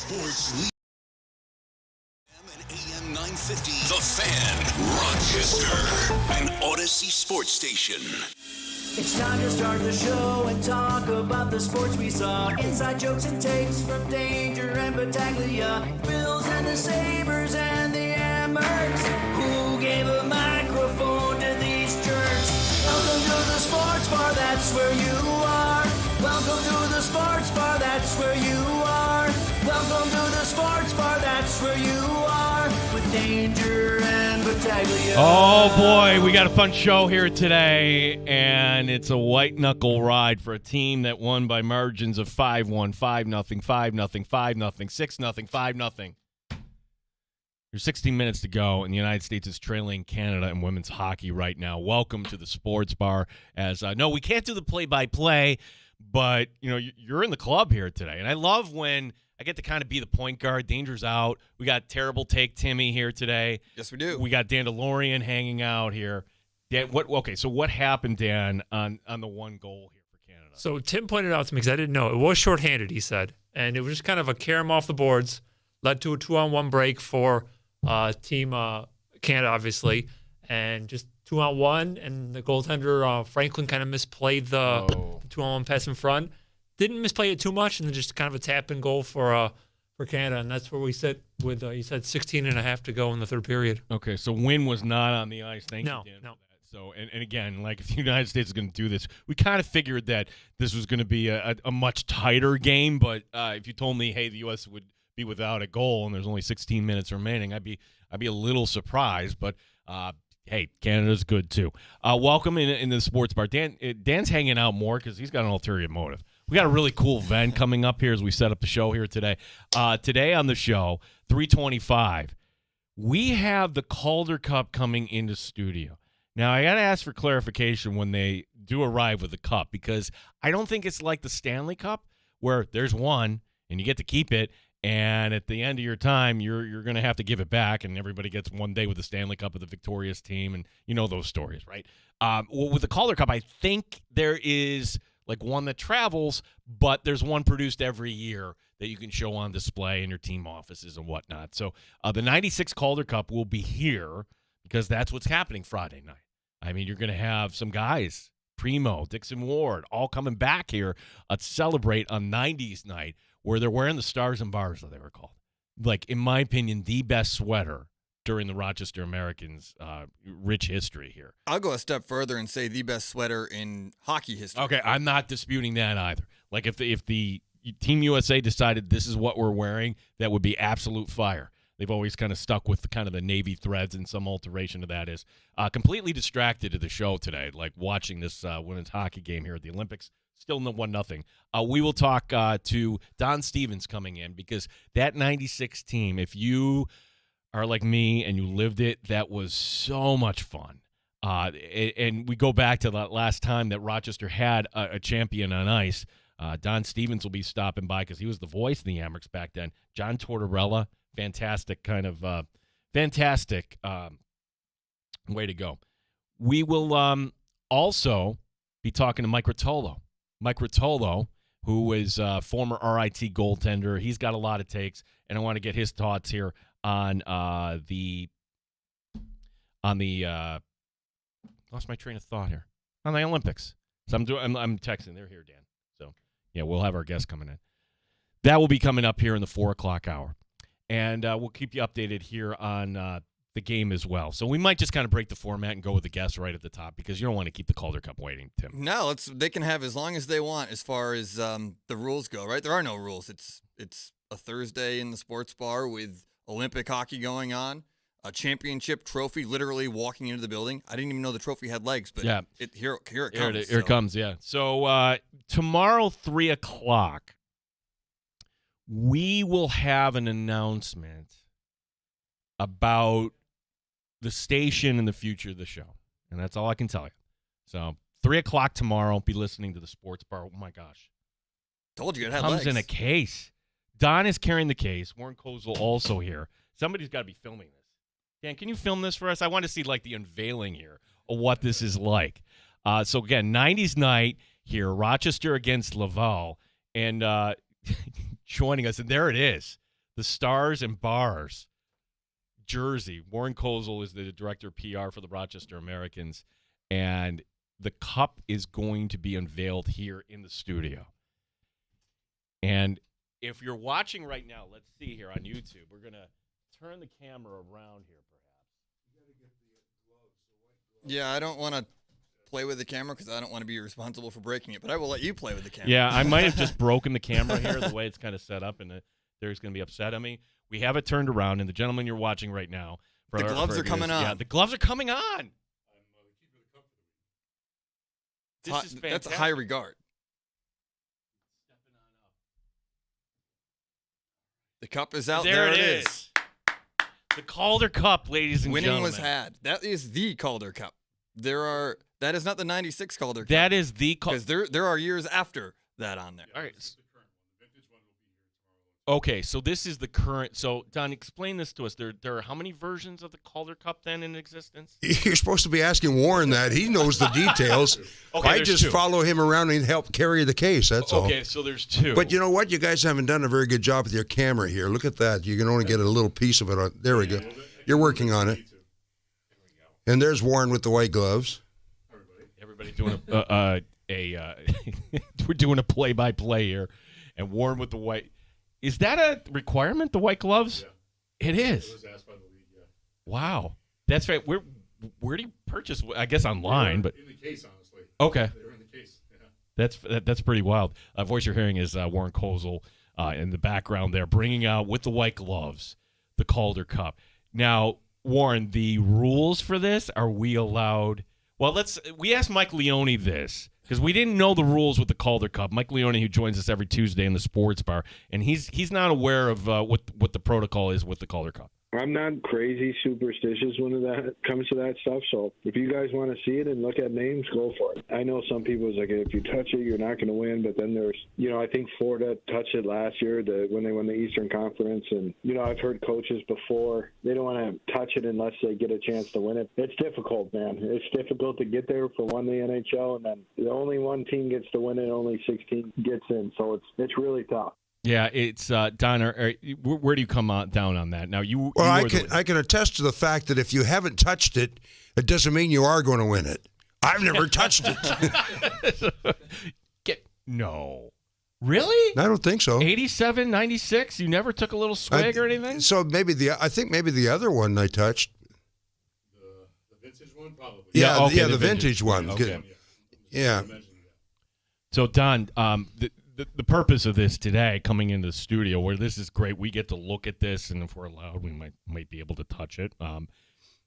Sports League. AM 950, The Fan, Rochester, an Odyssey sports station. It's time to start the show and talk about the sports we saw. Inside jokes and takes from Danger and Battaglia. Bills and the Sabres and the Amherst. Who gave a microphone to these jerks? Welcome to the sports bar, that's where you are. Welcome to the sports bar, that's where you are. Welcome to the sports bar, that's where you are. With Danger and Battaglia. Oh, boy, we got a fun show here today, and it's a white-knuckle ride for a team that won by margins of 5-1, 5-0, 5-0, 5-0, 6-0, 5-0. There's 16 minutes to go, and the United States is trailing Canada in women's hockey right now. Welcome to the sports bar. No, we can't do the play-by-play, but, you're in the club here today, and I love when I get to kind of be the point guard. Danger's out. We got Terrible Take Timmy here today. Yes, we do. We got Dan DeLorean hanging out here. Dan, what happened, Dan, on the one goal here for Canada? So Tim pointed out to me, because I didn't know, it was shorthanded, he said. And it was just kind of a carom off the boards, led to a 2-on-1 break for Team Canada, obviously. And just 2-on-1, and the goaltender, Franklin, kind of misplayed the 2-on-1 pass in front. Didn't misplay it too much, and then just kind of a tap-in goal for Canada, and that's where we sit with, he said, 16 and a half to go in the third period. Okay, so Wynn was not on the ice. Thank you, Dan, No. for that. So, and again, like if the United States is going to do this, we kind of figured that this was going to be a much tighter game, but if you told me, hey, the U.S. would be without a goal and there's only 16 minutes remaining, I'd be a little surprised, but hey, Canada's good too. Welcome in the sports bar. Dan's hanging out more because he's got an ulterior motive. We got a really cool event coming up here as we set up the show here today. Today on the show, 3:25, we have the Calder Cup coming into studio. Now, I got to ask for clarification when they do arrive with the cup, because I don't think it's like the Stanley Cup where there's one and you get to keep it, and at the end of your time, you're going to have to give it back, and everybody gets one day with the Stanley Cup of the victorious team, and you know those stories, right? Well, with the Calder Cup, I think there is like one that travels, but there's one produced every year that you can show on display in your team offices and whatnot. So the 96 Calder Cup will be here because that's what's happening Friday night. I mean, you're going to have some guys, Primo, Dixon Ward, all coming back here to celebrate on 90s night where they're wearing the Stars and Bars, that they were called. Like, in my opinion, the best sweater during the Rochester Americans' rich history here. I'll go a step further and say the best sweater in hockey history. Okay, I'm not disputing that either. Like, if the Team USA decided this is what we're wearing, that would be absolute fire. They've always kind of stuck with the Navy threads, and some alteration of that is completely distracted to the show today, like watching this women's hockey game here at the Olympics. Still no 1-0. We will talk to Don Stevens coming in, because that 96 team, if you are like me and you lived it, that was so much fun. And we go back to the last time that Rochester had a champion on ice. Don Stevens will be stopping by because he was the voice of the Amherst back then. John Tortorella, fantastic way to go. We will also be talking to Mike Rotolo. Mike Rotolo, who is a former RIT goaltender. He's got a lot of takes, and I want to get his thoughts here on the lost my train of thought here on the Olympics. So I'm texting. They're here, Dan. So yeah, we'll have our guests coming in. That will be coming up here in the 4:00 hour, and we'll keep you updated here on the game as well. So we might just kind of break the format and go with the guests right at the top, because you don't want to keep the Calder Cup waiting, Tim. No, they can have as long as they want as far as the rules go, right? There are no rules. It's a Thursday in the sports bar with Olympic hockey going on, a championship trophy literally walking into the building. I didn't even know the trophy had legs, but yeah. Here it comes. Here it comes, yeah. So tomorrow, 3:00, we will have an announcement about the station and the future of the show. And that's all I can tell you. So 3:00 tomorrow, be listening to the sports bar. Oh, my gosh. Told you it had Comes legs. in a case. Don is carrying the case. Warren Kozel also here. Somebody's got to be filming this. Dan, can you film this for us? I want to see, like, the unveiling here of what this is like. So, again, 90s night here, Rochester against Laval. And joining us, and there it is. the Stars and Bars jersey. Warren Kozel is the director of PR for the Rochester Americans, and the cup is going to be unveiled here in the studio. And if you're watching right now, let's see here on YouTube. We're going to turn the camera around here, perhaps. Yeah, I don't want to play with the camera because I don't want to be responsible for breaking it, but I will let you play with the camera. Yeah, I might have just broken the camera here, the way it's kind of set up, and Derek's going to be upset at me. We have it turned around, and the gentleman you're watching right now. The gloves are coming on. Yeah, the gloves are coming on. This is fantastic. That's a high regard. The cup is out. There it is. The Calder Cup, ladies and Winning gentlemen. was had. That is the Calder Cup. That is not the 96 Calder Cup. That is the because there are years after that on there. All right. Okay, so this is the current. So, Don, explain this to us. There are how many versions of the Calder Cup then in existence? You're supposed to be asking Warren that. He knows the details. Okay, I there's just two. follow him around and help carry the case. That's all. Okay, so there's two. But you know what? You guys haven't done a very good job with your camera here. Look at that. You can only get a little piece of it. There we go. You're working on it. And there's Warren with the white gloves. Everybody doing we're doing a play-by-play here, and Warren with the white. Is that a requirement? The white gloves? Yeah. It is. It was asked by the league. Yeah. Wow, that's right. Where do you purchase? I guess online, but in the case, honestly. Okay. They were in the case. Yeah. That's pretty wild. Voice you're hearing is Warren Kozel in the background there, bringing out with the white gloves the Calder Cup. Now, Warren, the rules for this, are we allowed? Well, we asked Mike Leone this because we didn't know the rules with the Calder Cup. Mike Leone, who joins us every Tuesday in the sports bar, and he's not aware of what the protocol is with the Calder Cup. I'm not crazy superstitious when it comes to that stuff. So if you guys want to see it and look at names, go for it. I know some people is like, if you touch it, you're not going to win. But then there's, I think Florida touched it last year when they won the Eastern Conference. And, I've heard coaches before, they don't want to touch it unless they get a chance to win it. It's difficult, man. It's difficult to get there for one, the NHL. And then the only one team gets to win it, only 16 gets in. So it's really tough. Yeah, it's Don. Where do you come down on that? Now I can attest to the fact that if you haven't touched it, it doesn't mean you are going to win it. I've never touched it. No, really? I don't think so. 87, 96. You never took a little swig or anything. So I think maybe the other one I touched. The vintage one, probably. Yeah, okay, the vintage one. Okay. Yeah. So Don, the purpose of this today, coming into the studio, where this is great, we get to look at this, and if we're allowed, we might be able to touch it.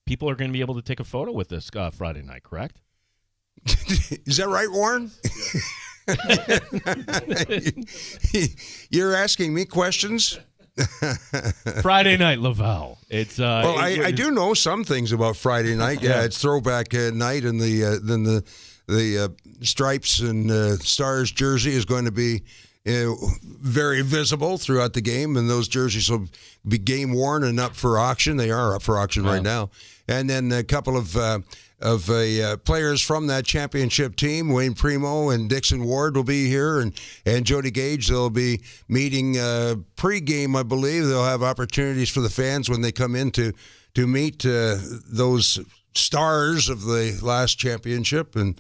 People are going to be able to take a photo with this Friday night, correct? Is that right, Warren? You're asking me questions? Friday night, Laval. It's well, I do know some things about Friday night. Yeah, it's throwback night, and the stripes and stars jersey is going to be very visible throughout the game, and those jerseys will be game worn and up for auction. They are up for auction right now. And then a couple of players from that championship team, Wayne Primo and Dixon Ward, will be here, and Jody Gage. They'll be meeting pregame, I believe. They'll have opportunities for the fans when they come in to meet those stars of the last championship, and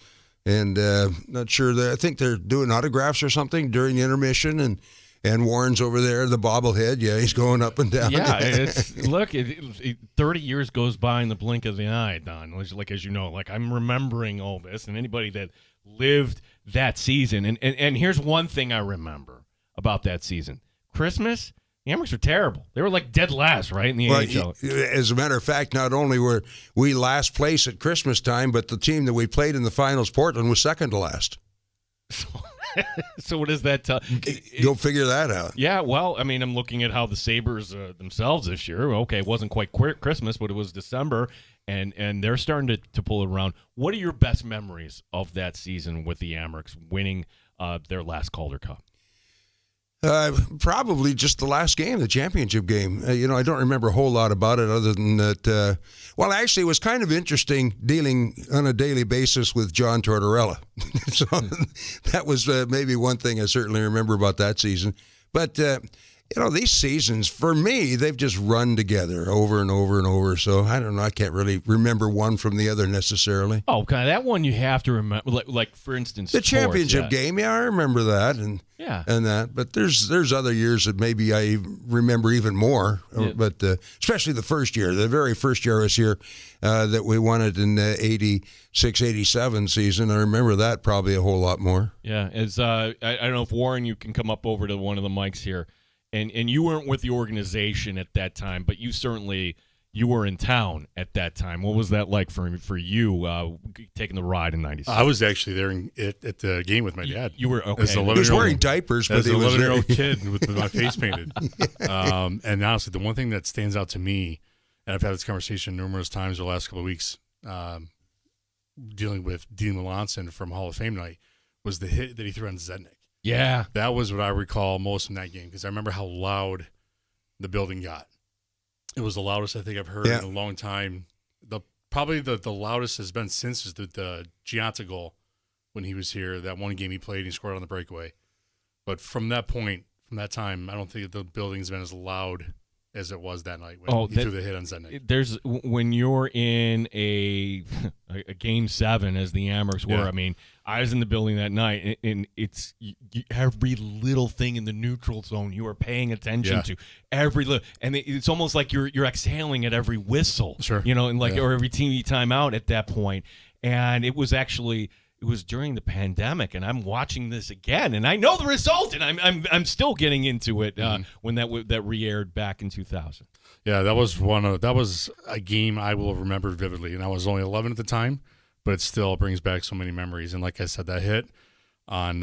not sure that I think they're doing autographs or something during the intermission, and Warren's over there, the bobblehead. Yeah, he's going up and down. Yeah, look, 30 years goes by in the blink of the eye, Don. Like, as you know, like, I'm remembering all this, and anybody that lived that season, and here's one thing I remember about that season: Christmas. The Amherst were terrible. They were like dead last, right, in the NHL. As a matter of fact, not only were we last place at Christmas time, but the team that we played in the finals, Portland, was second to last. So what does that tell? Go figure that out. Yeah, well, I mean, I'm looking at how the Sabres themselves this year. Okay, it wasn't quite Christmas, but it was December, and they're starting to pull it around. What are your best memories of that season with the Amherst winning their last Calder Cup? Probably just the last game, the championship game. I don't remember a whole lot about it other than that. Well, actually, it was kind of interesting dealing on a daily basis with John Tortorella. So that was maybe one thing I certainly remember about that season. But these seasons, for me, they've just run together over and over and over. So I don't know. I can't really remember one from the other necessarily. Oh, kind of that one you have to remember. Like for instance, The championship yeah. game, I remember that, and that. But there's other years that maybe I remember even more. Yeah. But especially the first year, the very first year I was here, that we won it in the 86, 87 season. I remember that probably a whole lot more. Yeah, as I don't know if Warren, you can come up over to one of the mics here, and you weren't with the organization at that time, but you were in town at that time. What was that like for you taking the ride in '96? I was actually there at the game with my dad. You were okay. As an He was 11-year-old wearing diapers, but as he an was 11-year-old kid with my face painted. And honestly, the one thing that stands out to me, and I've had this conversation numerous times the last couple of weeks, dealing with Dean Melanson from Hall of Fame night, was the hit that he threw on Zednik. Yeah. That was what I recall most from that game, because I remember how loud the building got. It was the loudest I think I've heard in a long time. Probably the loudest has been since is the Gianta goal when he was here. That one game he played, he scored on the breakaway. But from that point, from that time, I don't think the building's been as loud as it was that night when he threw the hit on Zednik. When you're in a game 7, as the Amherst were, I mean, I was in the building that night, and it's every little thing in the neutral zone you are paying attention to. Every little, and it's almost like you're exhaling at every whistle, sure, and or every TV timeout at that point. And it was during the pandemic, and I'm watching this again, and I know the result, and I'm still getting into it when that re-aired back in 2000. Yeah, that was a game I will remember vividly, and I was only 11 at the time, but it still brings back so many memories. And like I said, that hit on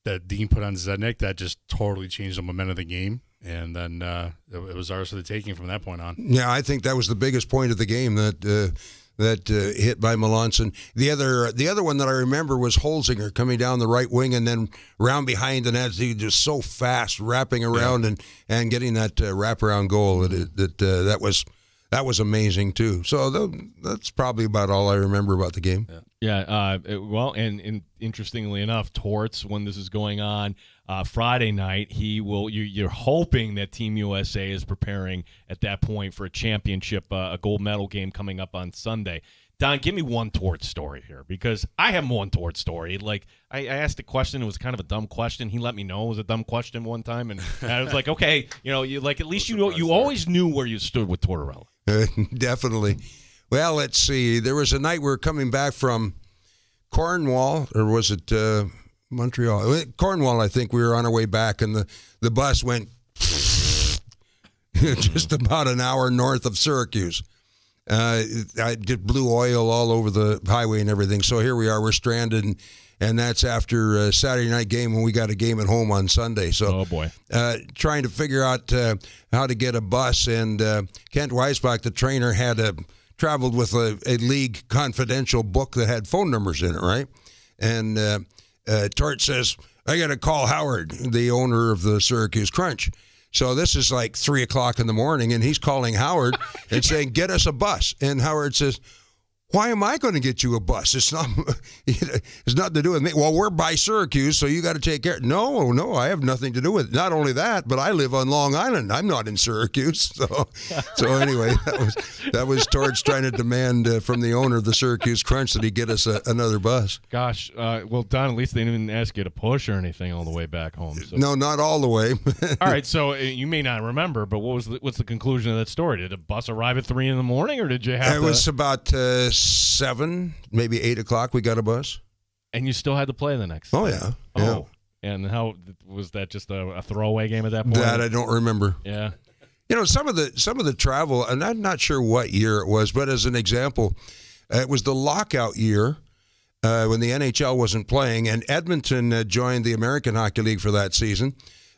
that Dean put on Zednik, that just totally changed the momentum of the game, and then it was ours for the taking from that point on. Yeah, I think that was the biggest point of the game, that hit by Melanson. The other one that I remember was Holzinger coming down the right wing and then round behind the net. He was just so fast, wrapping around and getting that wraparound goal. That was amazing too. So that's probably about all I remember about the game. Yeah. Well, and interestingly enough, Torts, when this is going on Friday night, you're hoping that Team USA is preparing at that point for a championship, a gold medal game coming up on Sunday. Don, give me one Torts story here, because I have one Torts story. Like, I asked a question, it was kind of a dumb question. He let me know it was a dumb question one time, and I was like, okay, at least you always knew where you stood with Tortorella. Definitely. Well, let's see. There was a night we were coming back from Cornwall, or was it Montreal? Cornwall, I think. We were on our way back, and the bus went just about an hour north of Syracuse. I did blue oil all over the highway and everything. So here we are. We're stranded, and that's after a Saturday night game when we got a game at home on Sunday. So, oh boy, trying to figure out how to get a bus. And Kent Weisbach, the trainer, had traveled with a league confidential book that had phone numbers in it, right? And Tort says, I got to call Howard, the owner of the Syracuse Crunch. So this is like 3 o'clock in the morning, and he's calling Howard and saying, get us a bus. And Howard says, why am I going to get you a bus? It's nothing to do with me. Well, we're by Syracuse, so you got to take care. No, I have nothing to do with it. Not only that, but I live on Long Island. I'm not in Syracuse. So anyway, that was Torts trying to demand from the owner of the Syracuse Crunch that he get us another bus. Gosh, well, Don, at least they didn't ask you to push or anything all the way back home. So. No, not all the way. All right, so you may not remember, but what's the conclusion of that story? Did a bus arrive at 3 in the morning, or did you have? It was about 7, maybe 8 o'clock. We got a bus, and you still had to play the next. Oh yeah. Oh, and how was that? Just a throwaway game at that point? That I don't remember. Yeah. Some of the travel, and I'm not sure what year it was, but as an example, it was the lockout year when the NHL wasn't playing, and Edmonton joined the American Hockey League for that season,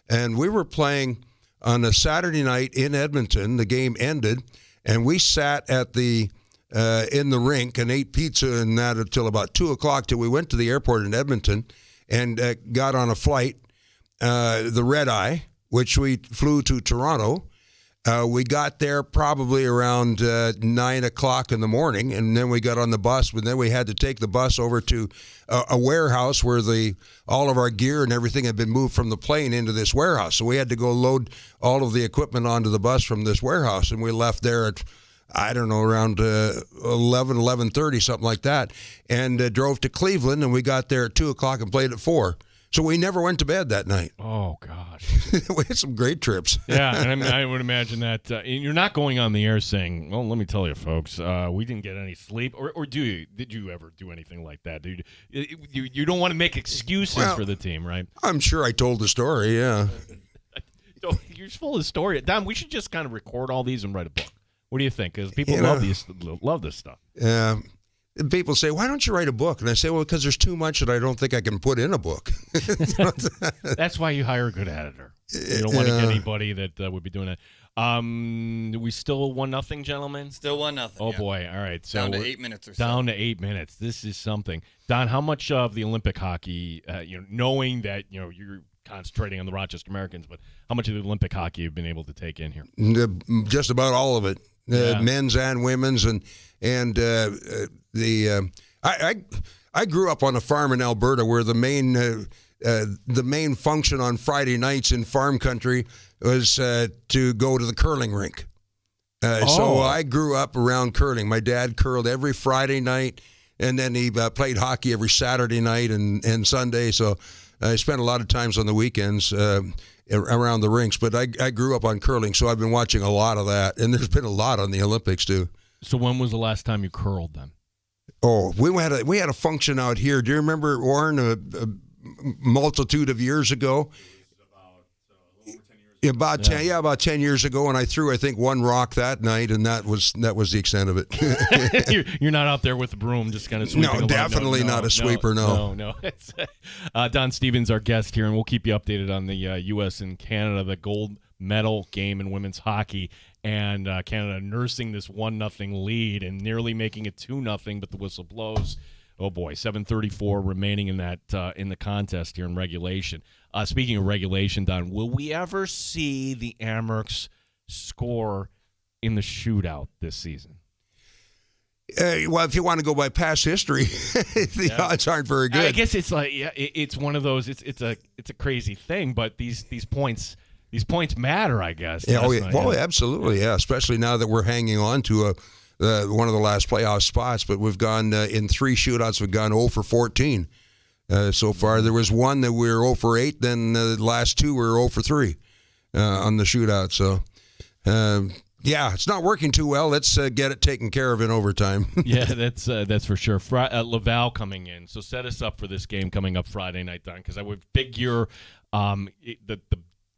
and we were playing on a Saturday night in Edmonton. The game ended, and we sat at the in the rink and ate pizza and that until about 2 o'clock till we went to the airport in Edmonton and got on a flight, the Red Eye, which we flew to Toronto. We got there probably around 9 o'clock in the morning, and then we got on the bus. But then we had to take the bus over to a warehouse where all of our gear and everything had been moved from the plane into this warehouse. So we had to go load all of the equipment onto the bus from this warehouse, and we left there at, I don't know, around 11:30, something like that, and drove to Cleveland, and we got there at 2 o'clock and played at 4. So we never went to bed that night. Oh, gosh. We had some great trips. Yeah, and I would imagine that you're not going on the air saying, well, let me tell you, folks, we didn't get any sleep. Or do you? Did you ever do anything like that? You don't want to make excuses for the team, right? I'm sure I told the story, yeah. So you're full of story. Don, we should just kind of record all these and write a book. What do you think? Because people love this stuff. People say, why don't you write a book? And I say, well, because there's too much that I don't think I can put in a book. That's why you hire a good editor. You don't want to get anybody that would be doing that. We still 1-0, gentlemen? Still 1-0. Oh, boy. All right. So down to 8 minutes or so. Down to 8 minutes. This is something. Don, how much of the Olympic hockey, knowing that, you're concentrating on the Rochester Americans, but how much of the Olympic hockey you've been able to take in here? Just about all of it. Men's and women's, and I grew up on a farm in Alberta where the main function on Friday nights in farm country was to go to the curling rink. So I grew up around curling. My dad curled every Friday night, and then he played hockey every Saturday night and Sunday. So I spent a lot of times on the weekends around the rinks, but I grew up on curling, so I've been watching a lot of that, and there's been a lot on the Olympics too. So when was the last time you curled then? Oh, we had a function out here. Do you remember, Warren, a multitude of years ago? About 10 years ago, and I threw, I think, one rock that night, and that was the extent of it. You're not out there with the broom, just kind of sweeping. No, definitely not a sweeper. No. Don Stevens, our guest here, and we'll keep you updated on the U.S. and Canada, the gold medal game in women's hockey, and Canada nursing this 1-0 lead and nearly making it 2-0, but the whistle blows. Oh boy, 7:34 remaining in that in the contest here in regulation. Speaking of regulation, Don, will we ever see the Amerks score in the shootout this season? Well, if you want to go by past history, the odds aren't very good. I guess it's like it's one of those. It's a crazy thing, but these points matter, I guess. Absolutely, yeah. Especially now that we're hanging on to one of the last playoff spots, but we've gone in 3 shootouts. We've gone 0 for 14 so far. There was one that we were 0 for 8. Then the last 2 were 0 for 3 on the shootout. So, it's not working too well. Let's get it taken care of in overtime. Yeah, that's for sure. Laval coming in. So set us up for this game coming up Friday night, Don, because I would figure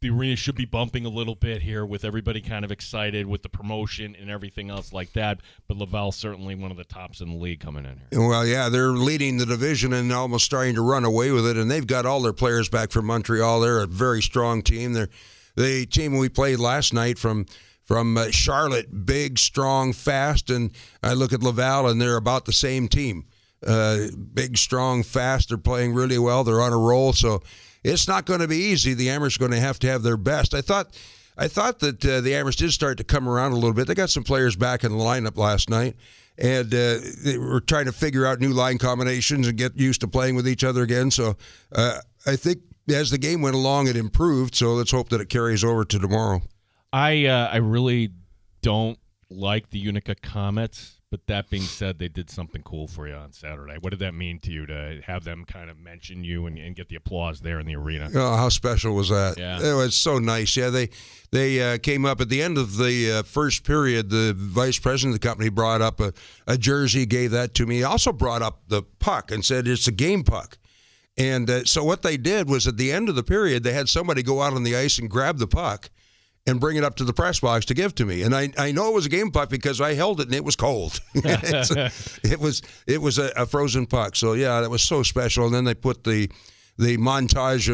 the arena should be bumping a little bit here with everybody kind of excited with the promotion and everything else like that. But Laval's certainly one of the tops in the league coming in here. Well, yeah, they're leading the division and almost starting to run away with it. And they've got all their players back from Montreal. They're a very strong team. They're the team we played last night from Charlotte, big, strong, fast. And I look at Laval, and they're about the same team. Big, strong, fast. They're playing really well. They're on a roll. So it's not going to be easy. The Amherst are going to have their best. I thought that the Amherst did start to come around a little bit. They got some players back in the lineup last night, and they were trying to figure out new line combinations and get used to playing with each other again. So I think as the game went along, it improved. So let's hope that it carries over to tomorrow. I really don't like the Utica Comets. But that being said, they did something cool for you on Saturday. What did that mean to you to have them kind of mention you and get the applause there in the arena? Oh, how special was that? Yeah. It was so nice. Yeah, they came up at the end of the first period. The vice president of the company brought up a jersey, gave that to me. He also brought up the puck and said it's a game puck. And so what they did was at the end of the period, they had somebody go out on the ice and grab the puck and bring it up to the press box to give to me. And I know it was a game puck because I held it and it was cold. It was a frozen puck. So, yeah, that was so special. And then they put the montage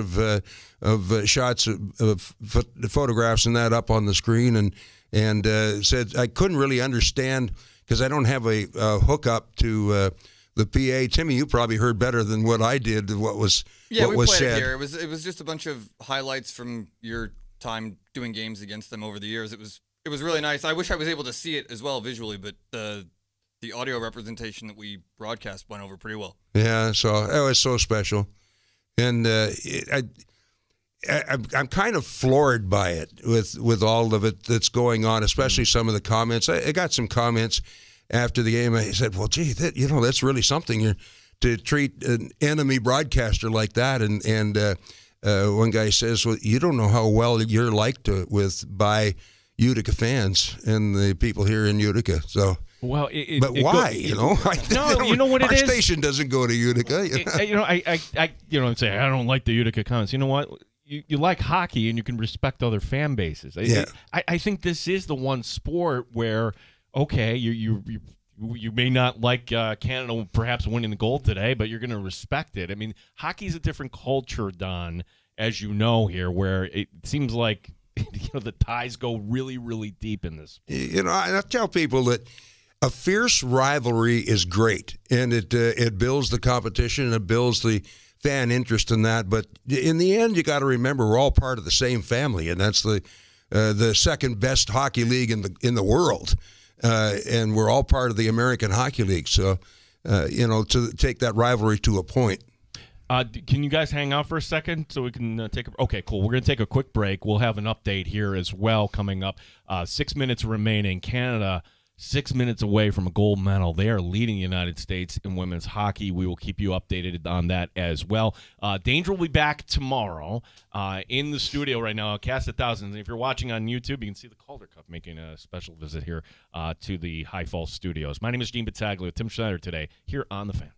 of shots of photographs and that up on the screen and said I couldn't really understand because I don't have a hookup to the PA. Timmy, you probably heard better than what I did. What was we was played said. it here. It was just a bunch of highlights from your time doing games against them over the years. It It was really nice. I wish I was able to see it as well visually, but the audio representation that we broadcast went over pretty well. Yeah, so it was so special. And I'm kind of floored by it with all of it that's going on, especially some of the comments. I got some comments after the game. I said, well, gee, that's really something to treat an enemy broadcaster like that. And one guy says, well, you don't know how well you're liked by Utica fans and the people here in Utica. So. Well, but why? No, you know what it is. Our station doesn't go to Utica. I'm saying I don't like the Utica comments. You know what? You like hockey and you can respect other fan bases. Yeah. I think this is the one sport where, okay, you may not like Canada perhaps winning the gold today, but you're going to respect it. I mean, hockey's a different culture, Don, as you know here, where it seems like the ties go really, really deep in this. I tell people that a fierce rivalry is great, and it builds the competition and it builds the fan interest in that. But in the end, you got to remember we're all part of the same family, and that's the second best hockey league in the world, and we're all part of the American Hockey League. So, to take that rivalry to a point. Can you guys hang out for a second so we can take a... Okay, cool. We're going to take a quick break. We'll have an update here as well coming up. 6 minutes remaining. Canada 6 minutes away from a gold medal. They are leading the United States in women's hockey. We will keep you updated on that as well. Danger will be back tomorrow in the studio right now. Cast of Thousands. And if you're watching on YouTube, you can see the Calder Cup making a special visit here to the High Falls studios. My name is Gene Battaglia with Tim Schneider today here on The Fan.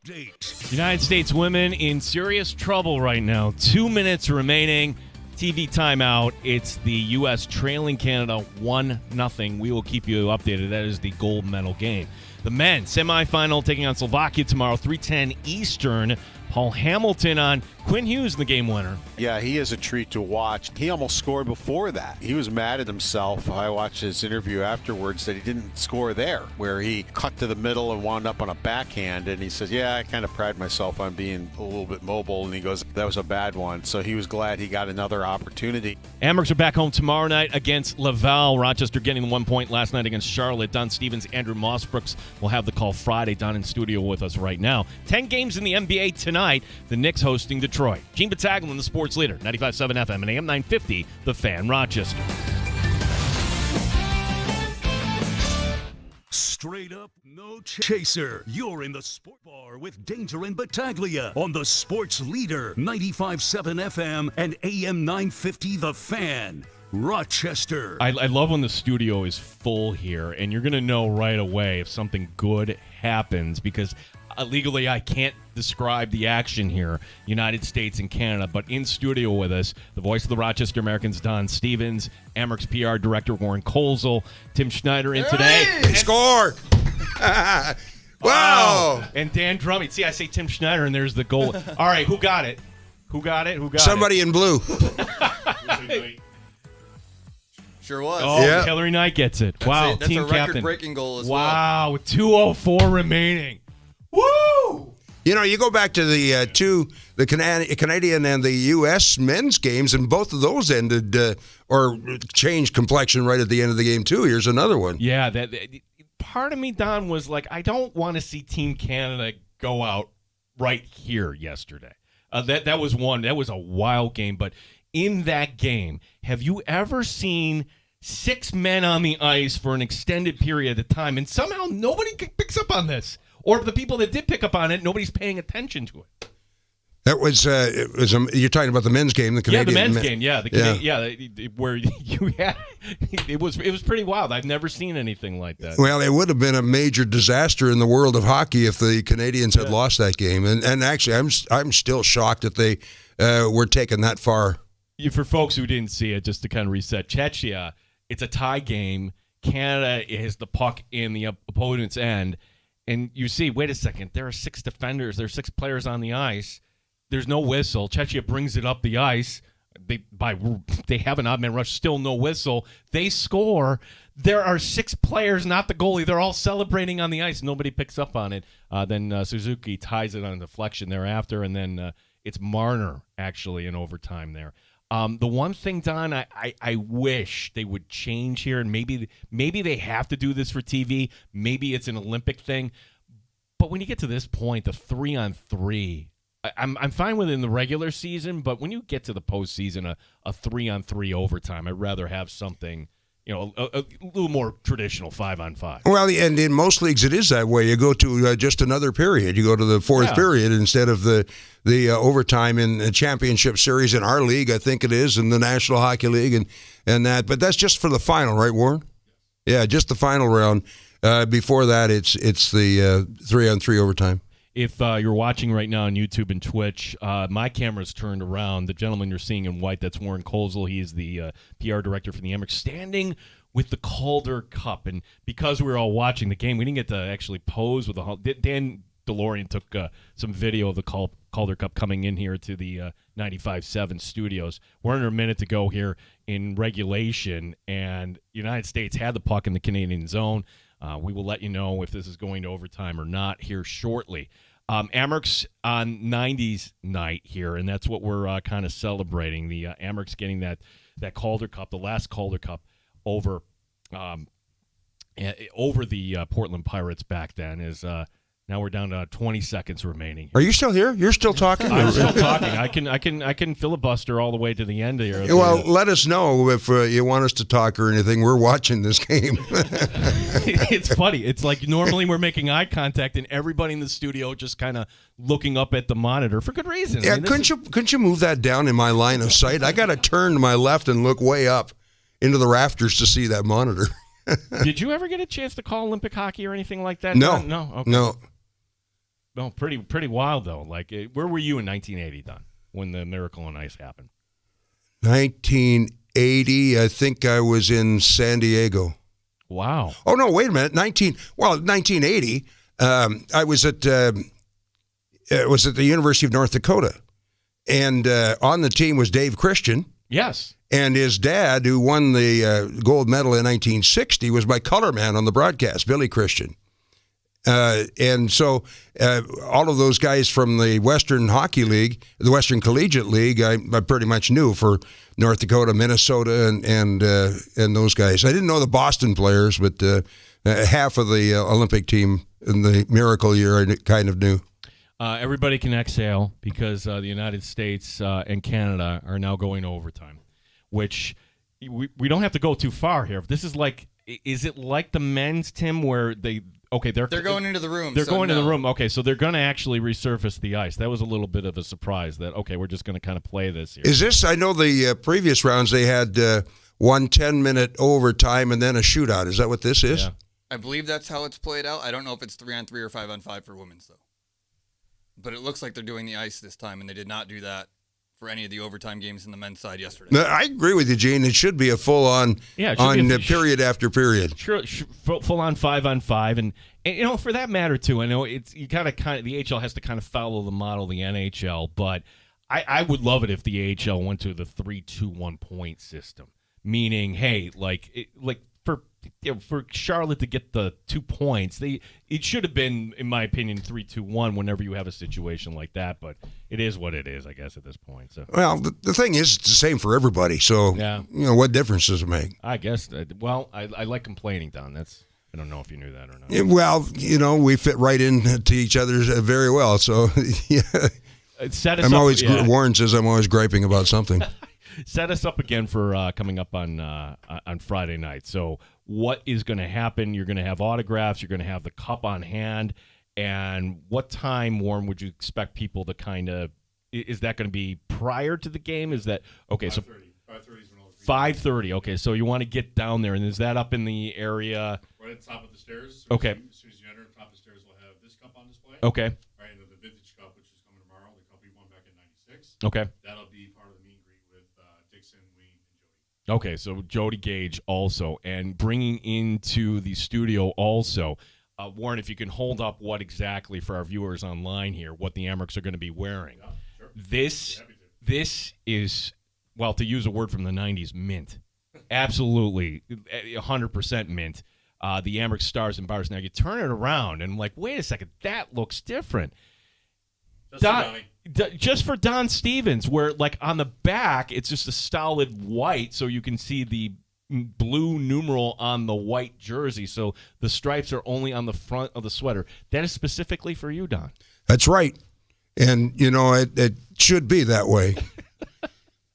update. United States women in serious trouble right now. 2 minutes remaining. TV timeout. It's the U.S. trailing Canada 1-0. We will keep you updated. That is the gold medal game. The men semifinal taking on Slovakia tomorrow, 3:10 Eastern. Paul Hamilton on Quinn Hughes, the game winner. Yeah, he is a treat to watch. He almost scored before that. He was mad at himself. I watched his interview afterwards that he didn't score there, where he cut to the middle and wound up on a backhand. And he says, yeah, I kind of pride myself on being a little bit mobile. And he goes, that was a bad one. So he was glad he got another opportunity. Amherst are back home tomorrow night against Laval. Rochester getting the 1 point last night against Charlotte. Don Stevens, Andrew Mossbrooks will have the call Friday. Don in studio with us right now. 10 games in the NBA tonight. The Knicks hosting Detroit. Gene Battaglia, the sports leader, 95.7 FM and AM 950, The Fan, Rochester. Straight up, no chaser. You're in the Sport Bar with Danger and Battaglia on the sports leader, 95.7 FM and AM 950, The Fan, Rochester. I love when the studio is full here, and you're going to know right away if something good happens, because legally I can't describe the action here, United States and Canada, but in studio with us, the voice of the Rochester Americans, Don Stevens, Amherst PR Director Warren Colesel, Tim Schneider in today. Hey, score! Wow! And Dan Drummond. See, I say Tim Schneider, and there's the goal. All right, who got it? Who got it? Somebody in blue. Sure was. Oh, yeah. Hillary Knight gets it. Wow, that's team a captain. record-breaking goal as well. Wow, with 2:04 remaining. Woo! You know, you go back to the Canadian and the U.S. men's games, and both of those ended or changed complexion right at the end of the game, too. Here's another one. Yeah, that part of me, Don, was like, I don't want to see Team Canada go out right here yesterday. That was one. That was a wild game. But in that game, have you ever seen 6 men on the ice for an extended period of time, and somehow nobody picks up on this? Or the people that did pick up on it, nobody's paying attention to it. That was you're talking about the men's game, the Canadian. Yeah, the men's game. Yeah, where you had it was pretty wild. I've never seen anything like that. Well, it would have been a major disaster in the world of hockey if the Canadians had lost that game. And actually, I'm still shocked that they were taken that far. For folks who didn't see it, just to kind of reset, Czechia, it's a tie game. Canada has the puck in the opponent's end. And you see, wait a second, there are 6 defenders, there are 6 players on the ice. There's no whistle. Czechia brings it up the ice. They have an odd man rush, still no whistle. They score. There are 6 players, not the goalie. They're all celebrating on the ice. Nobody picks up on it. Then Suzuki ties it on a deflection thereafter, and then it's Marner actually in overtime there. The one thing, Don, I wish they would change here, and maybe they have to do this for TV. Maybe it's an Olympic thing. But when you get to this point, the 3-on-3, I'm fine with it in the regular season, but when you get to the postseason, a 3-on-3 overtime, I'd rather have something, a little more traditional 5-on-5. Well, and in most leagues it is that way. You go to just another period. You go to the fourth period instead of the overtime in the championship series in our league, I think it is, in the National Hockey League and that. But that's just for the final, right, Warren? Yeah, just the final round. Before that, it's the 3-on-3 overtime. If you're watching right now on YouTube and Twitch, my camera's turned around. The gentleman you're seeing in white, that's Warren Colesel. He is the PR director for the Amherst, standing with the Calder Cup. And because we were all watching the game, we didn't get to actually pose with the Dan DeLorean took some video of the Calder Cup coming in here to the 95.7 studios. We're under a minute to go here in regulation, and the United States had the puck in the Canadian zone. We will let you know if this is going to overtime or not here shortly. Amherst on 90s night here, and that's what we're kind of celebrating. The Amherst getting that Calder Cup, the last Calder Cup, over the Portland Pirates back then. Is now we're down to 20 seconds remaining. Are you still here? You're still talking? I'm still talking. I can filibuster all the way to the end here. Well, let us know if you want us to talk or anything. We're watching this game. It's funny. It's like normally we're making eye contact and everybody in the studio just kind of looking up at the monitor for good reason. Yeah, couldn't you move that down in my line of sight? I got to turn to my left and look way up into the rafters to see that monitor. Did you ever get a chance to call Olympic hockey or anything like that? No. No. Okay. No. No, pretty wild though. Like, where were you in 1980, Don, when the Miracle on Ice happened? 1980, I think I was in San Diego. Wow. Oh no, wait a minute. 1980. I was at the University of North Dakota, and on the team was Dave Christian. Yes. And his dad, who won the gold medal in 1960, was my color man on the broadcast, Billy Christian. And so all of those guys from the Western Hockey League, the Western Collegiate League, I pretty much knew for North Dakota, Minnesota, and those guys. I didn't know the Boston players, but half of the Olympic team in the Miracle year I kind of knew. Everybody can exhale because the United States and Canada are now going to overtime, which we don't have to go too far here. This is like, is it like the men's, Tim, where they're going into the room. They're going to the room. Okay, so they're going to actually resurface the ice. That was a little bit of a surprise that, okay, we're just going to kind of play this here. Is this, I know the previous rounds they had 1 10-minute overtime and then a shootout. Is that what this is? Yeah. I believe that's how it's played out. I don't know if it's 3-on-3 or 5-on-5 for women's, though. But it looks like they're doing the ice this time, and they did not do that for any of the overtime games in the men's side yesterday. No, I agree with you, Gene. It should be a full-on period after period. Sure, full-on 5-on-5. And, you know, for that matter, too, I know it's you kind of the AHL has to kind of follow the model of the NHL, but I would love it if the AHL went to the 3-2-1 point system, meaning, hey, for Charlotte to get the 2 points, it should have been, in my opinion, 3-2-1 whenever you have a situation like that. But it is what it is, I guess, at this point. So, well, the thing is, it's the same for everybody. So, what difference does it make? I guess. I like complaining, Don. I don't know if you knew that or not. Yeah, well, we fit right into each other very well. So, yeah. Warren says I'm always griping about something. Set us up again for coming up on Friday night. So what is going to happen? You're going to have autographs. You're going to have the cup on hand. And what time, Warren, would you expect people to kind of – is that going to be prior to the game? Is that – okay, 5:30. 5:30 is when all the 5:30. Okay, so you want to get down there. And is that up in the area? Right at the top of the stairs. Okay. As soon as you enter the top of the stairs, we'll have this cup on display. Okay. Right, and the vintage cup, which is coming tomorrow, the cup we won back in '96. Okay. That'll be part of the meet and greet with Dixon, Wayne, and Jody. Okay, so Jody Gage also, and bringing into the studio also, Warren, if you can hold up what exactly for our viewers online here, what the Amerks are going to be wearing. Yeah, sure. This is, well, to use a word from the 90s, mint. Absolutely, 100% mint. The Amerks Stars and Bars. Now you turn it around and I'm like, wait a second, that looks different. Just for Don Stevens, where like on the back, it's just a solid white, so you can see the blue numeral on the white jersey. So the stripes are only on the front of the sweater. That is specifically for you, Don. That's right. And, it should be that way.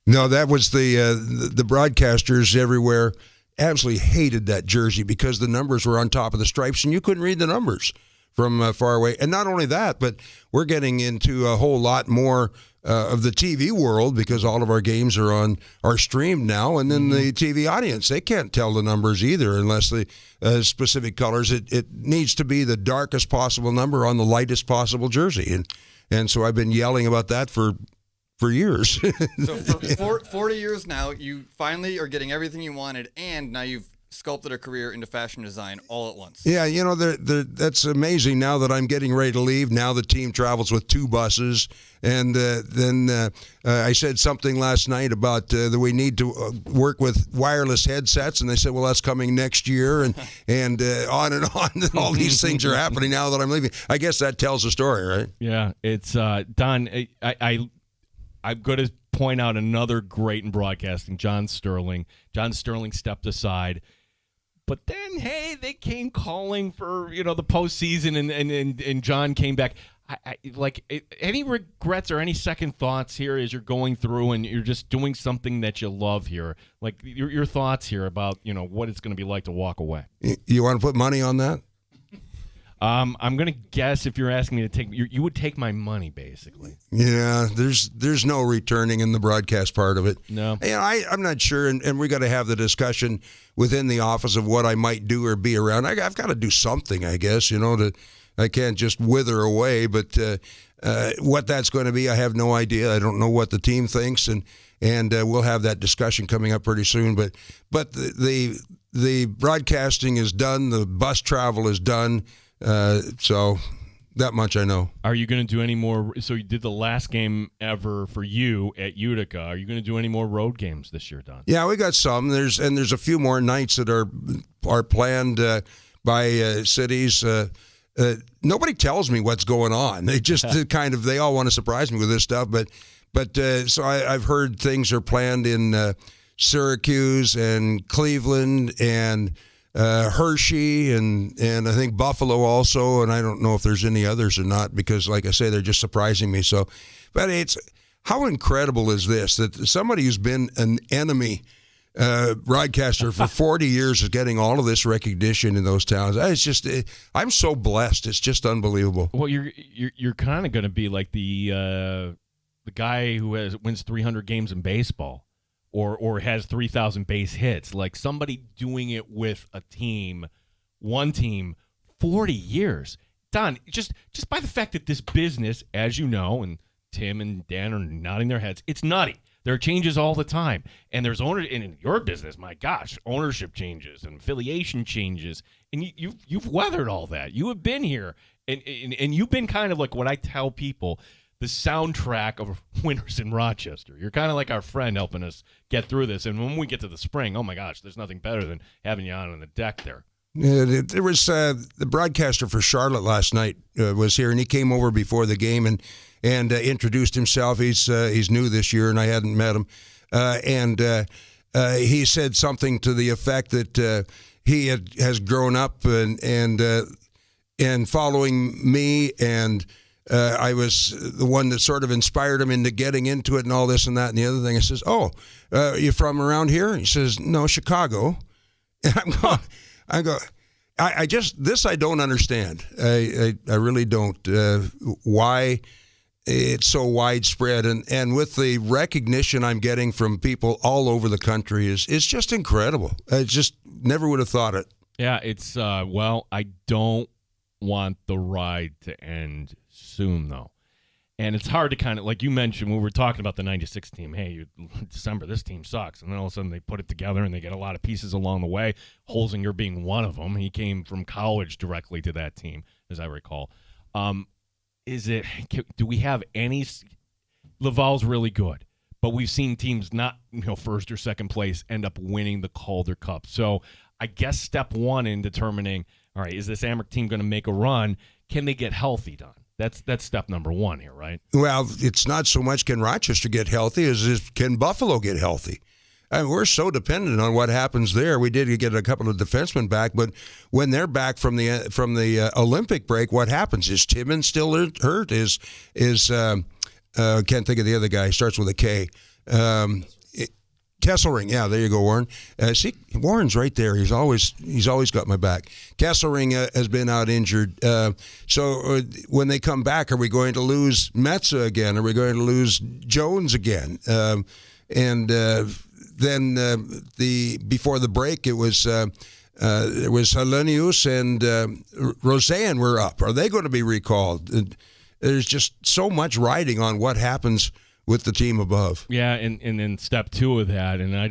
No, that was the broadcasters everywhere absolutely hated that jersey because the numbers were on top of the stripes and you couldn't read the numbers from far away. And not only that, but we're getting into a whole lot more of the TV world because all of our games are streamed now. And then the TV audience, they can't tell the numbers either unless the specific colors. It needs to be the darkest possible number on the lightest possible jersey. And so I've been yelling about that for years. So for 40 years now, you finally are getting everything you wanted, and now you've sculpted a career into fashion design all at once. Yeah, that's amazing now that I'm getting ready to leave. Now the team travels with 2 buses. And then I said something last night about that we need to work with wireless headsets. And they said, well, that's coming next year. And on and on. All these things are happening now that I'm leaving. I guess that tells the story, right? Yeah, it's Don, I'm going to point out another great in broadcasting, John Sterling. John Sterling stepped aside. But then, hey, they came calling for, the postseason, and John came back. Any regrets or any second thoughts here as you're going through and you're just doing something that you love here? Like, your thoughts here about, what it's going to be like to walk away. You want to put money on that? I'm going to guess if you're asking me to take you would take my money, basically. Yeah, there's no returning in the broadcast part of it. No. I'm not sure, and we got to have the discussion within the office of what I might do or be around. I've got to do something, I guess, to I can't just wither away. But what that's going to be, I have no idea. I don't know what the team thinks, and we'll have that discussion coming up pretty soon. But the broadcasting is done. The bus travel is done. So that much I know. Are you going to do any more? So you did the last game ever for you at Utica. Are you going to do any more road games this year, Don? Yeah, we got some. There's a few more nights that are planned by cities. Nobody tells me what's going on. They just they all want to surprise me with this stuff. But so I've heard things are planned in Syracuse and Cleveland and Hershey and I think Buffalo also, and I don't know if there's any others or not because, like I say, they're just surprising me. So, but it's how incredible is this that somebody who's been an enemy broadcaster for 40 years is getting all of this recognition in those towns. It's just I'm so blessed. It's just unbelievable. Well, you're kind of going to be like the guy who wins 300 games in baseball. Or has 3,000 base hits, like somebody doing it with a team, one team, 40 years. Don, just by the fact that this business, as you know, and Tim and Dan are nodding their heads, it's nutty. There are changes all the time, and there's in your business. My gosh, ownership changes and affiliation changes, and you've weathered all that. You have been here, and you've been kind of like what I tell people. The soundtrack of winters in Rochester. You're kind of like our friend helping us get through this. And when we get to the spring, oh my gosh, there's nothing better than having you on the deck there. There was the broadcaster for Charlotte last night was here, and he came over before the game and introduced himself. He's new this year, and I hadn't met him. He said something to the effect that he has grown up and following me and. I was the one that sort of inspired him into getting into it and all this and that and the other thing. I says, you from around here? He says, no, Chicago. And I don't understand. I really don't. Why it's so widespread and with the recognition I'm getting from people all over the country it's just incredible. I just never would have thought it. Yeah, it's, I don't want the ride to end soon, though. And it's hard to kind of, like you mentioned, when we were talking about the 96 team, hey, December, this team sucks. And then all of a sudden they put it together and they get a lot of pieces along the way, Holzinger being one of them. He came from college directly to that team, as I recall. Do we have any – Laval's really good, but we've seen teams not, first or second place end up winning the Calder Cup. So I guess step one in determining, all right, is this Amherst team going to make a run? Can they get healthy, Don? That's step number one here, right? Well, it's not so much can Rochester get healthy as can Buffalo get healthy. I mean, we're so dependent on what happens there. We did get a couple of defensemen back, but when they're back from the Olympic break, what happens? Is Timmons still hurt? Is can't think of the other guy. He starts with a K. Kesselring, yeah, there you go, Warren. See, Warren's right there. He's always got my back. Kesselring has been out injured. So when they come back, are we going to lose Metza again? Are we going to lose Jones again? Then before the break, it was Helenius and Roseanne were up. Are they going to be recalled? There's just so much riding on what happens with the team above. Yeah, and then step two of that, and I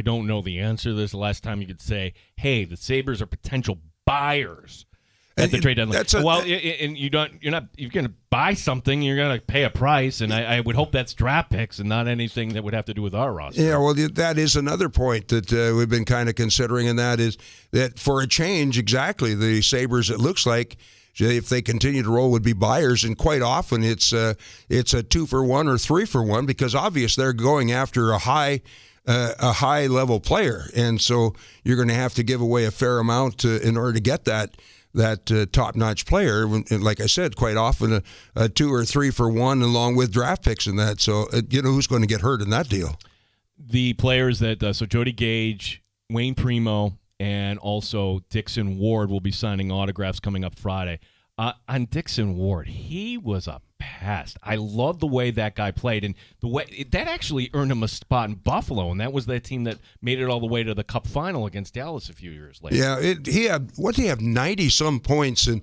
don't know the answer to this. The last time you could say, hey, the Sabres are potential buyers at the trade deadline. And you're going to buy something, you're going to pay a price, and I would hope that's draft picks and not anything that would have to do with our roster. Yeah, well, that is another point that we've been kind of considering, and that is that for a change, exactly, the Sabres, it looks like, if they continue to roll, would be buyers, and quite often it's a 2-for-1 or 3-for-1 because obviously they're going after a high level player, and so you're going to have to give away a fair amount in order to get that top notch player. And like I said, quite often a 2 or 3-for-1 along with draft picks in that. So who's going to get hurt in that deal? The players that so Jody Gage, Wayne Primo, and also Dixon Ward will be signing autographs coming up Friday. On Dixon Ward, he was a pest. I love the way that guy played, and the way that actually earned him a spot in Buffalo, and that was the team that made it all the way to the Cup final against Dallas a few years later. Yeah, he had 90-some points, and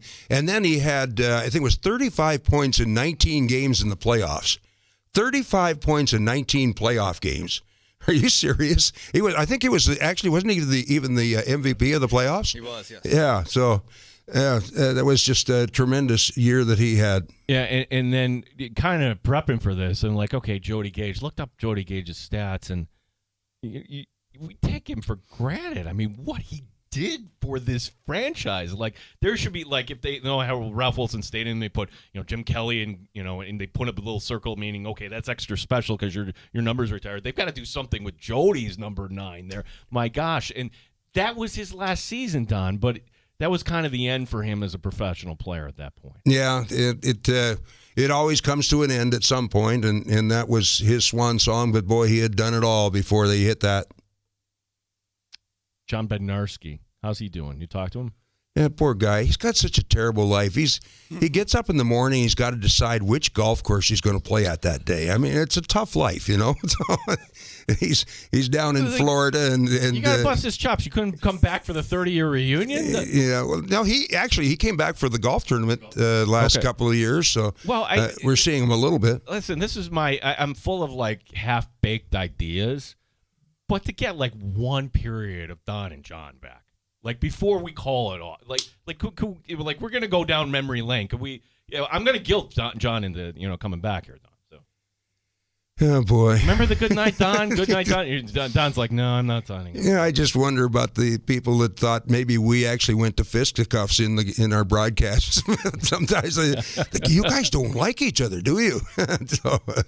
then he had I think it was 35 points in 19 games in the playoffs. 35 points in 19 playoff games. Are you serious? He was. I think he was actually wasn't he even the MVP of the playoffs? He was, yes. Yeah. So. Yeah, that was just a tremendous year that he had. Yeah, and then kind of prepping for this, and like, okay, Jody Gage. Looked up Jody Gage's stats, and we take him for granted. I mean, what he did for this franchise. Like, there should be, like, if they you know how Ralph Wilson Stadium, they put, Jim Kelly and, and they put up a little circle, meaning, okay, that's extra special because your number's retired. They've got to do something with Jody's number 9 there. My gosh. And that was his last season, Don, but that was kind of the end for him as a professional player at that point. Yeah, it always comes to an end at some point, and that was his swan song. But boy, he had done it all before they hit that. John Bednarski, how's he doing? You talk to him? Yeah, poor guy. He's got such a terrible life. He gets up in the morning. He's got to decide which golf course he's going to play at that day. I mean, it's a tough life, So he's down in Florida, and you got to bust his chops. You couldn't come back for the 30-year reunion. Yeah, well, no, he came back for the golf tournament last couple of years. So we're seeing him a little bit. Listen, this is I'm full of like half-baked ideas, but to get like one period of Don and John back. Like, before we call it off, like we're gonna go down memory lane. Could we? I'm gonna guilt John into coming back here, Don. So. Oh boy! Remember the good night, Don? Good night, Don. Don's like, no, I'm not signing. Yeah, I just wonder about the people that thought maybe we actually went to fisticuffs in our broadcasts. Sometimes you guys don't like each other, do you?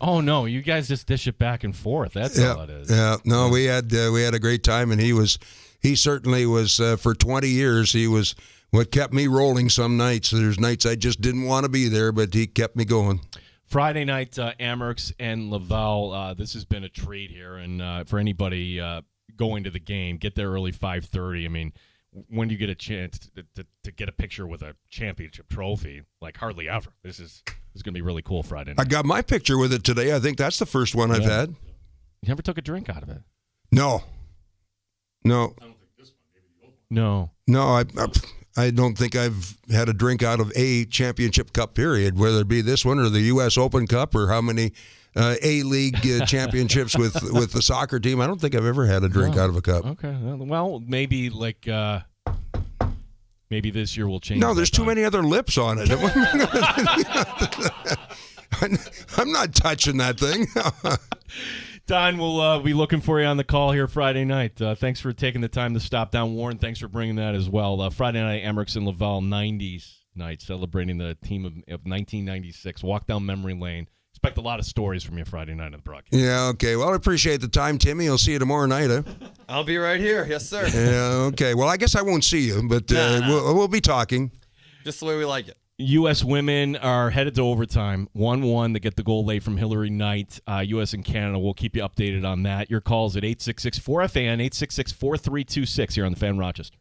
Oh no, you guys just dish it back and forth. That's all it is. Yeah, no, we had a great time, and he certainly was, for 20 years, he was what kept me rolling some nights. There's nights I just didn't want to be there, but he kept me going. Friday night, Amerks and Laval. This has been a treat here. And for anybody going to the game, get there early, 5:30. I mean, when do you get a chance to get a picture with a championship trophy? Like, hardly ever. This is going to be really cool Friday night. I got my picture with it today. I think that's the first one I've had. You never took a drink out of it? No. I don't think this one, maybe the old one. No, I don't think I've had a drink out of a championship cup period, whether it be this one or the U.S. Open Cup or how many A-League championships with the soccer team. I don't think I've ever had a drink out of a cup. Okay, well, maybe maybe this year will change. No, there's too many other lips on it. I'm not touching that thing. Don, we'll be looking for you on the call here Friday night. Thanks for taking the time to stop down. Warren, thanks for bringing that as well. Friday night, Amerks and Laval 90s night, celebrating the team of 1996. Walk down memory lane. Expect a lot of stories from you Friday night on the broadcast. Yeah, okay. Well, I appreciate the time, Timmy. I'll see you tomorrow night, huh? I'll be right here. Yes, sir. Yeah, okay. Well, I guess I won't see you, but we'll be talking. Just the way we like it. U.S. women are headed to overtime, 1-1 to get the goal late from Hillary Knight. U.S. and Canada, we'll keep you updated on that. Your calls at 866-4FAN, 866-4326 here on the Fan Rochester.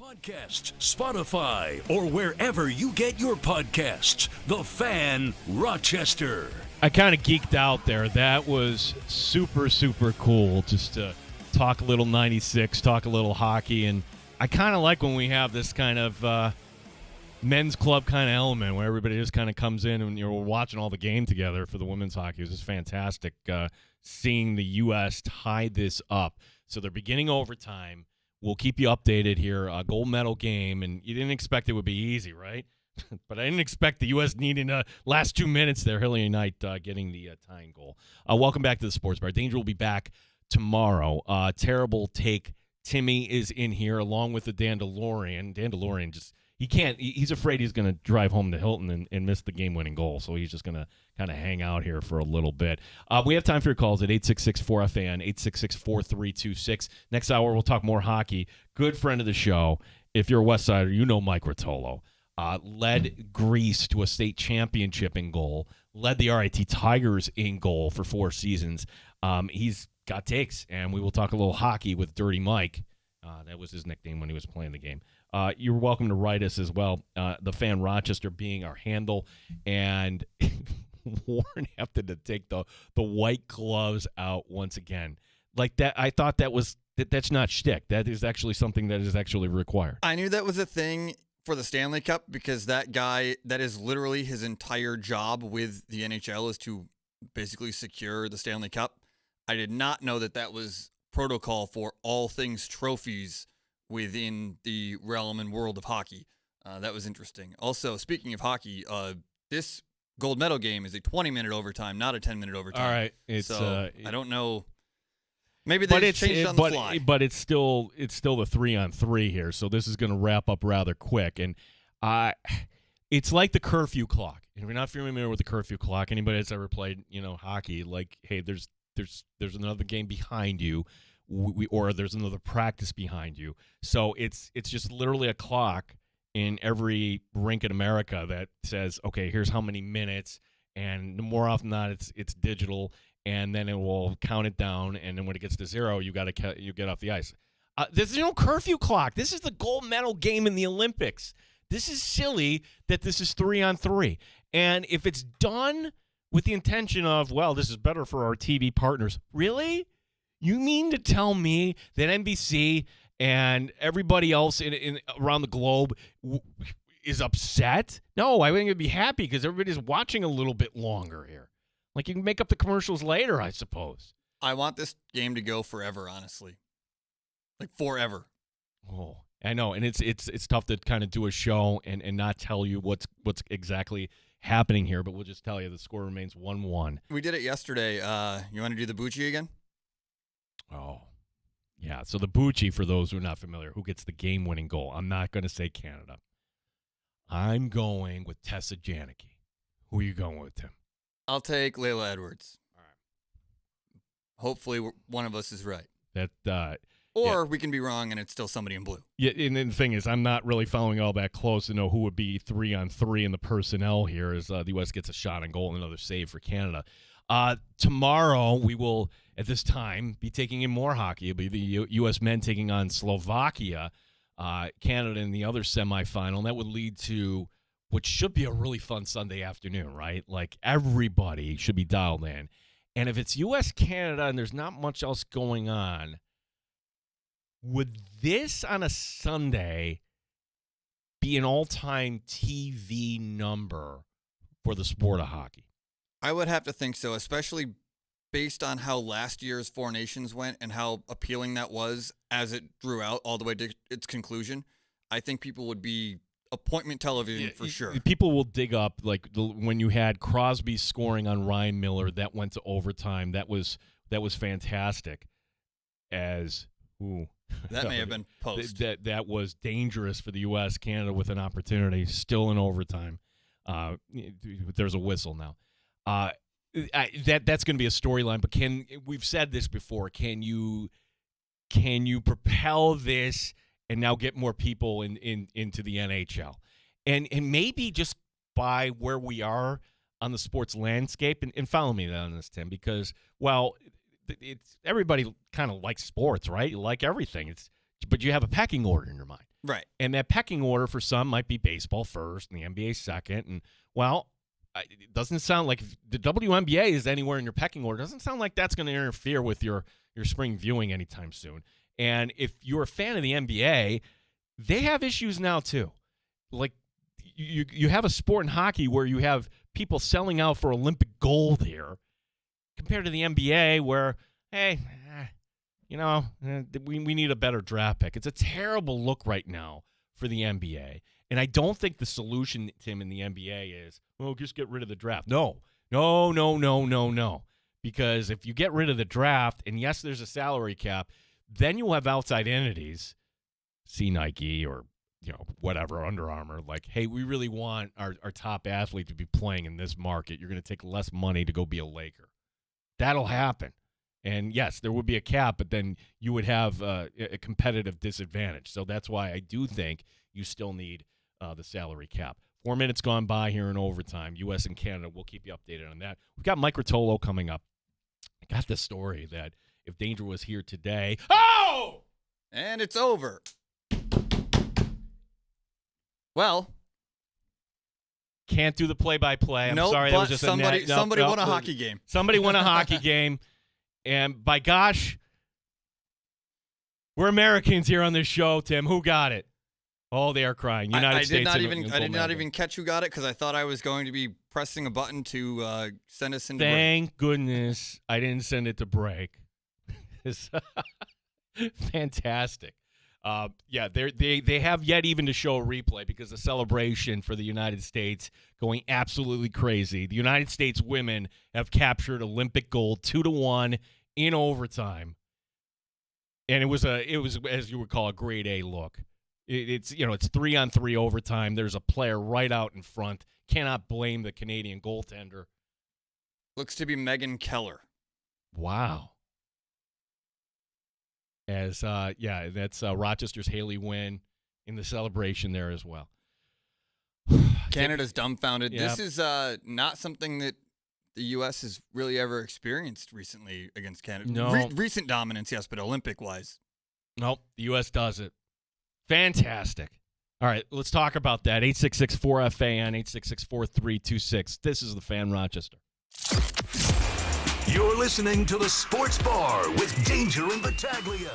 Podcasts, Spotify, or wherever you get your podcasts. The Fan, Rochester. I kind of geeked out there. That was super, super cool just to talk a little 96, talk a little hockey. And I kind of like when we have this kind of men's club kind of element where everybody just kind of comes in and you're watching all the game together for the women's hockey. It was just fantastic seeing the U.S. tie this up. So they're beginning overtime. We'll keep you updated here. A gold medal game, and you didn't expect it would be easy, right? But I didn't expect the U.S. needing last 2 minutes there. Hilliard Knight getting the tying goal. Welcome back to the Sports Bar. Danger will be back tomorrow. Terrible take. Timmy is in here along with the Dandalorian. Dandalorian just he's afraid he's going to drive home to Hilton and miss the game-winning goal, so he's just going to kind of hang out here for a little bit. We have time for your calls at 866-4FAN, 866-4326. Next hour, we'll talk more hockey. Good friend of the show. If you're a West Sider, you know Mike Rotolo. Led Greece to a state championship in goal. Led the RIT Tigers in goal for 4 seasons. He's got takes, and we will talk a little hockey with Dirty Mike. That was his nickname when he was playing the game. You're welcome to write us as well. The Fan Rochester being our handle. And Warren having to take the white gloves out once again. Like that, I thought that's not shtick. That is actually something that is actually required. I knew that was a thing for the Stanley Cup because that guy, that is literally his entire job with the NHL is to basically secure the Stanley Cup. I did not know that was protocol for all things trophies within the realm and world of hockey. That was interesting. Also, speaking of hockey, this gold medal game is a 20-minute overtime, not a 10-minute overtime. All right. I don't know. Maybe they changed on the fly. But it's still the 3-on-3 here, so this is going to wrap up rather quick. And it's like the curfew clock. And if you're not familiar with the curfew clock, anybody that's ever played, hockey, like, hey, there's another game behind you, or there's another practice behind you. So it's just literally a clock in every rink in America that says, okay, here's how many minutes, and more often than not, it's digital, and then it will count it down, and then when it gets to 0, you get off the ice. There's no curfew clock. This is the gold medal game in the Olympics. This is silly that this is 3-on-3, and if it's done with the intention of, well, this is better for our TV partners. Really? You mean to tell me that NBC and everybody else in around the globe is upset? No, I think it'd be happy because everybody's watching a little bit longer here. Like, you can make up the commercials later, I suppose. I want this game to go forever, honestly. Like, forever. Oh, I know, and it's tough to kind of do a show and not tell you what's exactly happening here, but we'll just tell you the score remains 1-1. We did it yesterday. You want to do the Bucci again? Oh, yeah. So the Bucci, for those who are not familiar, who gets the game-winning goal? I'm not going to say Canada. I'm going with Tessa Janicki. Who are you going with, Tim? I'll take Layla Edwards. All right. Hopefully one of us is right. Or we can be wrong and it's still somebody in blue. Yeah, and the thing is, I'm not really following all that close to know who would be 3-on-3 in the personnel here as the U.S. gets a shot on goal and another save for Canada. Tomorrow, we will, at this time, be taking in more hockey. It'll be the U.S. men taking on Slovakia, Canada in the other semifinal. And that would lead to what should be a really fun Sunday afternoon, right? Like, everybody should be dialed in. And if it's U.S.-Canada and there's not much else going on, would this on a Sunday be an all-time TV number for the sport of hockey? I would have to think so, especially based on how last year's Four Nations went and how appealing that was as it drew out all the way to its conclusion. I think people would be appointment television for sure. People will dig up, like, when you had Crosby scoring on Ryan Miller, that went to overtime. That was fantastic. That may have been post. That was dangerous for the U.S. Canada with an opportunity, still in overtime. There's a whistle now. That's going to be a storyline. But we've said this before? Can you propel this and now get more people into the NHL, and maybe just by where we are on the sports landscape, and follow me on this, Tim, because it's everybody kind of likes sports, right? You like everything. But you have a pecking order in your mind. Right. And that pecking order for some might be baseball first and the NBA second. And, well, it doesn't sound like if the WNBA is anywhere in your pecking order. It doesn't sound like that's going to interfere with your spring viewing anytime soon. And if you're a fan of the NBA, they have issues now too. Like you have a sport in hockey where you have people selling out for Olympic gold here compared to the NBA where, hey, we need a better draft pick. It's a terrible look right now for the NBA. And I don't think the solution, Tim, in the NBA is, just get rid of the draft. No. Because if you get rid of the draft, and yes, there's a salary cap, then you'll have outside entities, see Nike or whatever, Under Armour, like, hey, we really want our top athlete to be playing in this market. You're going to take less money to go be a Laker. That'll happen. And, yes, there would be a cap, but then you would have a competitive disadvantage. So that's why I do think you still need the salary cap. 4 minutes gone by here in overtime. U.S. and Canada, we'll keep you updated on that. We've got Mike Rotolo coming up. I got this story that if Danger was here today. Oh! And it's over. Well. Can't do the play-by-play. I'm sorry. That was just somebody won a hockey game. Somebody won a hockey game. And by gosh, we're Americans here on this show, Tim. Who got it? Oh, they are crying. United States. I did not even catch who got it because I thought I was going to be pressing a button to send us into break. Thank goodness I didn't send it to break. It's fantastic. They have yet even to show a replay because the celebration for the United States going absolutely crazy. The United States women have captured Olympic gold 2-1 in overtime, and it was as you would call a grade A look. It's 3-on-3 overtime. There's a player right out in front. Cannot blame the Canadian goaltender. Looks to be Megan Keller. Wow. That's Rochester's Haley Wynn in the celebration there as well. Canada's dumbfounded. Yep. This is not something that the U.S. has really ever experienced recently against Canada. No. Recent dominance, yes, but Olympic-wise. Nope, the U.S. does it. Fantastic. All right, let's talk about that. 866-4FAN, 866-4326. This is the Fan Rochester. You're listening to the Sports Bar with Danger and Battaglia.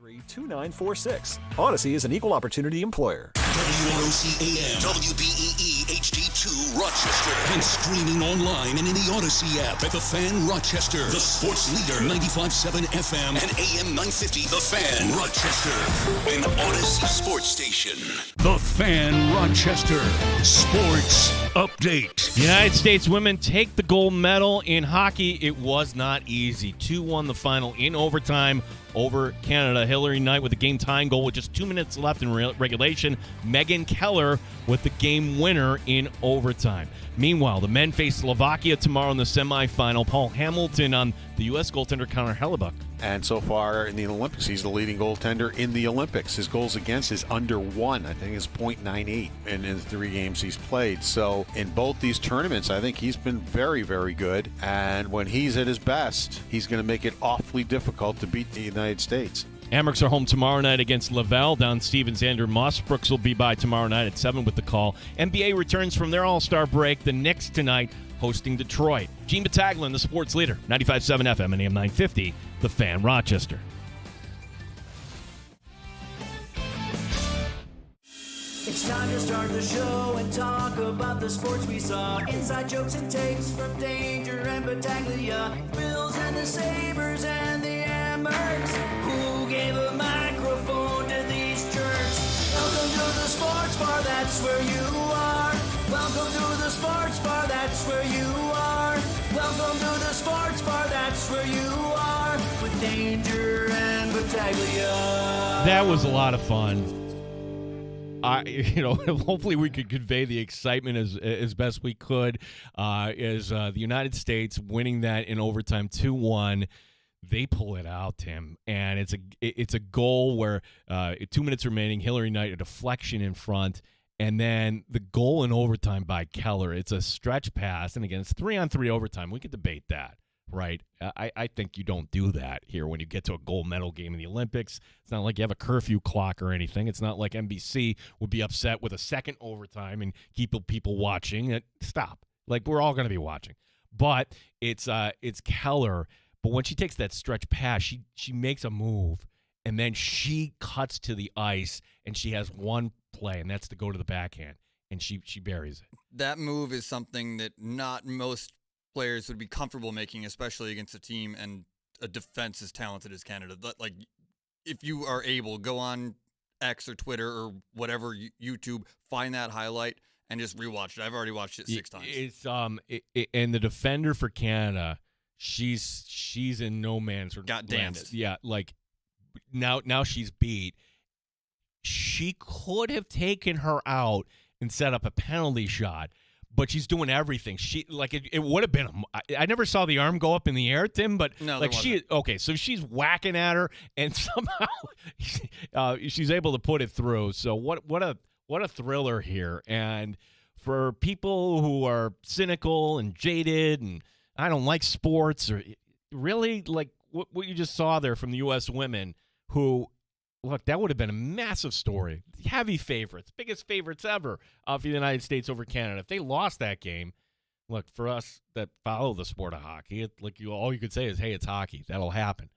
2946. Odyssey is an equal opportunity employer. WOCAM, WBEE HD2 Rochester, and streaming online and in the Odyssey app at The Fan Rochester, the sports leader, 95.7 FM and AM 950, The Fan Rochester, an Odyssey sports station. The Fan Rochester Sports Update. United States women take the gold medal in hockey. It was not easy. 2-1 the final in overtime over Canada. Hillary Knight with the game-tying goal with just 2 minutes left in regulation. Megan Keller with the game winner in overtime. Meanwhile, the men face Slovakia tomorrow in the semifinal. Paul Hamilton on the U.S. goaltender Connor Hellebuck. And so far in the Olympics, he's the leading goaltender in the Olympics. His goals against is under 1. I think it's .98 in the 3 games he's played. So in both these tournaments, I think he's been very, very good. And when he's at his best, he's going to make it awfully difficult to beat the United States. Amherst are home tomorrow night against Laval. Down Stevens, Andrew Mossbrooks will be by tomorrow night at 7 with the call. NBA returns from their All-Star break. The Knicks tonight hosting Detroit. Gene Battaglia, the sports leader, 95.7 FM and AM 950, The Fan Rochester. It's time to start the show and talk about the sports we saw. Inside jokes and takes from Danger and Battaglia. Bills and the Sabres and the Amherst. Who gave a microphone to these jerks? Welcome to the sports bar, that's where you are. Welcome to the sports bar, that's where you are. Welcome to the sports bar, that's where you are. With Danger and Battaglia. That was a lot of fun. Hopefully we could convey the excitement as best we could. As the United States winning that in overtime 2-1, they pull it out, Tim, and it's a goal where 2 minutes remaining, Hillary Knight, a deflection in front, and then the goal in overtime by Keller. It's a stretch pass, and again, it's 3-on-3 overtime. We could debate that. Right. I think you don't do that here when you get to a gold medal game in the Olympics. It's not like you have a curfew clock or anything. It's not like NBC would be upset with a second overtime and keep people watching. Stop. Like, we're all going to be watching. But it's Keller. But when she takes that stretch pass, she makes a move, and then she cuts to the ice, and she has one play, and that's to go to the backhand, and she buries it. That move is something that not most players would be comfortable making, especially against a team and a defense as talented as Canada. Like, if you are able, go on X or Twitter or whatever, YouTube, find that highlight and just rewatch it. I've already watched it 6 times. It's and the defender for Canada, she's in no man's land. Got danced. Yeah, like now she's beat. She could have taken her out and set up a penalty shot. But she's doing everything. It would have been. I never saw the arm go up in the air, Tim. But no, so she's whacking at her, and somehow she's able to put it through. So what a thriller here. And for people who are cynical and jaded, and I don't like sports, or really like what you just saw there from the U.S. women, who. Look, that would have been a massive story. Heavy favorites, biggest favorites ever for the United States over Canada. If they lost that game, look, for us that follow the sport of hockey, all you could say is, hey, it's hockey. That'll happen.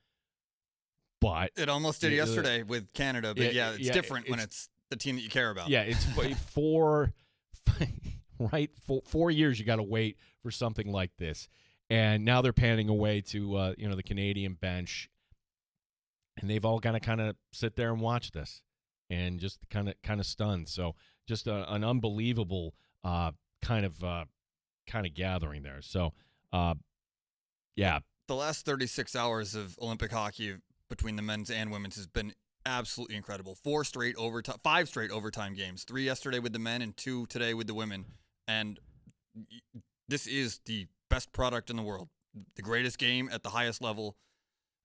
But it almost did yesterday with Canada. But it's different when it's the team that you care about. Yeah, it's 4 years you got to wait for something like this. And now they're panning away to the Canadian bench. And they've all got to kind of sit there and watch this, and just kind of stunned. So just an unbelievable kind of gathering there. So, yeah. The last 36 hours of Olympic hockey between the men's and women's has been absolutely incredible. 5 straight overtime games. 3 yesterday with the men and 2 today with the women. And this is the best product in the world. The greatest game at the highest level.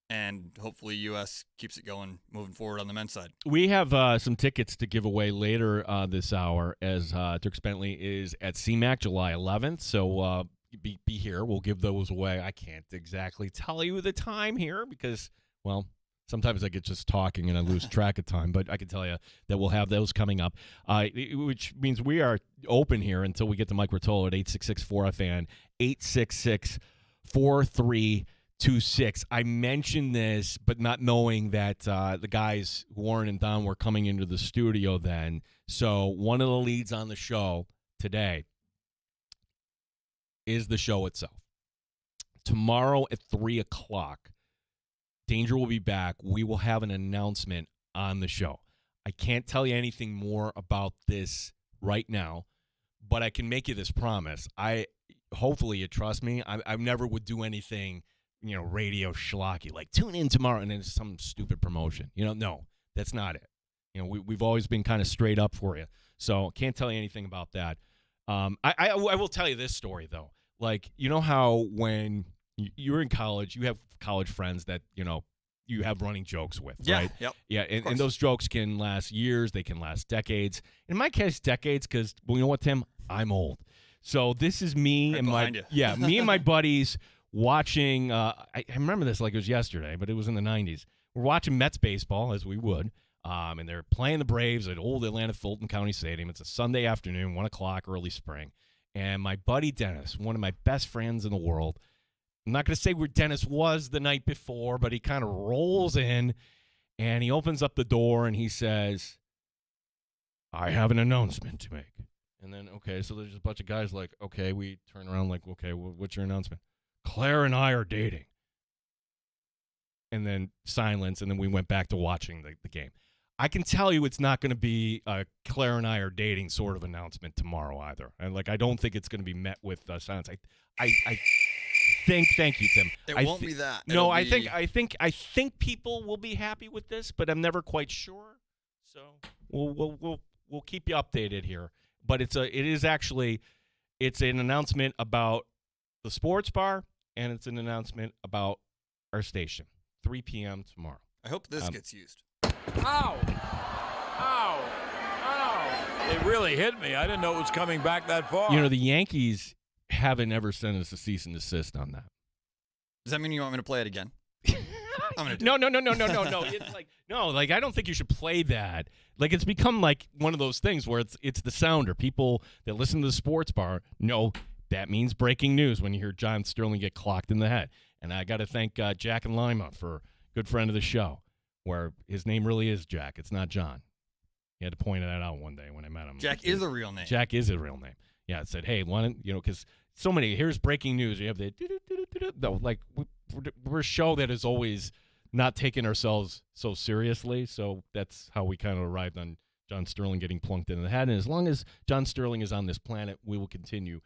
And hopefully U.S. keeps it going moving forward on the men's side. We have some tickets to give away later this hour as Dirk Bentley is at CMAC July 11th. So be here. We'll give those away. I can't exactly tell you the time here because, well, sometimes I get just talking and I lose track of time. But I can tell you that we'll have those coming up, which means we are open here until we get to Mike Rotolo at 866-4FAN, 866-43 2-6. I mentioned this, but not knowing that the guys, Warren and Don, were coming into the studio then. So one of the leads on the show today is the show itself. Tomorrow at 3 o'clock, Danger will be back. We will have an announcement on the show. I can't tell you anything more about this right now, but I can make you this promise. Hopefully you trust me. I never would do anything, radio schlocky, like tune in tomorrow and then some stupid promotion. No, that's not it. We've always been kind of straight up for you. So can't tell you anything about that. I will tell you this story, though. Like, how when you're in college, you have college friends that, you have running jokes with, right? Yep. Yeah, and those jokes can last years. They can last decades. In my case, decades, because, well, you know what, Tim? I'm old. So this is me and me and my buddies watching. I remember this like it was yesterday, but it was in the 90s. We're watching Mets baseball, as we would, and they're playing the Braves at old Atlanta Fulton County Stadium. It's a Sunday afternoon, 1 o'clock, early spring. And my buddy Dennis, one of my best friends in the world, I'm not going to say where Dennis was the night before, but he kind of rolls in, and he opens up the door, and he says, I have an announcement to make. And then, okay, so there's a bunch of guys like, okay, we turn around like, okay, what's your announcement? Claire and I are dating. And then silence, and then we went back to watching the game. I can tell you it's not going to be a Claire and I are dating sort of announcement tomorrow either. And I don't think it's going to be met with silence. I think, thank you, Tim. It won't be that. No, I think people will be happy with this, but I'm never quite sure. So we'll keep you updated here. But it's an announcement about the sports bar, and it's an announcement about our station. 3 p.m. tomorrow. I hope this gets used. Ow! Ow! Ow! It really hit me. I didn't know it was coming back that far. The Yankees haven't ever sent us a cease and desist on that. Does that mean you want me to play it again? I'm gonna do No. It's I don't think you should play that. It's become like one of those things where it's the sounder. People that listen to the sports bar know that means breaking news when you hear John Sterling get clocked in the head. And I got to thank Jack and Lima for a good friend of the show, where his name really is Jack. It's not John. He had to point that out one day when I met him. Jack is a real name. Jack is a real name. Yeah, it said, hey, because so many, here's breaking news. You have the, we're a show that is always not taking ourselves so seriously. So that's how we kind of arrived on John Sterling getting plunked in the head. And as long as John Sterling is on this planet, we will continue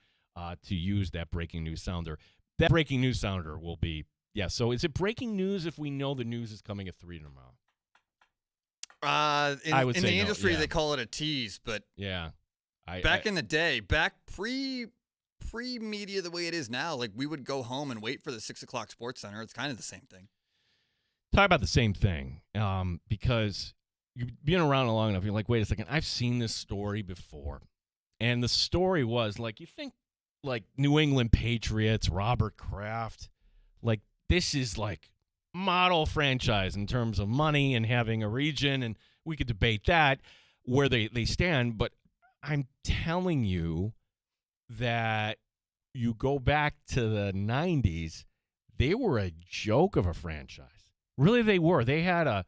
to use that breaking news sounder. That breaking news sounder will be, so is it breaking news if we know the news is coming at 3 tomorrow? In the industry, they call it a tease, but back in the day, back pre-media the way it is now, we would go home and wait for the 6 o'clock Sports Center. It's kind of the same thing. Talk about the same thing, because you've been around long enough. You're like, wait a second, I've seen this story before. And the story was, you think, New England Patriots, Robert Kraft, this is model franchise in terms of money and having a region, and we could debate that, where they stand. But I'm telling you that you go back to the 90s, they were a joke of a franchise. Really, they were. They had a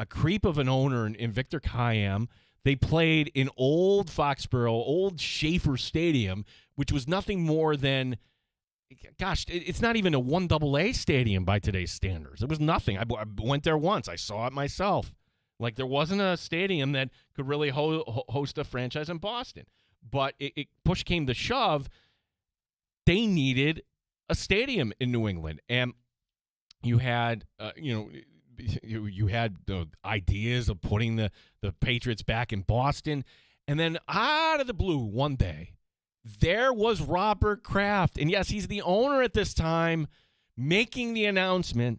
creep of an owner in Victor Kayam. They played in old Foxborough, old Schaefer Stadium, which was nothing more than, gosh, it's not even a 1AA stadium by today's standards. It was nothing. I went there once. I saw it myself. There wasn't a stadium that could really host a franchise in Boston. But it push came to shove, they needed a stadium in New England. And you had, you had the ideas of putting the Patriots back in Boston. And then out of the blue, one day, there was Robert Kraft. And yes, he's the owner at this time, making the announcement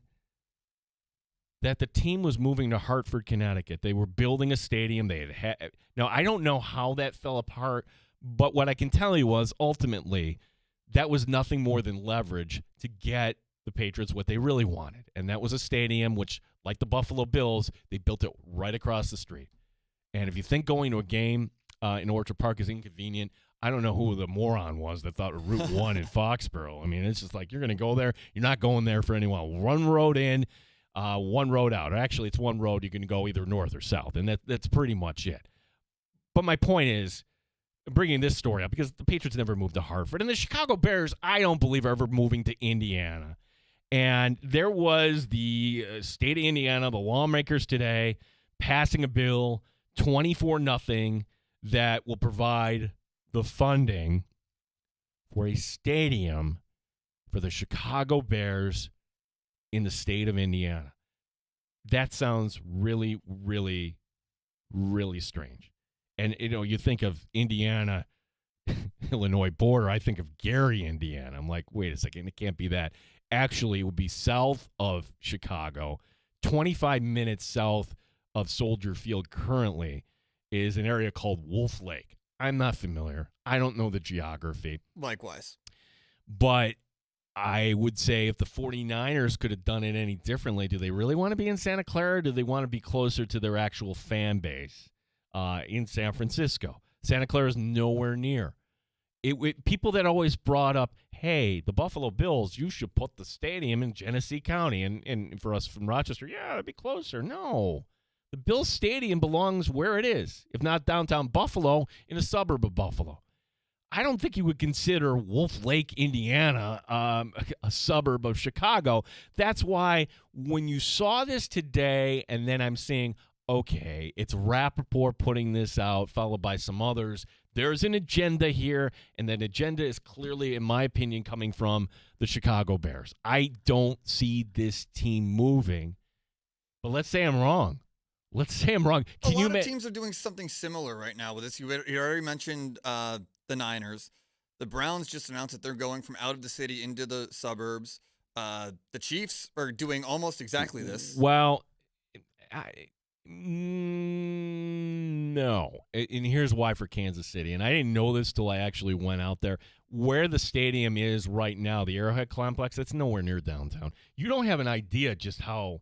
that the team was moving to Hartford, Connecticut. They were building a stadium. Now, I don't know how that fell apart, but what I can tell you was ultimately that was nothing more than leverage to get the Patriots what they really wanted. And that was a stadium which, like the Buffalo Bills, they built it right across the street. And if you think going to a game in Orchard Park is inconvenient, I don't know who the moron was that thought Route 1 in Foxborough. I mean, it's just like you're going to go there. You're not going there for anyone. One road in, one road out. Actually, it's one road. You can go either north or south, and that's pretty much it. But my point is, bringing this story up, because the Patriots never moved to Hartford, and the Chicago Bears, I don't believe, are ever moving to Indiana. And there was the state of Indiana, the lawmakers today, passing a bill, 24-0, that will provide the funding for a stadium for the Chicago Bears in the state of Indiana. That sounds really, really, really strange. And, you think of Indiana, Illinois border, I think of Gary, Indiana. I'm like, wait a second, it can't be that. Actually, it will be south of Chicago, 25 minutes south of Soldier Field currently is an area called Wolf Lake. I'm not familiar. I don't know the geography. Likewise. But I would say if the 49ers could have done it any differently, do they really want to be in Santa Clara, or do they want to be closer to their actual fan base in San Francisco? Santa Clara is nowhere near. People that always brought up, hey, the Buffalo Bills, you should put the stadium in Genesee County. And for us from Rochester, yeah, it'd be closer. No. The Bills Stadium belongs where it is, if not downtown Buffalo, in a suburb of Buffalo. I don't think you would consider Wolf Lake, Indiana, a suburb of Chicago. That's why when you saw this today, and then I'm seeing, okay, it's Rappaport putting this out, followed by some others. There's an agenda here, and that agenda is clearly, in my opinion, coming from the Chicago Bears. I don't see this team moving, but let's say I'm wrong. Let's say I'm wrong. A lot of teams are doing something similar right now with this. You already mentioned the Niners. The Browns just announced that they're going from out of the city into the suburbs. The Chiefs are doing almost exactly this. Well, no. And here's why for Kansas City. And I didn't know this till I actually went out there. Where the stadium is right now, the Arrowhead Complex, that's nowhere near downtown. You don't have an idea just how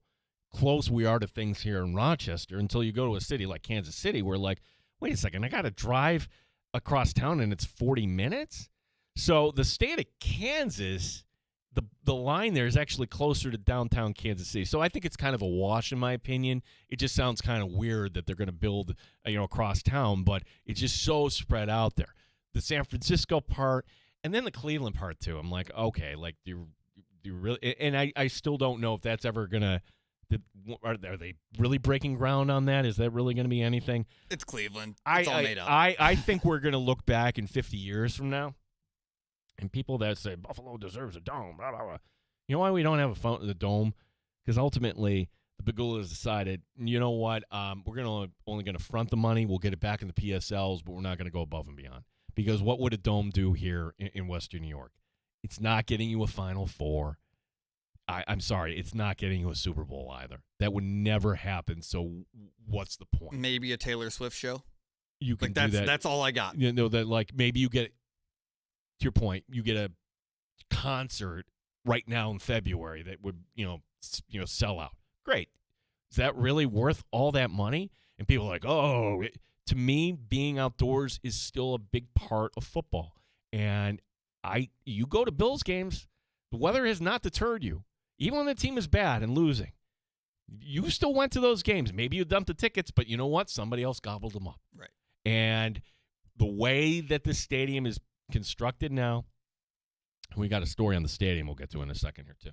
close we are to things here in Rochester until you go to a city like Kansas City where, like, wait a second, I got to drive across town and it's 40 minutes? So the state of Kansas, the line there is actually closer to downtown Kansas City. So I think it's kind of a wash in my opinion. It just sounds kind of weird that they're going to build, across town, but it's just so spread out there. The San Francisco part and then the Cleveland part too. I'm like, okay, like do you really? And I still don't know if that's ever going to. Are they really breaking ground on that? Is that really going to be anything? It's Cleveland. It's all made up. I think we're going to look back in 50 years from now, and people that say Buffalo deserves a dome, blah, blah, blah. You know why we don't have the dome? Because ultimately the Bagulas decided, you know what, we're only going to front the money. We'll get it back in the PSLs, but we're not going to go above and beyond. Because what would a dome do here in Western New York? It's not getting you a Final Four. I'm sorry, it's not getting you a Super Bowl either. That would never happen. So what's the point? Maybe a Taylor Swift show. You can do that. That's all I got. That like maybe you get, to your point, you get a concert right now in February that would sell out. Great. Is that really worth all that money? And people are like, to me, being outdoors is still a big part of football. And you go to Bills games, the weather has not deterred you. Even when the team is bad and losing, you still went to those games. Maybe you dumped the tickets, but you know what? Somebody else gobbled them up. Right. And the way that the stadium is constructed now, we got a story on the stadium we'll get to in a second here too.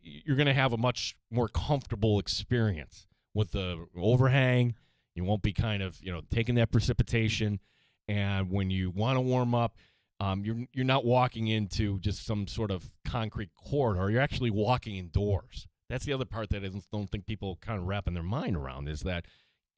You're going to have a much more comfortable experience with the overhang. You won't be kind of taking that precipitation. And when you want to warm up, you're not walking into just some sort of concrete corridor. You're actually walking indoors. That's the other part that I don't think people kind of wrapping their mind around is that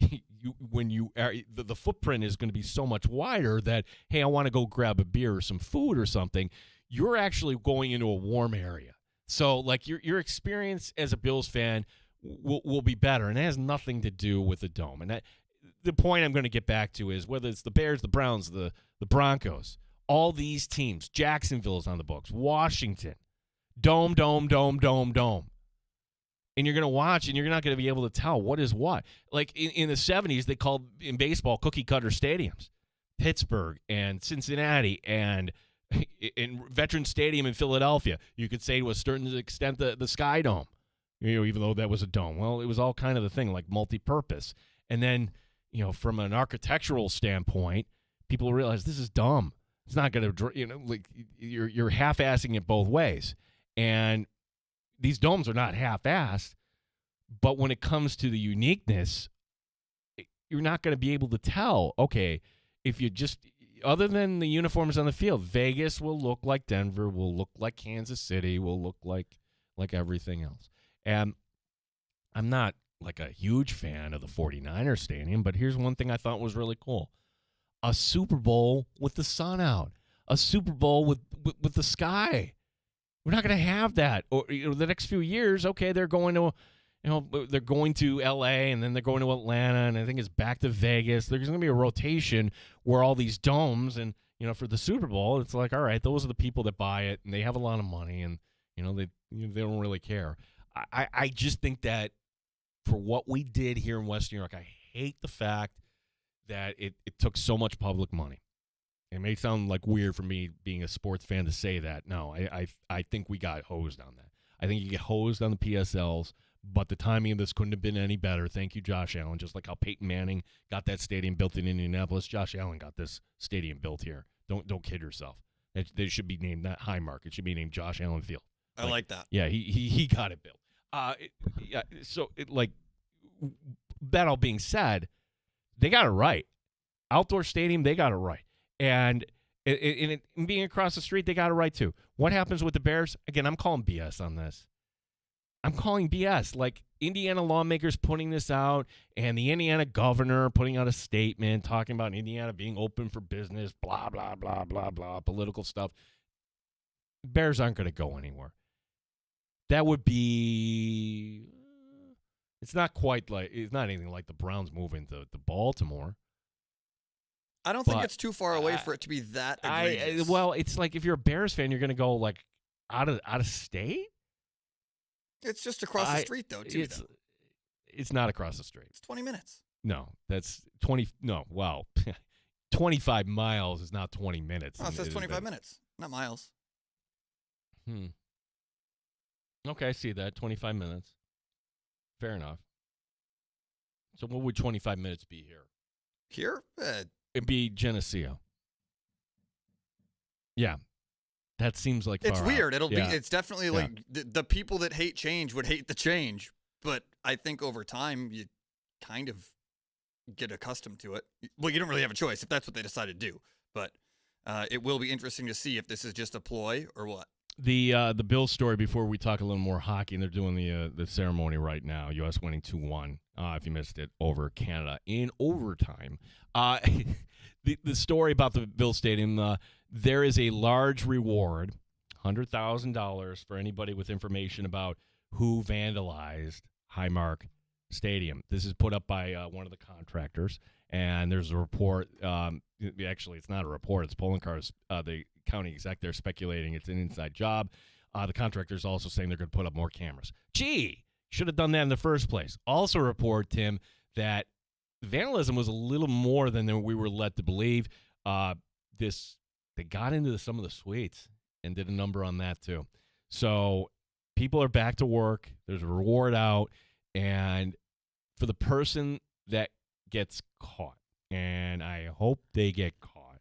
the footprint is going to be so much wider that, hey, I want to go grab a beer or some food or something. You're actually going into a warm area. So like your experience as a Bills fan will be better, and it has nothing to do with the dome. And the point I'm going to get back to is whether it's the Bears, the Browns, the Broncos, all these teams, Jacksonville's on the books, Washington, dome. And you're going to watch, and you're not going to be able to tell what is what. Like in the 70s, they called in baseball cookie-cutter stadiums. Pittsburgh and Cincinnati and in Veterans Stadium in Philadelphia. You could say to a certain extent the Sky Dome, even though that was a dome. Well, it was all kind of the thing, like multi-purpose. And then, from an architectural standpoint, people realize this is dumb. It's not going to, like you're half-assing it both ways. And these domes are not half-assed, but when it comes to the uniqueness, you're not going to be able to tell, okay, if you just, other than the uniforms on the field, Vegas will look like Denver, will look like Kansas City, will look like everything else. And I'm not like a huge fan of the 49ers stadium, but here's one thing I thought was really cool. A Super Bowl with the sun out. A Super Bowl with the sky. We're not going to have that. Or the next few years, okay, they're going to they're going to L.A. and then they're going to Atlanta, and I think it's back to Vegas. There's going to be a rotation where all these domes, and for the Super Bowl, it's like, all right, those are the people that buy it, and they have a lot of money, and they don't really care. I just think that for what we did here in West New York, I hate the fact that it took so much public money. It may sound like weird for me being a sports fan to say that. No, I think we got hosed on that. I think you get hosed on the PSLs. But the timing of this couldn't have been any better. Thank you, Josh Allen. Just like how Peyton Manning got that stadium built in Indianapolis, Josh Allen got this stadium built here. Don't kid yourself. It should be named not Highmark. It should be named Josh Allen Field. I like that. Yeah, he got it built. That all being said, they got it right. Outdoor stadium, they got it right. And in being across the street, they got it right too. What happens with the Bears? Again, I'm calling BS on this. I'm calling BS. Like Indiana lawmakers putting this out and the Indiana governor putting out a statement talking about Indiana being open for business, blah, blah, blah, blah, blah, political stuff. Bears aren't going to go anywhere. That would be, it's not anything like the Browns moving to Baltimore. I don't think it's too far away for it to be that egregious. Well, it's like if you're a Bears fan, you're going to go like out of state? It's just across the street, though, too. It's not across the street. It's 20 minutes. No, that's 20. No, wow. 25 miles is not 20 minutes. Oh, it says 25 minutes, not miles. Okay, I see that. 25 minutes. Fair enough. So what would 25 minutes be here? Here? It'd be Geneseo. Yeah. That seems like it's weird. Out. It's definitely like the people that hate change would hate the change. But I think over time, you kind of get accustomed to it. Well, you don't really have a choice if that's what they decide to do. But it will be interesting to see if this is just a ploy or what. The Bills story before we talk a little more hockey, and they're doing the ceremony right now. U.S. winning 2-1. If you missed it, over Canada in overtime. The story about the Bills Stadium. There is a large reward, $100,000 for anybody with information about who vandalized Highmark Stadium. This is put up by one of the contractors, and there's a report. Actually, it's not a report. It's polling cars. The county exec there speculating it's an inside job. The contractor's also saying they're going to put up more cameras. Gee, should have done that in the first place. Also report, Tim, that vandalism was a little more than we were led to believe. They got into some of the suites and did a number on that too. So people are back to work. There's a reward out. And for the person that gets caught, and I hope they get caught,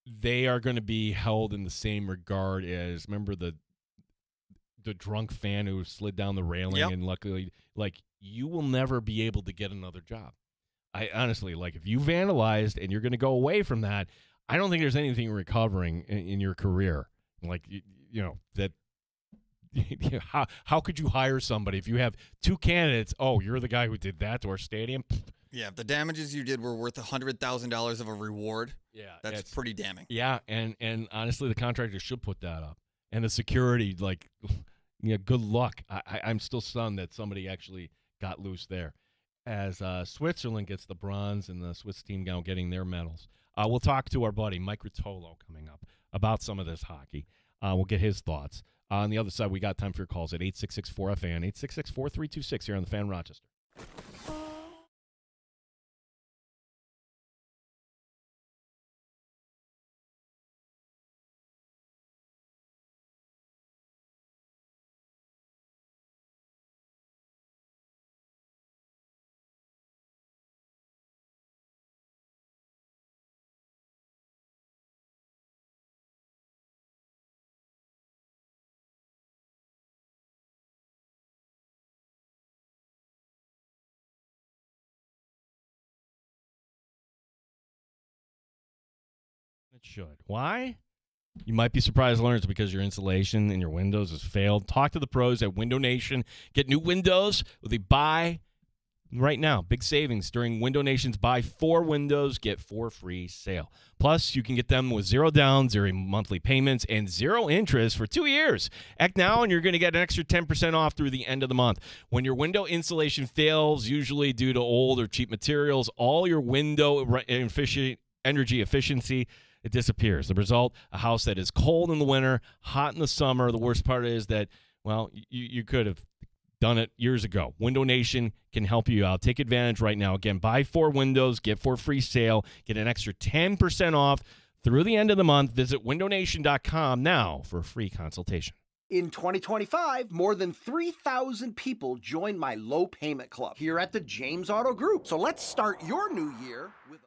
they are going to be held in the same regard as, remember the drunk fan who slid down the railing and luckily, like, you will never be able to get another job. I honestly, like, if you vandalized and you're going to go away from that, I don't think there's anything recovering in your career. Like, that. How could you hire somebody if you have two candidates? Oh, you're the guy who did that to our stadium. Yeah, if the damages you did were worth $100,000 of a reward, that's pretty damning. Yeah, and honestly, the contractor should put that up. And the security, like, good luck. I'm still stunned that somebody actually got loose there. As Switzerland gets the bronze and the Swiss team now getting their medals. We'll talk to our buddy Mike Rotolo coming up about some of this hockey. We'll get his thoughts. On the other side, we got time for your calls at 866-4FAN, 866-4326 here on the Fan Rochester. It should. Why? You might be surprised to learn it's because your insulation in your windows has failed. Talk to the pros at Window Nation. Get new windows with a buy right now. Big savings during Window Nation's buy 4 windows, get 4 free sale. Plus, you can get them with 0 down, 0 monthly payments, and 0 interest for 2 years. Act now, and you're going to get an extra 10% off through the end of the month. When your window insulation fails, usually due to old or cheap materials, all your window energy efficiency, it disappears. The result, a house that is cold in the winter, hot in the summer. The worst part is that, well, you could have done it years ago. Window Nation can help you out. Take advantage right now. Again, buy 4 windows, get 4 free sale, get an extra 10% off through the end of the month. Visit windownation.com now for a free consultation. In 2025, more than 3,000 people joined my low payment club here at the James Auto Group. So let's start your new year with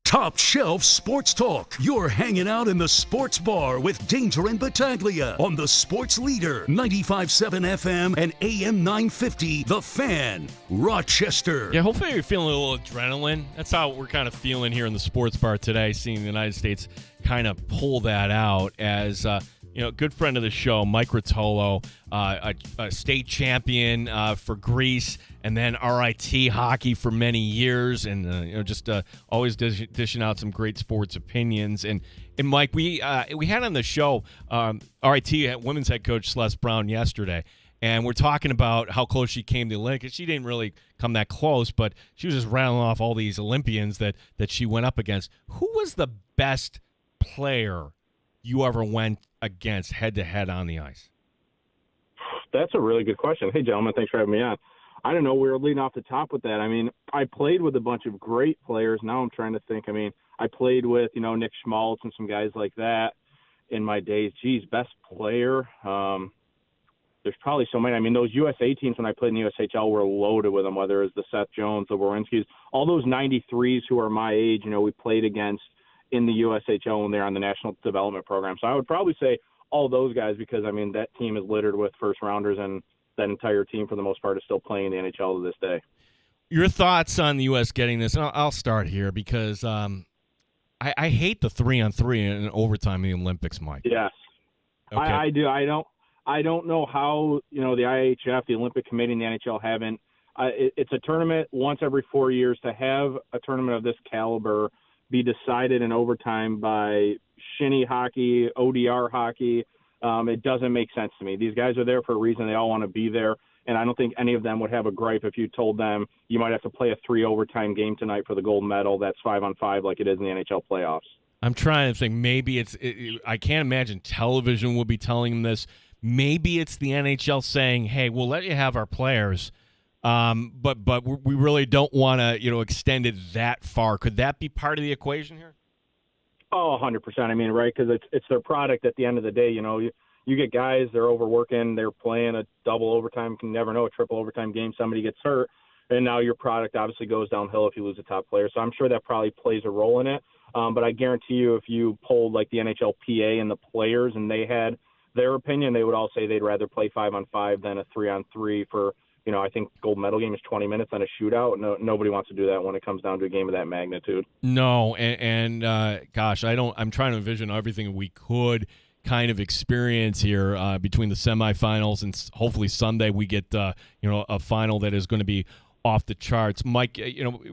Top shelf sports talk. You're hanging out in the sports bar with Danger and Battaglia on the Sports Leader, 95.7 FM and AM 950, The Fan, Rochester. Yeah, hopefully you're feeling a little adrenaline. That's how we're kind of feeling here in the sports bar today, seeing the United States kind of pull that out as good friend of the show, Mike Rotolo, a state champion for Greece, and then RIT hockey for many years, and just always dishing out some great sports opinions. And Mike, we had on the show RIT women's head coach Celeste Brown yesterday, and we're talking about how close she came to the Olympics. She didn't really come that close, but she was just rattling off all these Olympians that she went up against. Who was the best player you ever went against head-to-head on the ice? That's a really good question. Hey, gentlemen, thanks for having me on. I don't know. We were leading off the top with that. I mean, I played with a bunch of great players. Now I'm trying to think. I mean, I played with, Nick Schmaltz and some guys like that in my days. Geez, best player. There's probably so many. I mean, those USA teams when I played in the USHL were loaded with them, whether it's the Seth Jones, the Wawrinskis, all those 93s who are my age, we played against in the USHL when they're on the National Development Program. So I would probably say all those guys because, I mean, that team is littered with first-rounders, and that entire team, for the most part, is still playing in the NHL to this day. Your thoughts on the U.S. getting this? And I'll start here because I hate the 3-on-3 in overtime in the Olympics, Mike. Yes, okay. I do. I don't know how, the IHF, the Olympic Committee, and the NHL haven't. It's a tournament once every 4 years. To have a tournament of this caliber be decided in overtime by shinny hockey, ODR hockey, it doesn't make sense to me. These guys are there for a reason. They all want to be there, and I don't think any of them would have a gripe if you told them you might have to play a 3 overtime game tonight for the gold medal. That's 5-on-5 like it is in the NHL playoffs. I'm trying to think. Maybe I can't imagine television would be telling them this. Maybe it's the NHL saying, hey, we'll let you have our players, but we really don't want to, extend it that far. Could that be part of the equation here? Oh, 100%. I mean, right, because it's their product at the end of the day. You get guys, they're overworking, they're playing a double overtime, can never know, a triple overtime game, somebody gets hurt, and now your product obviously goes downhill if you lose a top player. So I'm sure that probably plays a role in it. But I guarantee you if you polled like the NHLPA and the players and they had their opinion, they would all say they'd rather play 5-on-5 than a 3-on-3 for, I think gold medal game is 20 minutes on a shootout. Nobody wants to do that when it comes down to a game of that magnitude. No, and gosh, I'm trying to envision everything we could kind of experience here between the semifinals and hopefully Sunday we get a final that is going to be off the charts. Mike,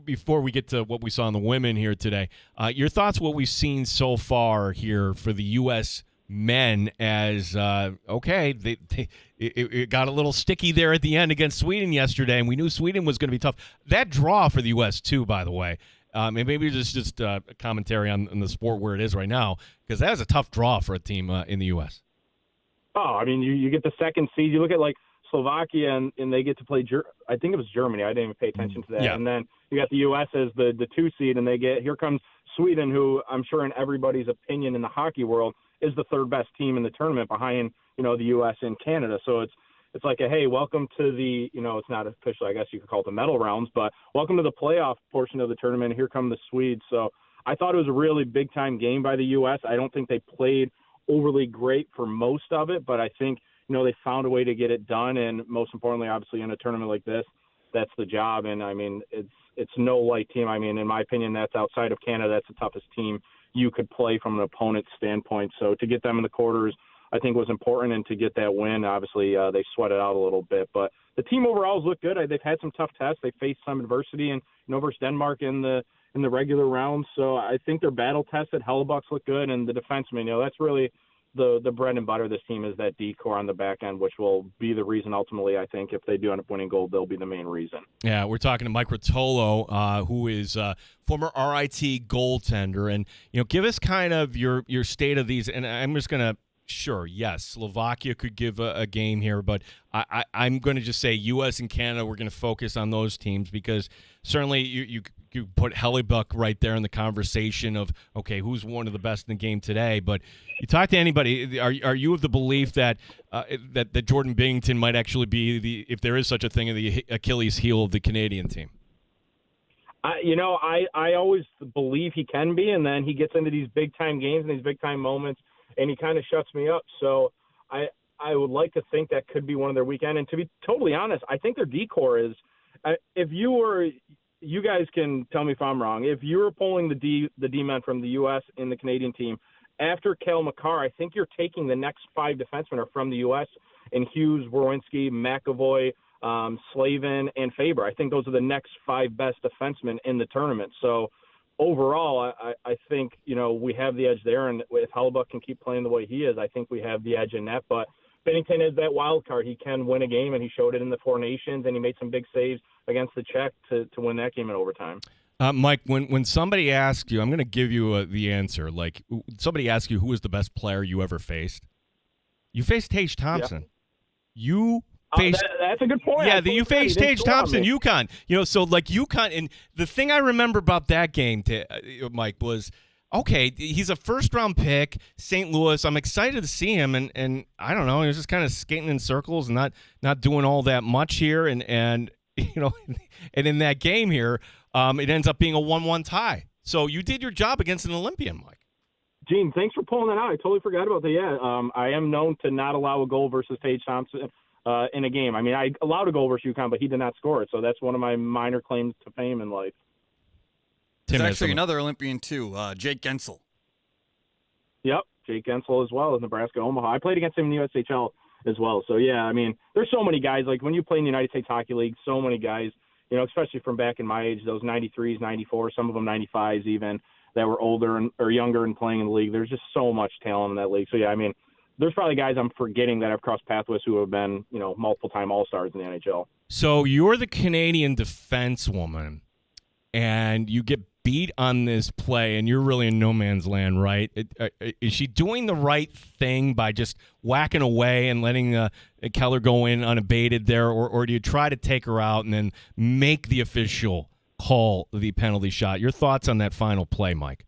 before we get to what we saw in the women here today, your thoughts what we've seen so far here for the U.S. men as it got a little sticky there at the end against Sweden yesterday, and we knew Sweden was going to be tough. That draw for the U.S. too, by the way, and maybe just a commentary on the sport where it is right now, because that is a tough draw for a team in the U.S. Oh, I mean, you get the second seed. You look at like Slovakia, and they get to play. I think it was Germany. I didn't even pay attention to that. Yeah. And then you got the U.S. as the 2 seed, and here comes Sweden, who I'm sure in everybody's opinion in the hockey world is the third best team in the tournament behind, the U.S. and Canada. So it's like hey, welcome to the, it's not official, I guess you could call it the medal rounds, but welcome to the playoff portion of the tournament. Here come the Swedes. So I thought it was a really big time game by the U.S. I don't think they played overly great for most of it, but I think, they found a way to get it done. And most importantly, obviously in a tournament like this, that's the job. And I mean, it's no light team. I mean, in my opinion, that's outside of Canada, that's the toughest team you could play from an opponent's standpoint. So to get them in the quarters, I think was important, and to get that win, obviously they sweated out a little bit. But the team overall has looked good. They've had some tough tests. They faced some adversity, and versus Denmark in the regular rounds. So I think they're battle tested. Hellebuck's look good, and the defensemen, that's really the bread and butter of this team is that D-core on the back end, which will be the reason ultimately, I think, if they do end up winning gold, they'll be the main reason. Yeah, we're talking to Mike Rotolo, who is former RIT goaltender. And, give us kind of your state of these. And I'm just going to, sure, yes, Slovakia could give a game here, but I'm going to just say U.S. and Canada, we're going to focus on those teams because certainly you put Hellebuck right there in the conversation of, okay, who's one of the best in the game today? But you talk to anybody, are you of the belief that that Jordan Binnington might actually be if there is such a thing, the Achilles heel of the Canadian team? I always believe he can be, and then he gets into these big-time games and these big-time moments, and he kind of shuts me up. So I would like to think that could be one of their weekend. And to be totally honest, I think their decor is if you guys can tell me if I'm wrong, if you were pulling the D-men from the U.S. in the Canadian team, after Cale Makar, I think you're taking the next 5 defensemen are from the U.S. and Hughes, Werenski, McAvoy, Slavin, and Faber. I think those are the next 5 best defensemen in the tournament. So overall, I think, we have the edge there. And if Hellebuyck can keep playing the way he is, I think we have the edge in that. But Bennington is that wild card. He can win a game, and he showed it in the Four Nations, and he made some big saves against the Czech to win that game in overtime. Mike, when somebody asks you, I'm going to give you the answer. Like, somebody asks you who was the best player you ever faced. You faced Tage Thompson. Yeah. You faced. That's a good point. Yeah, you faced Tage Thompson, UConn. So like UConn, and the thing I remember about that game, Mike, was okay. He's a first-round pick, St. Louis. I'm excited to see him, and I don't know, he was just kind of skating in circles and not doing all that much here, and and in that game here. It ends up being a 1-1 tie. So you did your job against an Olympian, Mike. Gene, thanks for pulling that out. I totally forgot about that. Yeah, I am known to not allow a goal versus Tage Thompson in a game. I mean, I allowed a goal versus UConn, but he did not score it. So that's one of my minor claims to fame in life. There's actually another Olympian, too, Jake Gensel. Yep, Jake Gensel as well as Nebraska Omaha. I played against him in the USHL as well. So, yeah, I mean, there's so many guys. Like, when you play in the United States Hockey League, so many guys, especially from back in my age, those 93s, 94s, some of them 95s even, that were older or younger and playing in the league. There's just so much talent in that league. So, yeah, I mean, there's probably guys I'm forgetting that I've crossed paths with who have been, multiple-time All-Stars in the NHL. So you're the Canadian defensewoman, and you get beat on this play, and you're really in no man's land, right? Is she doing the right thing by just whacking away and letting Keller go in unabated there, or do you try to take her out and then make the official call the penalty shot? Your thoughts on that final play, Mike?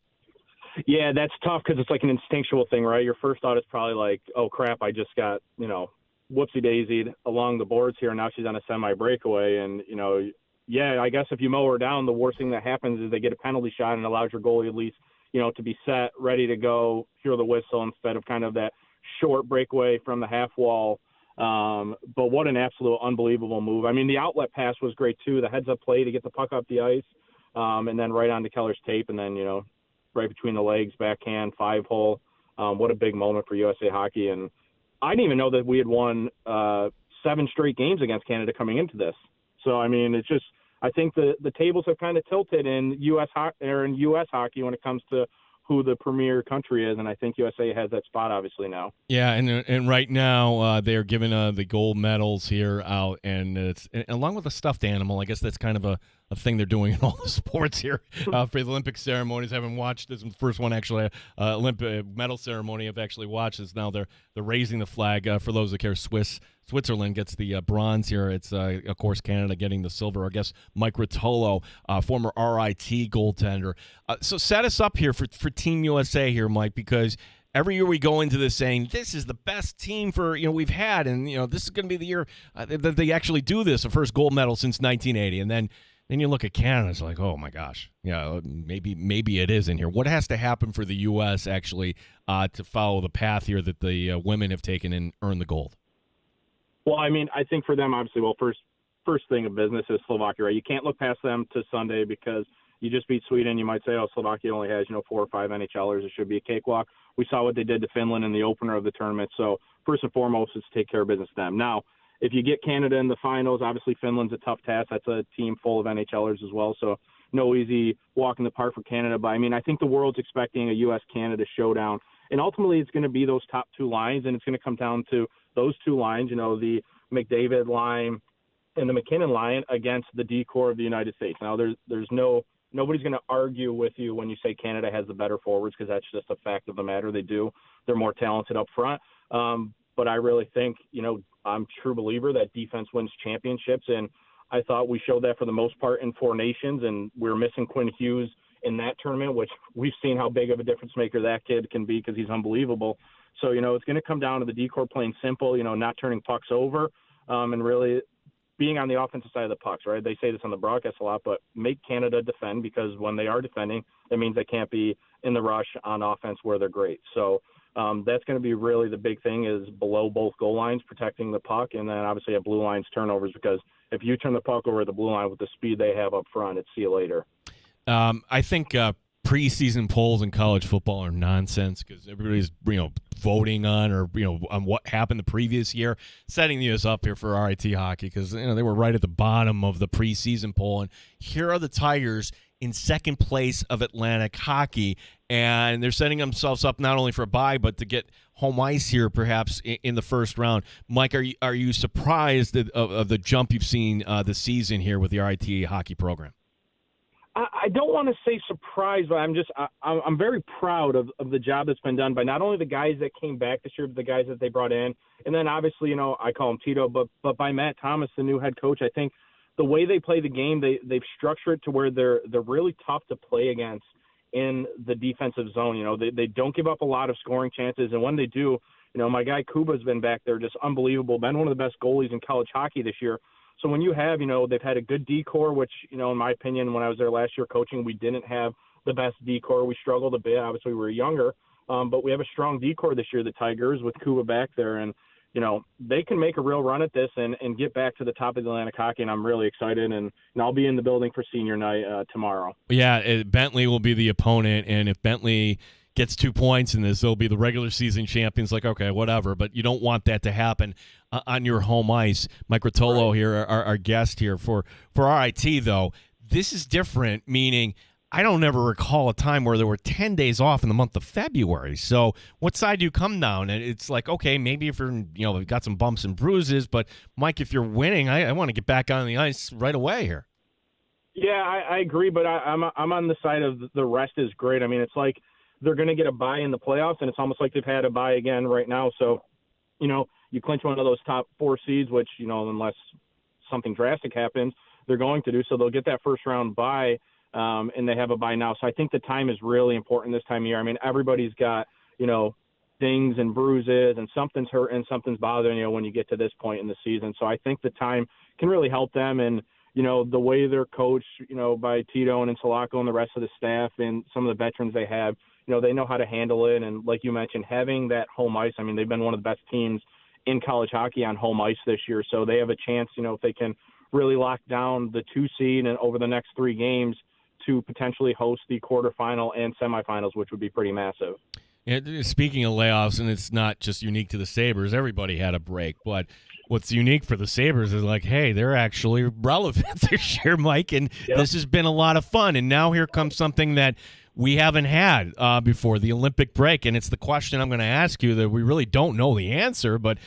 Yeah, that's tough because it's like an instinctual thing, right? Your first thought is probably like, oh, crap, I just got, whoopsie-daisied along the boards here, and now she's on a semi-breakaway, and, yeah, I guess if you mow her down, the worst thing that happens is they get a penalty shot and allows your goalie at least, to be set, ready to go, hear the whistle instead of kind of that short breakaway from the half wall. But what an absolute unbelievable move. I mean, the outlet pass was great too. The heads-up play to get the puck up the ice, and then right onto Keller's tape, and then, right between the legs, backhand, 5-hole. What a big moment for USA Hockey. And I didn't even know that we had won 7 straight games against Canada coming into this. So, I mean, it's just, I think the tables have kind of tilted in U.S. hockey when it comes to who the premier country is, and I think USA has that spot obviously now. Yeah, and right now they are giving the gold medals here out, and it's along with a stuffed animal. I guess that's kind of a thing they're doing in all the sports here for the Olympic ceremonies. I haven't watched this. The first one actually, Olympic medal ceremony I've actually watched is now they're raising the flag for those that care. Switzerland gets the bronze here. It's, of course, Canada getting the silver. I guess Mike Ruotolo, former RIT goaltender. So set us up here for Team USA here, Mike, because every year we go into this saying this is the best team we've had, and this is going to be the year that they actually do this, the first gold medal since 1980. And then you look at Canada, it's like, oh my gosh, yeah, maybe it is in here. What has to happen for the U.S. actually to follow the path here that the women have taken and earn the gold? Well, I mean, I think for them, obviously, first thing of business is Slovakia, right? You can't look past them to Sunday because you just beat Sweden. You might say, oh, Slovakia only has, 4 or 5 NHLers. It should be a cakewalk. We saw what they did to Finland in the opener of the tournament. So first and foremost is to take care of business to them. Now, if you get Canada in the finals, obviously Finland's a tough task. That's a team full of NHLers as well. So no easy walk in the park for Canada. But, I mean, I think the world's expecting a U.S.-Canada showdown. And ultimately it's going to be those top 2 lines, and it's going to come down to those 2 lines, the McDavid line and the McKinnon line against the D-core of the United States. Now, nobody's going to argue with you when you say Canada has the better forwards because that's just a fact of the matter. They do. They're more talented up front. But I really think, I'm a true believer that defense wins championships, and I thought we showed that for the most part in 4 Nations, and we're missing Quinn Hughes in that tournament, which we've seen how big of a difference maker that kid can be because he's unbelievable. So, it's going to come down to the D-core playing simple, not turning pucks over, and really being on the offensive side of the pucks, right? They say this on the broadcast a lot, but make Canada defend, because when they are defending, that means they can't be in the rush on offense where they're great. So that's going to be really the big thing, is below both goal lines, protecting the puck, and then obviously at blue lines turnovers, because if you turn the puck over at the blue line with the speed they have up front, it's see you later. I think preseason polls in college football are nonsense, because everybody's voting on on what happened the previous year, setting us up here for RIT hockey, because they were right at the bottom of the preseason poll, and here are the Tigers in second place of Atlantic hockey, and they're setting themselves up not only for a bye but to get home ice here perhaps in the first round. Mike, are you surprised of the jump you've seen this season here with the RIT hockey program? I don't want to say surprised, but I'm very proud of the job that's been done by not only the guys that came back this year, but the guys that they brought in. And then obviously, I call him Tito, but by Matt Thomas, the new head coach. I think the way they play the game, they've structured it to where they're really tough to play against in the defensive zone. They don't give up a lot of scoring chances. And when they do, my guy Kuba's been back there just unbelievable, been one of the best goalies in college hockey this year. So when you have, they've had a good D-core, which, in my opinion, when I was there last year coaching, we didn't have the best D-core. We struggled a bit. Obviously, we were younger, but we have a strong D-core this year, the Tigers, with Kuba back there. And, they can make a real run at this and get back to the top of the Atlantic hockey, and I'm really excited. And I'll be in the building for senior night tomorrow. Yeah, Bentley will be the opponent, and if Bentley gets 2 points in this, they'll be the regular season champions. Like, okay, whatever, but you don't want that to happen on your home ice. Mike Rotolo here, our guest here for RIT, though. This is different, meaning I don't ever recall a time where there were 10 days off in the month of February. So what side do you come down? And it's like, okay, maybe if you're, got some bumps and bruises, but Mike, if you're winning, I want to get back on the ice right away here. Yeah, I agree, but I'm on the side of the rest is great. I mean, it's like they're going to get a bye in the playoffs, and it's almost like they've had a bye again right now. So, you clinch one of those top 4 seeds, which, unless something drastic happens, they're going to do. So they'll get that first round bye, and they have a bye now. So I think the time is really important this time of year. I mean, everybody's got, things and bruises, and something's hurt and something's bothering you when you get to this point in the season. So I think the time can really help them. And, the way they're coached, by Tito and Insulaco and the rest of the staff and some of the veterans they have, they know how to handle it. And like you mentioned, having that home ice, I mean, they've been one of the best teams in college hockey on home ice this year. So they have a chance, if they can really lock down the 2 seed and over the next 3 games to potentially host the quarterfinal and semifinals, which would be pretty massive. Yeah, speaking of layoffs, and it's not just unique to the Sabres, everybody had a break, but what's unique for the Sabres is like, hey, they're actually relevant this year, Mike, and This has been a lot of fun. And now here comes something that we haven't had before, the Olympic break. And it's the question I'm going to ask you that we really don't know the answer, but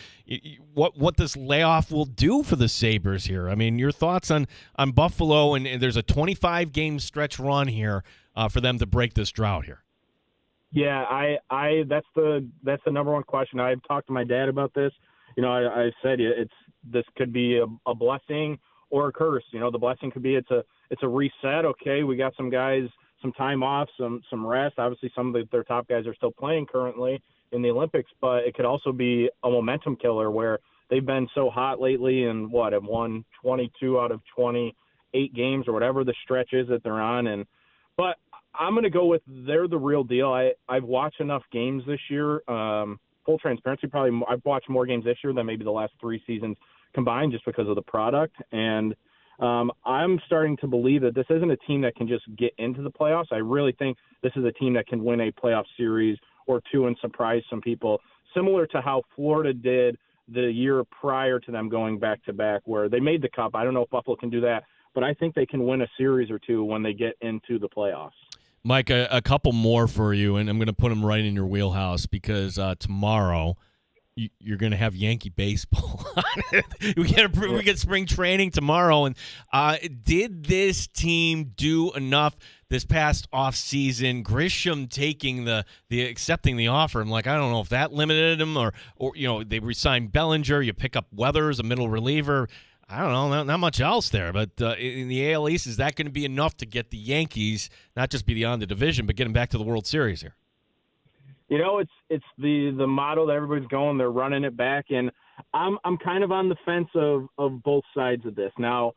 what this layoff will do for the Sabres here. I mean, your thoughts on Buffalo, and there's a 25-game stretch run here for them to break this drought here. Yeah, I that's the number one question. I've talked to my dad about this. I said this could be a blessing or a curse. The blessing could be it's a reset. Okay, we got some guys some time off, some rest. Obviously, some of their top guys are still playing currently in the Olympics, but it could also be a momentum killer where they've been so hot lately and have won 22 out of 28 games or whatever the stretch is that they're on. But I'm going to go with they're the real deal. I've watched enough games this year. Full transparency, I've watched more games this year than maybe the last 3 seasons combined just because of the product. And I'm starting to believe that this isn't a team that can just get into the playoffs. I really think this is a team that can win a playoff series or 2 and surprise some people, similar to how Florida did the year prior to them going back-to-back where they made the Cup. I don't know if Buffalo can do that, but I think they can win a series or 2 when they get into the playoffs. Mike, a couple more for you, and I'm going to put them right in your wheelhouse because tomorrow you're going to have Yankee baseball. we get spring training tomorrow, and did this team do enough this past offseason? Grisham taking the accepting the offer. I'm like, I don't know if that limited him or they re-signed Bellinger. You pick up Weathers, a middle reliever. I don't know, not much else there. But in the AL East, is that going to be enough to get the Yankees not just beyond the division, but get them back to the World Series here? it's the model that everybody's going. They're running it back, and I'm kind of on the fence of both sides of this. Now,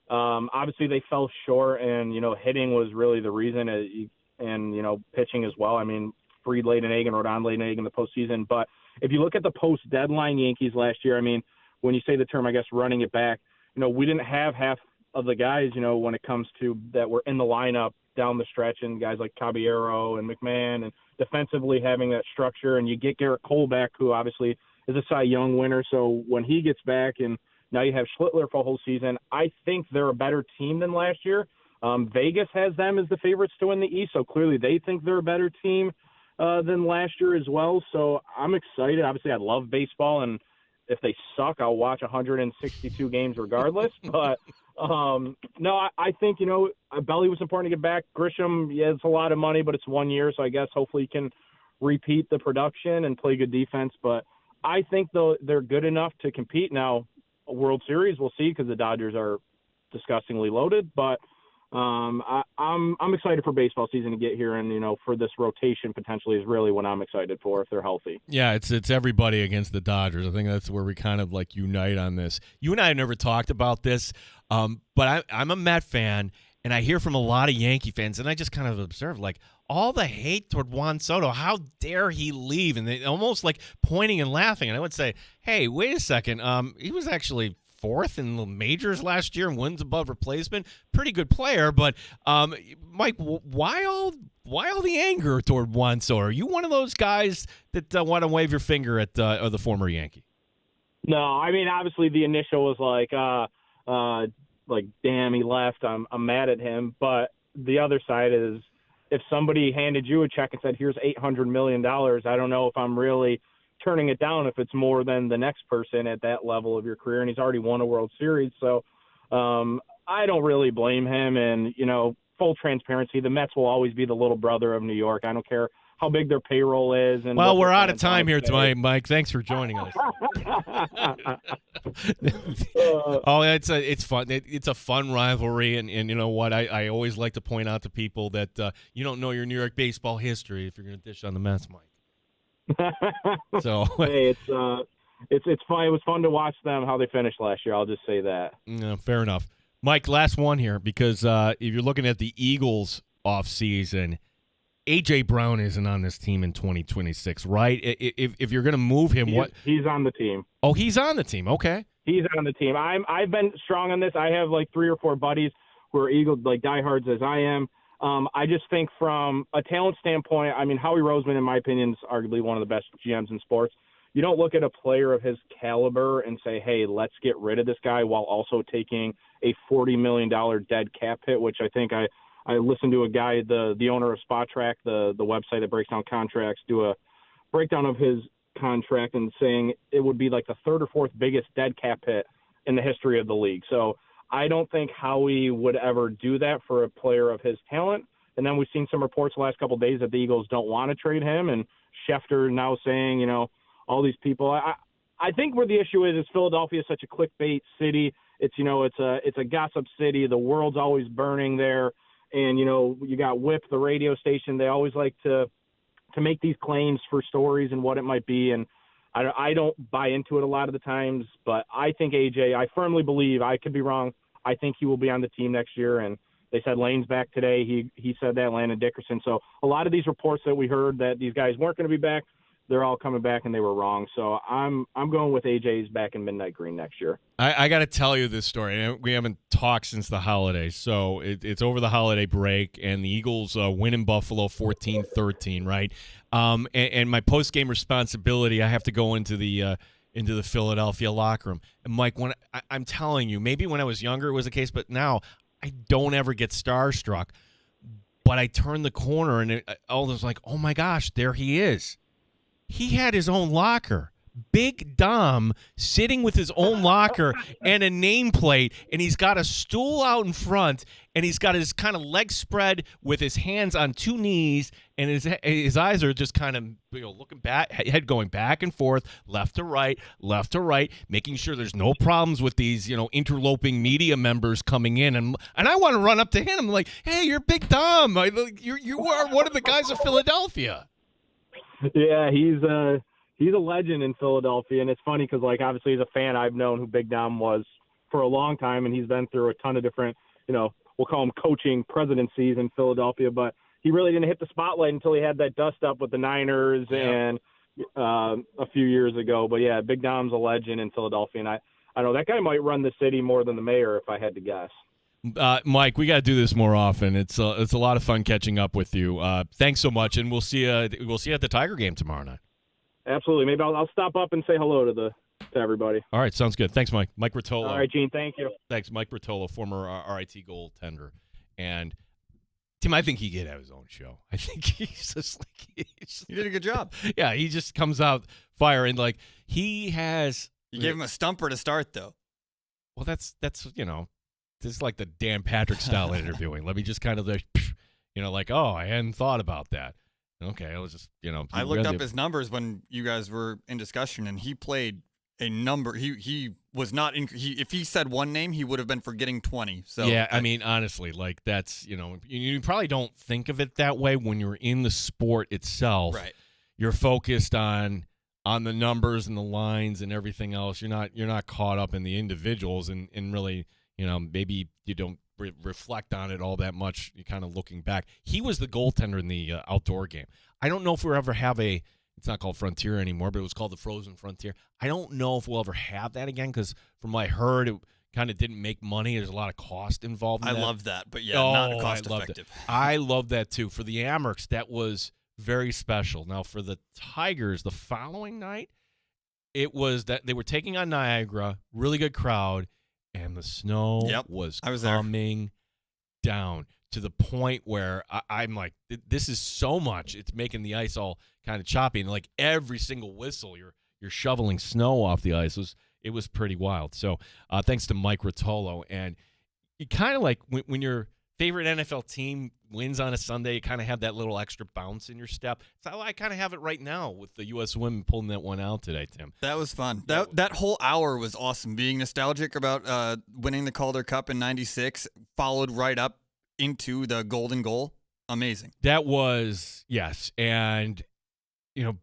obviously they fell short, and hitting was really the reason, and pitching as well. I mean, Fried laid an egg and Rodon laid an egg in the postseason. But if you look at the post-deadline Yankees last year, I mean, when you say the term, I guess, running it back, we didn't have half of the guys, when it comes to that were in the lineup down the stretch, and guys like Caballero and McMahon, and defensively having that structure. And you get Garrett Cole back, who obviously is a Cy Young winner. So when he gets back, and now you have Schlittler for a whole season, I think they're a better team than last year. Vegas has them as the favorites to win the East, so clearly they think they're a better team than last year as well. So I'm excited. Obviously, I love baseball, and if they suck, I'll watch 162 games regardless. But no, I think, Belly was important to get back. Grisham, yeah, it's a lot of money, but it's 1 year, so I guess hopefully he can repeat the production and play good defense. But I think, though, they're good enough to compete. Now, a World Series, we'll see, because the Dodgers are disgustingly loaded. But I'm excited for baseball season to get here, and for this rotation potentially is really what I'm excited for if they're healthy. Yeah, it's everybody against the Dodgers. I think that's where we kind of unite on this. You and I have never talked about this, but I'm a Met fan, and I hear from a lot of Yankee fans, and I just kind of observe all the hate toward Juan Soto. How dare he leave? And they almost pointing and laughing. And I would say, hey, wait a second. He was actually fourth in the majors last year and wins above replacement. Pretty good player, but Mike, why all the anger toward Juan Soto? Are you one of those guys that want to wave your finger at the former Yankee? No, I mean, obviously the initial was damn, he left. I'm mad at him. But the other side is, if somebody handed you a check and said, here's $800 million, I don't know if I'm really turning it down if it's more than the next person at that level of your career, and he's already won a World Series. So I don't really blame him. And, full transparency, the Mets will always be the little brother of New York. I don't care how big their payroll is. And well, we're out of time here tonight, Mike. Thanks for joining us. It's fun. It's a fun rivalry, and you know what? I always like to point out to people that you don't know your New York baseball history if you're going to dish on the Mets, Mike. So hey, it's fun. It was fun to watch them how they finished last year. I'll just say that. Fair enough, Mike. Last one here, because if you're looking at the Eagles off season, A.J. Brown isn't on this team in 2026, right? If you're going to move him, he's on the team. Oh, he's on the team. Okay, he's on the team. I've been strong on this. I have 3 or 4 buddies who are Eagles diehards as I am. I just think from a talent standpoint, I mean, Howie Roseman, in my opinion, is arguably one of the best GMs in sports. You don't look at a player of his caliber and say, hey, let's get rid of this guy while also taking a $40 million dead cap hit, which I think I listened to a guy, the owner of Spot Track, the website that breaks down contracts, do a breakdown of his contract and saying it would be the 3rd or 4th biggest dead cap hit in the history of the league. So I don't think Howie would ever do that for a player of his talent. And then we've seen some reports the last couple of days that the Eagles don't want to trade him. And Schefter now saying, all these people. I think where the issue is Philadelphia is such a clickbait city. It's a gossip city. The world's always burning there. And, you got Whip, the radio station. They always like to make these claims for stories and what it might be. And I don't buy into it a lot of the times, but I think AJ, I firmly believe, I could be wrong, I think he will be on the team next year. And they said Lane's back today. He said that, Landon Dickerson. So a lot of these reports that we heard that these guys weren't going to be back, they're all coming back, and they were wrong. So I'm going with AJ's back in Midnight Green next year. I got to tell you this story. We haven't talked since the holidays, so it's over the holiday break, and the Eagles win in Buffalo 14-13, right? And my post-game responsibility, I have to go into the Philadelphia locker room. And Mike, I'm telling you, maybe when I was younger it was the case, but now I don't ever get starstruck. But I turned the corner, and I was like, oh, my gosh, there he is. He had his own locker. Big Dom sitting with his own locker and a nameplate, and he's got a stool out in front, and he's got his kind of legs spread with his hands on 2 knees, and his eyes are just kind of looking back, head going back and forth, left to right, making sure there's no problems with these interloping media members coming in, and I want to run up to him. I'm like, hey, you're Big Dom. You are one of the guys of Philadelphia. Yeah, he's a legend in Philadelphia, and it's funny because, like, obviously he's a fan I've known who Big Dom was for a long time, and he's been through a ton of different, we'll call them coaching presidencies in Philadelphia, but he really didn't hit the spotlight until he had that dust up with the Niners and a few years ago. But yeah, Big Dom's a legend in Philadelphia, and I know that guy might run the city more than the mayor if I had to guess. Mike, we got to do this more often. It's a lot of fun catching up with you. Thanks so much, and we'll see you at the Tiger game tomorrow night. Absolutely. Maybe I'll stop up and say hello to everybody. All right, sounds good. Thanks, Mike. Mike Rotolo. All right, Gene. Thank you. Thanks, Mike Rotolo, former RIT goaltender, and Tim. I think he could have his own show. I think he's just like he did a good job. Yeah, he just comes out firing like he has. You gave him a stumper to start, though. Well, that's this is like the Dan Patrick style interviewing. Let me just kind of like, oh, I hadn't thought about that. Okay, I was just I looked up his numbers when you guys were in discussion, and he played a number. He was not in. If he said one name, he would have been forgetting 20. So yeah, I mean, honestly, like that's you probably don't think of it that way when you're in the sport itself. Right. You're focused on the numbers and the lines and everything else. You're not caught up in the individuals and really. Maybe you don't reflect on it all that much. You're kind of looking back. He was the goaltender in the outdoor game. I don't know if we'll ever have it's not called Frontier anymore, but it was called the Frozen Frontier. I don't know if we'll ever have that again because from what I heard, it kind of didn't make money. There's a lot of cost involved in I that. love that, but not cost effective. I love that too. For the Amerks, that was very special. Now, for the Tigers, the following night, it was that they were taking on Niagara, really good crowd, and the snow was coming down to the point where I'm like, this is so much. It's making the ice all kind of choppy. And like every single whistle, you're shoveling snow off the ice. It was pretty wild. So thanks to Mike Rotolo. And you kind of like when your favorite NFL team wins on a Sunday, you kind of have that little extra bounce in your step. So I kind of have it right now with the U.S. women pulling that one out today, Tim. That was fun. That whole hour was awesome. Being nostalgic about winning the Calder Cup in '96, followed right up into the golden goal. Amazing. That was, yes. And,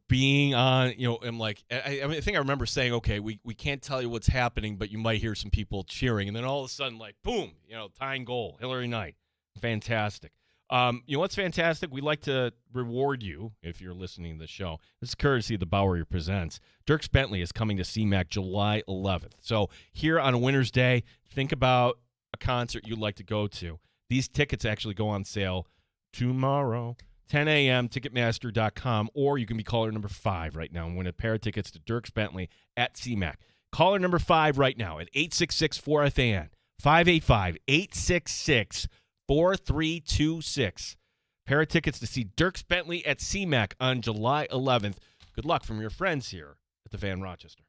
being on, I'm like, I think I remember saying, okay, we can't tell you what's happening, but you might hear some people cheering. And then all of a sudden, like, boom, tying goal, Hillary Knight. Fantastic. What's fantastic? We'd like to reward you if you're listening to the show. This is courtesy of the Bowery Presents. Dierks Bentley is coming to CMAC July 11th. So here on a winter's day, think about a concert you'd like to go to. These tickets actually go on sale tomorrow, 10 a.m., Ticketmaster.com, or you can be caller number 5 right now and win a pair of tickets to Dierks Bentley at CMAC. Caller number 5 right now at 866-4FAN, 585-866-4326. Pair of tickets to see Dierks Bentley at CMAC on July 11th. Good luck from your friends here at the Fan Rochester.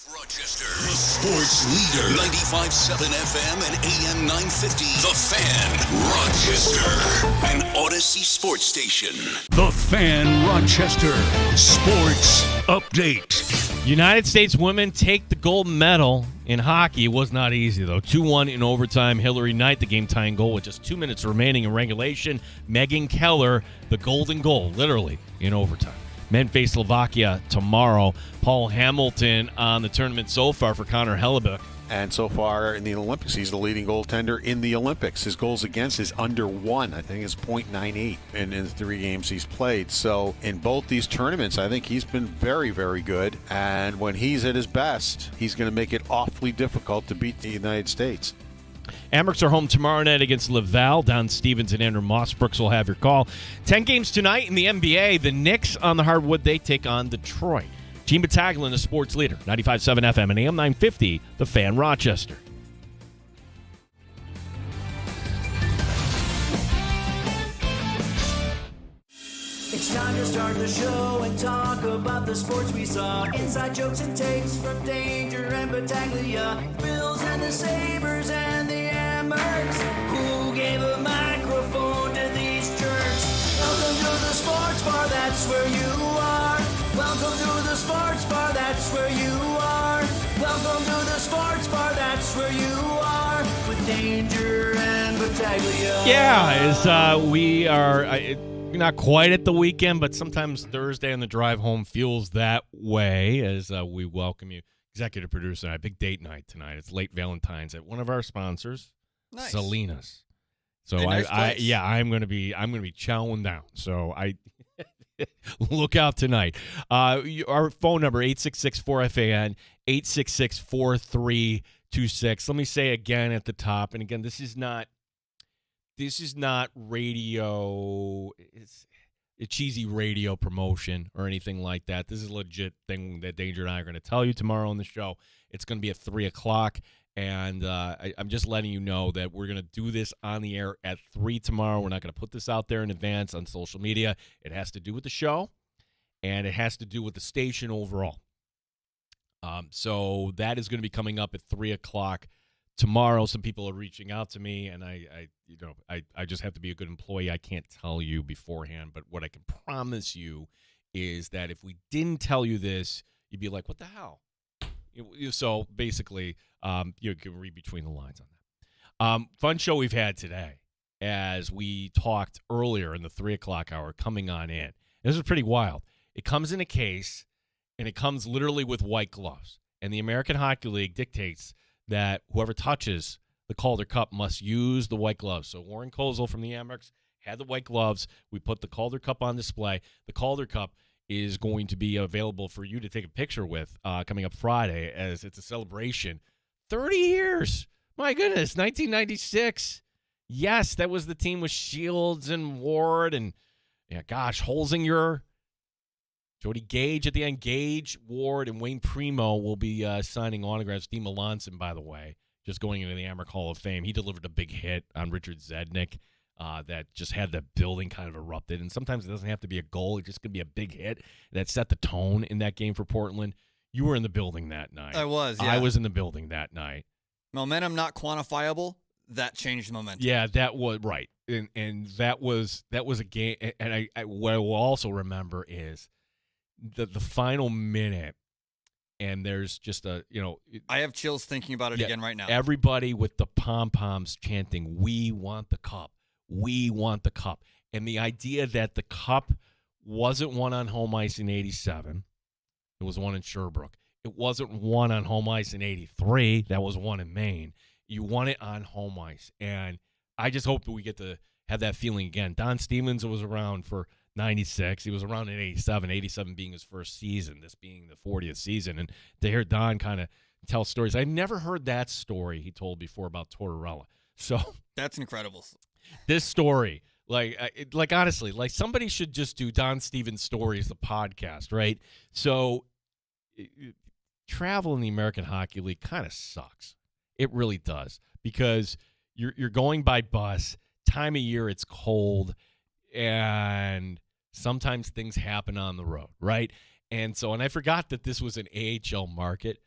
Rochester, the sports leader, 95.7 FM and AM 950. The Fan, Rochester, an Odyssey sports station. The Fan Rochester Sports Update. United States women take the gold medal in hockey. It was not easy, though. 2-1 in overtime. Hillary Knight, the game-tying goal with just 2 minutes remaining in regulation. Megan Keller, the golden goal, literally, in overtime. Men face Slovakia tomorrow. Paul Hamilton on the tournament so far for Connor Hellebuyck. And so far in the Olympics, he's the leading goaltender in the Olympics. His goals against is under 1. I think it's .98 in the 3 games he's played. So in both these tournaments, I think he's been very, very good. And when he's at his best, he's going to make it awfully difficult to beat the United States. Amherst are home tomorrow night against Laval. Don Stevens and Andrew Mossbrooks will have your call. 10 games tonight in the NBA. The Knicks on the hardwood. They take on Detroit. Gene Battaglia, the sports leader. 95.7 FM and AM 950, The Fan, Rochester. It's time to start the show and talk about the sports we saw. Inside jokes and takes from Danger and Battaglia. Bills and the Sabres and the Amherst. Who gave a microphone to these jerks? Welcome to the sports bar, that's where you are. Welcome to the sports bar, that's where you are. Welcome to the sports bar, that's where you are. With Danger and Battaglia. Yeah, we are... not quite at the weekend, but sometimes Thursday on the drive home feels that way as we welcome you. Executive producer night, big date night tonight. It's late Valentine's at one of our sponsors, Nice. Salinas. So Nice I'm going to be chowing down. So I look out tonight. Our phone number 866-4FAN 866-4326. Let me say again at the top, and again, this is not radio. It's a cheesy radio promotion or anything like that. This is a legit thing that Danger and I are going to tell you tomorrow on the show. It's going to be at 3 o'clock, and I'm just letting you know that we're going to do this on the air at 3 tomorrow. We're not going to put this out there in advance on social media. It has to do with the show, and it has to do with the station overall. So that is going to be coming up at 3 o'clock tomorrow. Some people are reaching out to me, and I just have to be a good employee. I can't tell you beforehand, but what I can promise you is that if we didn't tell you this, you'd be like, what the hell? So basically, you can read between the lines on that. Fun show we've had today as we talked earlier in the 3 o'clock hour coming on in. This is pretty wild. It comes in a case, and it comes literally with white gloves. And the American Hockey League dictates that whoever touches the Calder Cup must use the white gloves. So Warren Kozel from the Amex had the white gloves. We put the Calder Cup on display. The Calder Cup is going to be available for you to take a picture with coming up Friday as it's a celebration. 30 years. My goodness, 1996. Yes, that was the team with Shields and Ward and, Holzinger. Jody Gage at the end. Gage, Ward, and Wayne Primo will be signing autographs. Steve Melanson, by the way, just going into the Amherst Hall of Fame. He delivered a big hit on Richard Zednick that just had the building kind of erupted. And sometimes it doesn't have to be a goal. It's just going to be a big hit that set the tone in that game for Portland. You were in the building that night. I was, yeah. I was in the building that night. Momentum not quantifiable. That changed momentum. Yeah, that was right. And that was a game. And I what I will also remember is the final minute, and there's just I have chills thinking about it again right now. Everybody with the pom-poms chanting, "We want the cup. We want the cup." And the idea that the cup wasn't won on home ice in 87. It was won in Sherbrooke. It wasn't won on home ice in 83. That was won in Maine. You won it on home ice. And I just hope that we get to have that feeling again. Don Stevens was around for 96. He was around in 87, 87 being his first season, this being the 40th season. And to hear Don kind of tell stories. I never heard that story he told before about Tortorella. So that's incredible. This story, like honestly, like somebody should just do Don Stevens Stories, the podcast, right? So travel in the American Hockey League kind of sucks. It really does, because you're going by bus. Time of year, it's cold, and sometimes things happen on the road, right? And I forgot that this was an AHL market.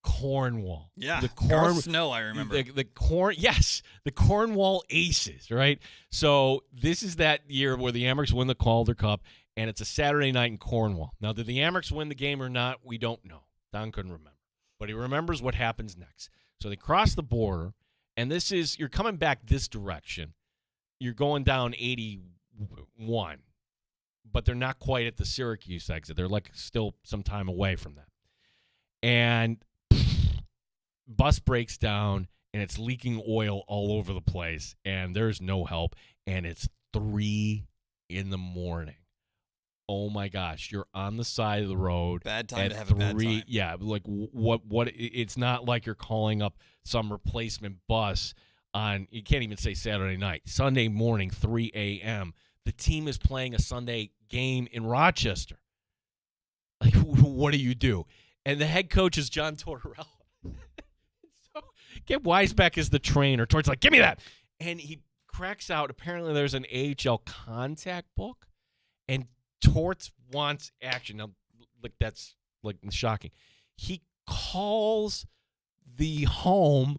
Cornwall. Yeah, the Garth Snow, I remember. The Cornwall Aces, right? So this is that year where the Amerks win the Calder Cup, and it's a Saturday night in Cornwall. Now, did the Amerks win the game or not? We don't know. Don couldn't remember. But he remembers what happens next. So they cross the border, and you're coming back this direction. You're going down 81, but they're not quite at the Syracuse exit. They're like still some time away from that. And bus breaks down, and it's leaking oil all over the place, and there's no help, and it's 3 a.m. Oh my gosh, you're on the side of the road. Bad time to have a bad time. Yeah, like what it's not like you're calling up some replacement bus on, you can't even say Saturday night. Sunday morning, 3 a.m. The team is playing a Sunday game in Rochester. Like, what do you do? And the head coach is John Tortorella. So get Weisbeck as the trainer. Tort's like, give me that. And he cracks out. Apparently there's an AHL contact book, and Torts wants action. Now, like, that's like shocking. He calls the home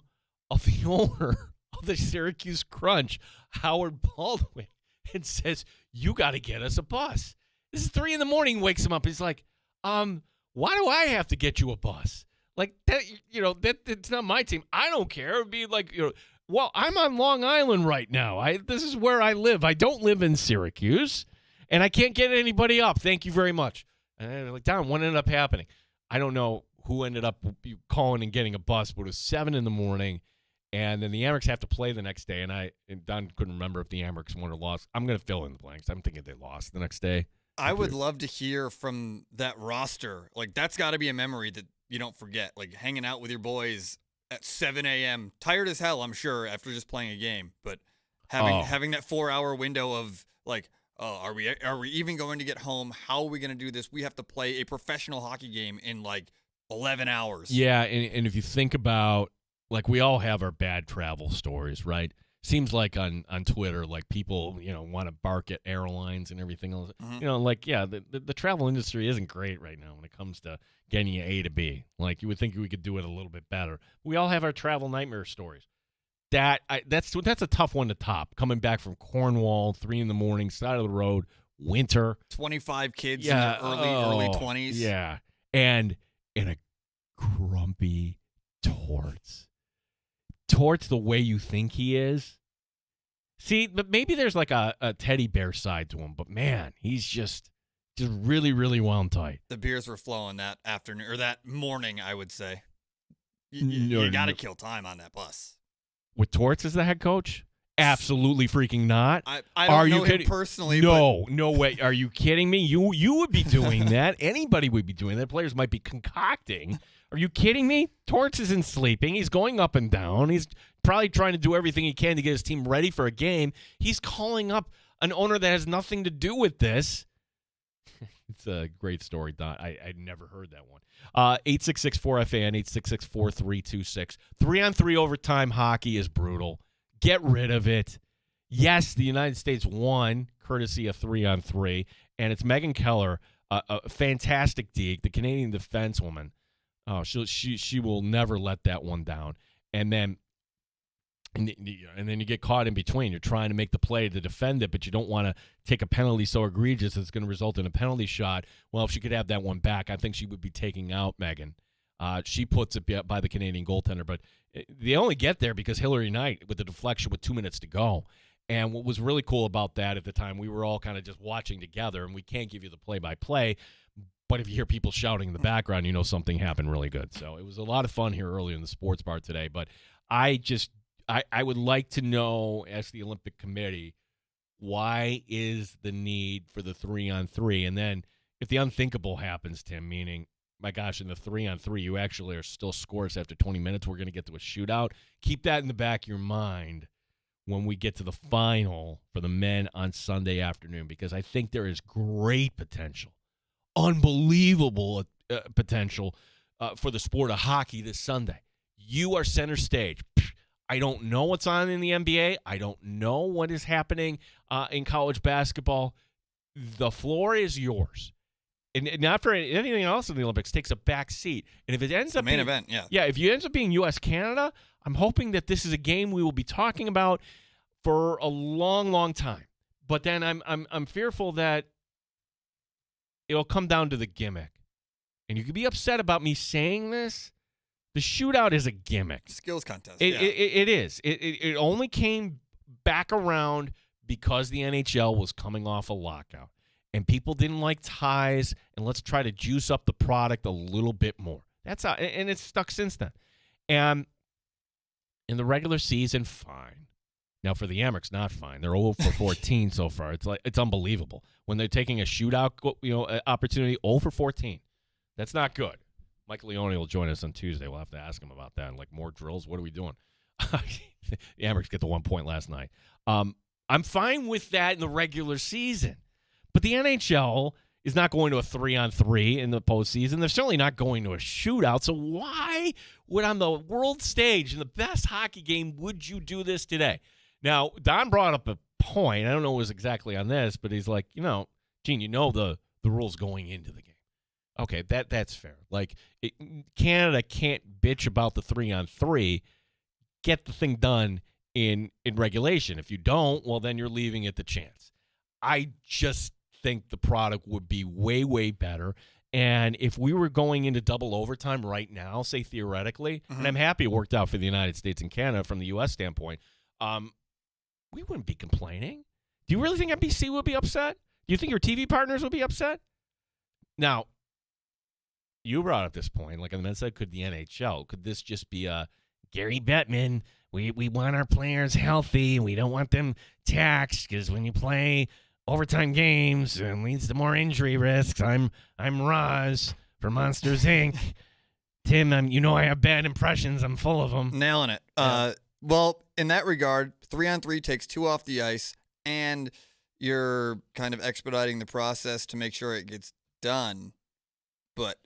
of the owner of the Syracuse Crunch, Howard Baldwin, and says, you got to get us a bus. This is 3 a.m. Wakes him up. He's like, why do I have to get you a bus? Like, that, that's not my team. I don't care. It would be like, well, I'm on Long Island right now. This is where I live. I don't live in Syracuse. And I can't get anybody up. Thank you very much. And they're like, Don, what ended up happening? I don't know who ended up calling and getting a bus, but it was 7 a.m. And then the Amerks have to play the next day. And Don couldn't remember if the Amerks won or lost. I'm going to fill in the blanks. I'm thinking they lost the next day. I would love to hear from that roster. Like, that's got to be a memory that you don't forget. Like, hanging out with your boys at 7 a.m. Tired as hell, I'm sure, after just playing a game. But having that 4-hour window of, like, oh, are we even going to get home? How are we going to do this? We have to play a professional hockey game in like 11 hours. Yeah, and if you think about, like, we all have our bad travel stories, right? Seems like on Twitter, like, people, want to bark at airlines and everything else. Mm-hmm. The travel industry isn't great right now when it comes to getting you A to B. Like, you would think we could do it a little bit better. We all have our travel nightmare stories. That's a tough one to top. Coming back from Cornwall, 3 a.m, side of the road, winter. 25 kids in their early 20s. Yeah. And a grumpy Torts. Torts the way you think he is. See, but maybe there's like a teddy bear side to him, but man, he's just really, really wound tight. The beers were flowing that afternoon, or that morning, I would say. You got to kill time on that bus. With Torts as the head coach? Absolutely freaking not. I don't know him personally. No way. Are you kidding me? You would be doing that. Anybody would be doing that. Players might be concocting. Are you kidding me? Torts isn't sleeping. He's going up and down. He's probably trying to do everything he can to get his team ready for a game. He's calling up an owner that has nothing to do with this. It's a great story, Don. I'd never heard that one. 866-4FAN, 866-4326. 3-on-3 overtime hockey is brutal. Get rid of it. Yes, the United States won, courtesy of 3-on-3, and it's Megan Keller, a fantastic deke, the Canadian defensewoman. Oh, she will never let that one down. And then you get caught in between. You're trying to make the play to defend it, but you don't want to take a penalty so egregious it's going to result in a penalty shot. Well, if she could have that one back, I think she would be taking out Megan. She puts it by the Canadian goaltender, but they only get there because Hillary Knight with the deflection with 2 minutes to go. And what was really cool about that at the time, we were all kind of just watching together, and we can't give you the play-by-play, but if you hear people shouting in the background, you know something happened really good. So it was a lot of fun here earlier in the sports bar today, but I would like to know, as the Olympic Committee, why is the need for the 3-on-3? And then if the unthinkable happens, Tim, meaning, my gosh, in the 3-on-3, you actually are still scoreless after 20 minutes, we're going to get to a shootout. Keep that in the back of your mind when we get to the final for the men on Sunday afternoon, because I think there is great potential, unbelievable potential for the sport of hockey this Sunday. You are center stage. I don't know what's on in the NBA. I don't know what is happening in college basketball. The floor is yours. and not for anything else in the Olympics, takes a back seat. And if it ends up main being, event, yeah. Yeah, if it ends up being U.S.-Canada, I'm hoping that this is a game we will be talking about for a long, long time. But then I'm fearful that it'll come down to the gimmick. And you could be upset about me saying this. The shootout is a gimmick. Skills contest. It is. It only came back around because the NHL was coming off a lockout. And people didn't like ties, and let's try to juice up the product a little bit more. That's how, and it's stuck since then. And in the regular season, fine. Now for the Amerks, not fine. They're 0 for 14 so far. It's unbelievable when they're taking a shootout, opportunity. 0 for 14. That's not good. Mike Leone will join us on Tuesday. We'll have to ask him about that. Like, more drills. What are we doing? The Amerks get the 1 point last night. I'm fine with that in the regular season. But the NHL is not going to a 3-on-3 in the postseason. They're certainly not going to a shootout. So why would, on the world stage, in the best hockey game, would you do this today? Now, Don brought up a point. I don't know what was exactly on this, but he's like, Gene, the rules going into the game. Okay, that's fair. Like, Canada can't bitch about the 3-on-3. Get the thing done in regulation. If you don't, well, then you're leaving it to chance. I just think the product would be way, way better. And if we were going into double overtime right now, say theoretically, and I'm happy it worked out for the United States and Canada from the U.S. standpoint, we wouldn't be complaining. Do you really think NBC would be upset? Do you think your TV partners would be upset? Now, you brought up this point, like on the men's side, could the NHL, could this just be a Gary Bettman, we want our players healthy, we don't want them taxed, because when you play overtime games, it leads to more injury risks. I'm Roz for Monsters, Inc. Tim, I have bad impressions. I'm full of them. Nailing it. Yeah. Well, in that regard, 3-on-3 takes 2 off the ice, and you're kind of expediting the process to make sure it gets done. But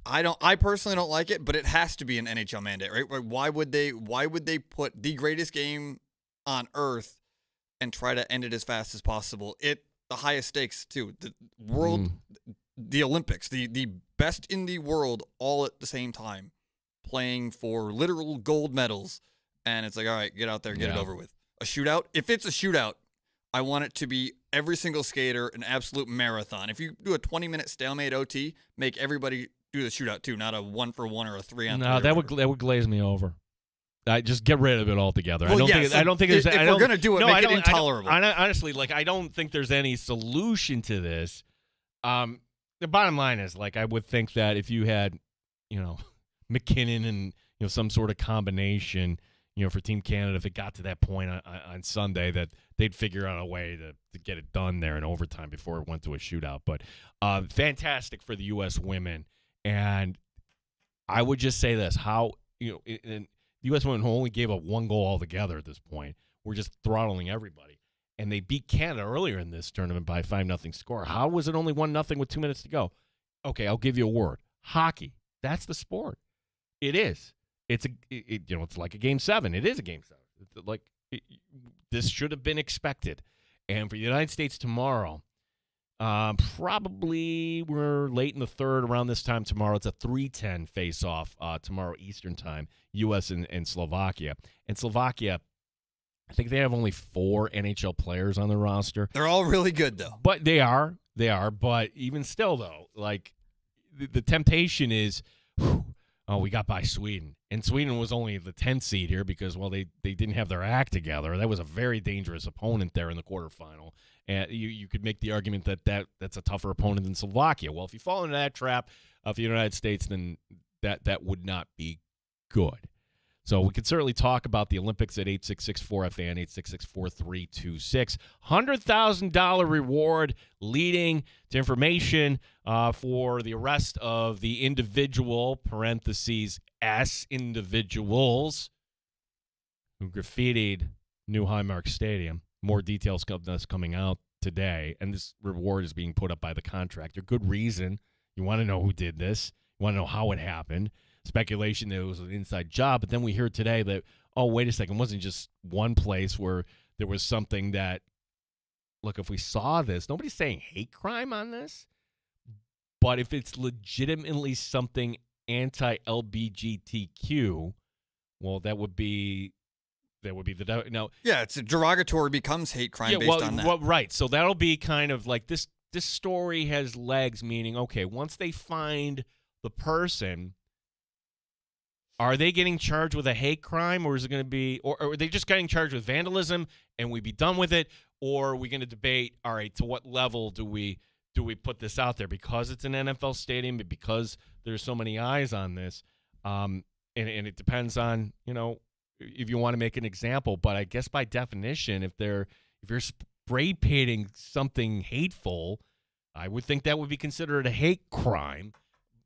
I personally don't like it, but it has to be an NHL mandate, right? Why would they put the greatest game on earth and try to end it as fast as possible? The highest stakes too. The world, the Olympics, the best in the world all at the same time, playing for literal gold medals. And it's like, all right, get out there, get it over with. A shootout, if it's a shootout, I want it to be every single skater an absolute marathon. If you do a 20-minute stalemate OT, make everybody do the shootout too, not a 1-for-1 or a 3-on-3. No, that would glaze me over. I just get rid of it altogether. Well, I don't think there's. If we're gonna do it, make it intolerable. Honestly, I don't think there's any solution to this. The bottom line is, I would think that if you had, McKinnon and some sort of combination, for Team Canada, if it got to that point on Sunday, that they'd figure out a way to get it done there in overtime before it went to a shootout. But fantastic for the U.S. women, and I would just say this: the U.S. women only gave up 1 goal altogether at this point. We're just throttling everybody. And they beat Canada earlier in this tournament by a 5-0 score. How was it only 1-0 with 2 minutes to go? Okay, I'll give you a word. Hockey. That's the sport. It is. It's like a Game 7. It is a Game 7. This should have been expected. And for the United States tomorrow, probably we're late in the third around this time tomorrow. It's a 3:10 face-off tomorrow Eastern time, U.S. and Slovakia. And Slovakia, I think they have only 4 NHL players on their roster. They're all really good, though. But they are. But even still, though, the temptation is, we got by Sweden. And Sweden was only the 10th seed here because, they didn't have their act together. That was a very dangerous opponent there in the quarterfinal. And you could make the argument that's a tougher opponent than Slovakia. Well, if you fall into that trap of the United States, then that would not be good. So we could certainly talk about the Olympics at 866-4FAN, 866-4326. $100,000 reward leading to information for the arrest of the individual, parentheses, S individuals, who graffitied New Highmark Stadium. More details coming out today, and this reward is being put up by the contractor. Good reason. You want to know who did this. You want to know how it happened. Speculation that it was an inside job, but then we hear today that, wait a second, it wasn't just one place where there was something that, look, if we saw this, nobody's saying hate crime on this, But if it's legitimately something anti-LGBTQ, well, that would be the no. Yeah, it's a derogatory becomes hate crime based on that. Well, right. So that'll be kind of like this story has legs, meaning, okay, once they find the person, are they getting charged with a hate crime, or is it going to be, or are they just getting charged with vandalism and we be done with it, or are we going to debate, all right, to what level do we put this out there because it's an NFL stadium, but because there's so many eyes on this, and it depends on, if you want to make an example, but I guess by definition, if you're spray painting something hateful, I would think that would be considered a hate crime.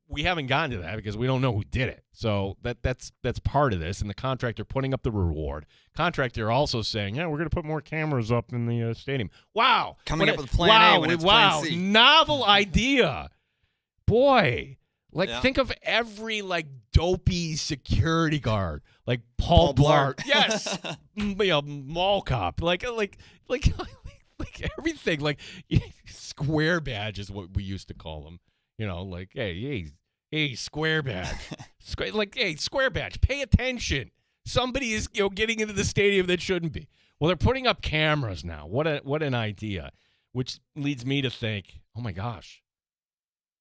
We haven't gotten to that because we don't know who did it. So that's part of this. And the contractor putting up the reward. Contractor also saying, yeah, we're going to put more cameras up in the stadium. Wow. Coming up with plan A when it's plan C. Novel idea. Boy. Think of every, dopey security guard. Like Paul Blart. Yes. Mall cop. Like everything. Like square badge is what we used to call them. Hey, square badge. Square badge. Pay attention. Somebody is, getting into the stadium that shouldn't be. Well, they're putting up cameras now. What an idea. Which leads me to think, oh my gosh,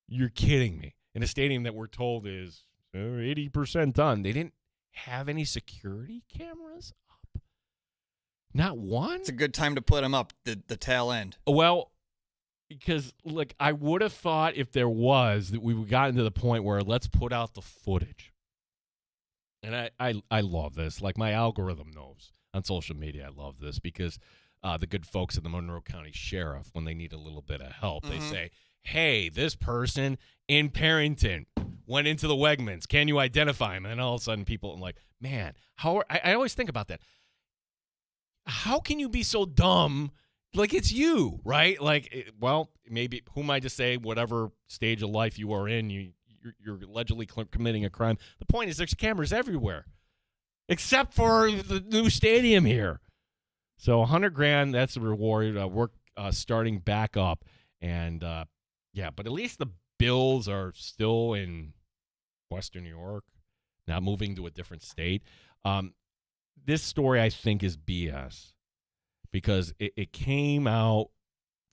you're kidding me. In a stadium that we're told is 80% done, they didn't have any security cameras up. Not one. It's a good time to put them up. The tail end. Well. Because, I would have thought if there was, that we would gotten to the point where let's put out the footage. And I love this. My algorithm knows on social media I love this because the good folks at the Monroe County Sheriff, when they need a little bit of help, they say, hey, this person in Parrington went into the Wegmans. Can you identify him? And then all of a sudden people are like, man, I always think about that. How can you be so dumb? It's you, right? Maybe, who am I to say whatever stage of life you are in, you're allegedly committing a crime. The point is there's cameras everywhere, except for the new stadium here. So $100,000, that's the reward. We're starting back up. And, but at least the Bills are still in Western New York, not moving to a different state. This story, I think, is BS. Because it came out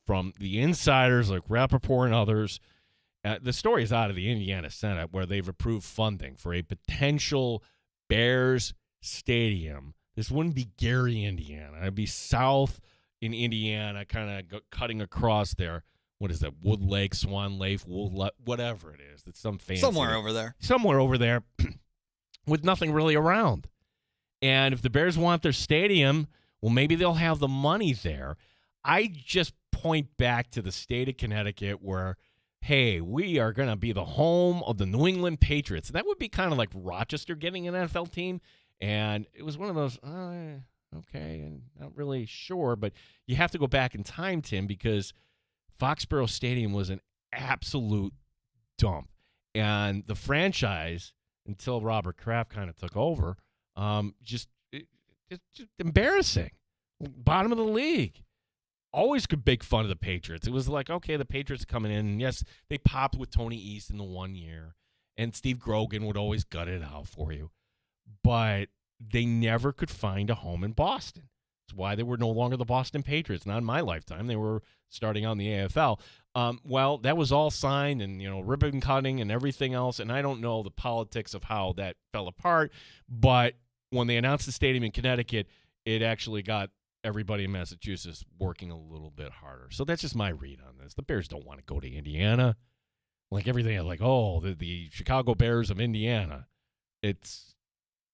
from the insiders like Rappaport and others. The story is out of the Indiana Senate where they've approved funding for a potential Bears stadium. This wouldn't be Gary, Indiana. It'd be south in Indiana, kind of cutting across there. What is that? Wood Lake, Swan Lake, whatever it is. It's some fancy. Somewhere over there. Somewhere over there with nothing really around. And if the Bears want their stadium, well, maybe they'll have the money there. I just point back to the state of Connecticut where, hey, we are going to be the home of the New England Patriots. That would be kind of like Rochester getting an NFL team. And it was one of those, okay, and not really sure. But you have to go back in time, Tim, because Foxborough Stadium was an absolute dump. And the franchise, until Robert Kraft kind of took over, just embarrassing. Bottom of the league. Always could make fun of the Patriots. It was like, okay, the Patriots are coming in. And yes, they popped with Tony East in the 1 year. And Steve Grogan would always gut it out for you. But they never could find a home in Boston. That's why they were no longer the Boston Patriots. Not in my lifetime. They were starting on the AFL. Well, that was all signed and, ribbon cutting and everything else. And I don't know the politics of how that fell apart. But when they announced the stadium in Connecticut, it actually got everybody in Massachusetts working a little bit harder. So that's just my read on this. The Bears don't want to go to Indiana. Everything, the Chicago Bears of Indiana. It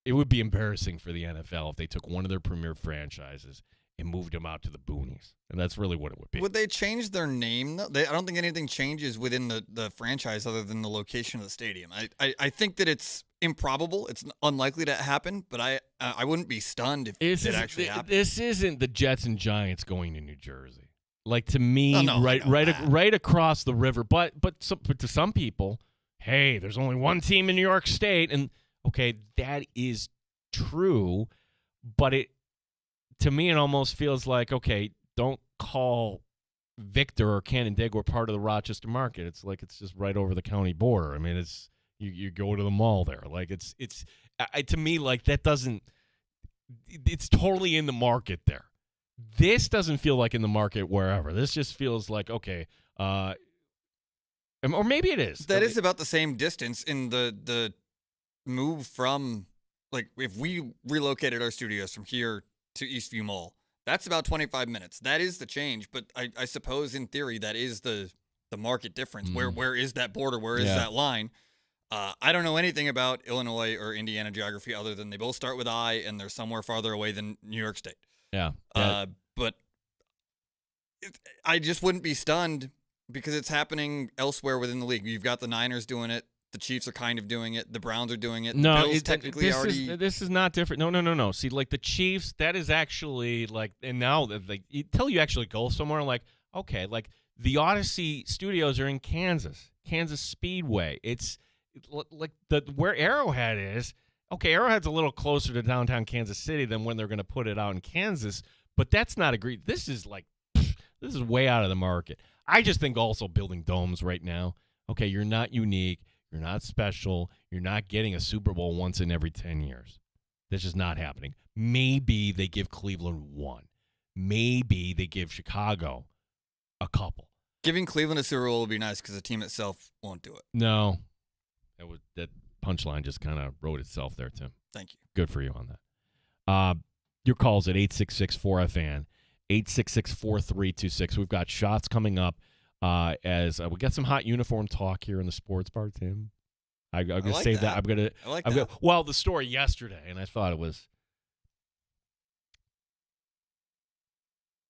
would be embarrassing for the NFL if they took one of their premier franchises and moved them out to the boonies. And that's really what it would be. Would they change their name, though? I don't think anything changes within the franchise other than the location of the stadium. I think that it's improbable. It's unlikely to happen, but I wouldn't be stunned if it actually happened. This isn't the Jets and Giants going to New Jersey. To me, right across the river. But to some people, hey, there's only one team in New York State. And, okay, that is true, but to me, it almost feels like, okay, don't call Victor or Canandaigua were part of the Rochester market. It's like it's just right over the county border. I mean, it's you go to the mall there. Like it's to me, like that doesn't. It's totally in the market there. This doesn't feel like in the market wherever. This just feels like okay, or maybe it is. That is about the same distance in the move from, like, if we relocated our studios from here to Eastview Mall, that's about 25 minutes. That is the change, but I suppose in theory that is the market difference. Where is that border? Where is that line? I don't know anything about Illinois or Indiana geography other than they both start with I and they're somewhere farther away than New York State. Yeah. But I just wouldn't be stunned because it's happening elsewhere within the league. You've got the Niners doing it. The Chiefs are kind of doing it. The Browns are doing it. No, the Bills technically already. This is not different. No. See, like the Chiefs, that is actually like, and now like until you actually go somewhere, like okay, like the Odyssey Studios are in Kansas Speedway. It's like where Arrowhead is. Okay, Arrowhead's a little closer to downtown Kansas City than when they're going to put it out in Kansas, but that's not agreed. This is way out of the market. I just think also building domes right now. Okay, you're not unique. You're not special. You're not getting a Super Bowl once in every 10 years. This is not happening. Maybe they give Cleveland one. Maybe they give Chicago a couple. Giving Cleveland a Super Bowl would be nice because the team itself won't do it. No. That punchline just kind of wrote itself there, Tim. Thank you. Good for you on that. Your calls at 866-4FAN, 866-4326. We've got shots coming up. As we got some hot uniform talk here in the sports bar, Tim. I'm going to save that. I like that. Well, the story yesterday, and I thought it was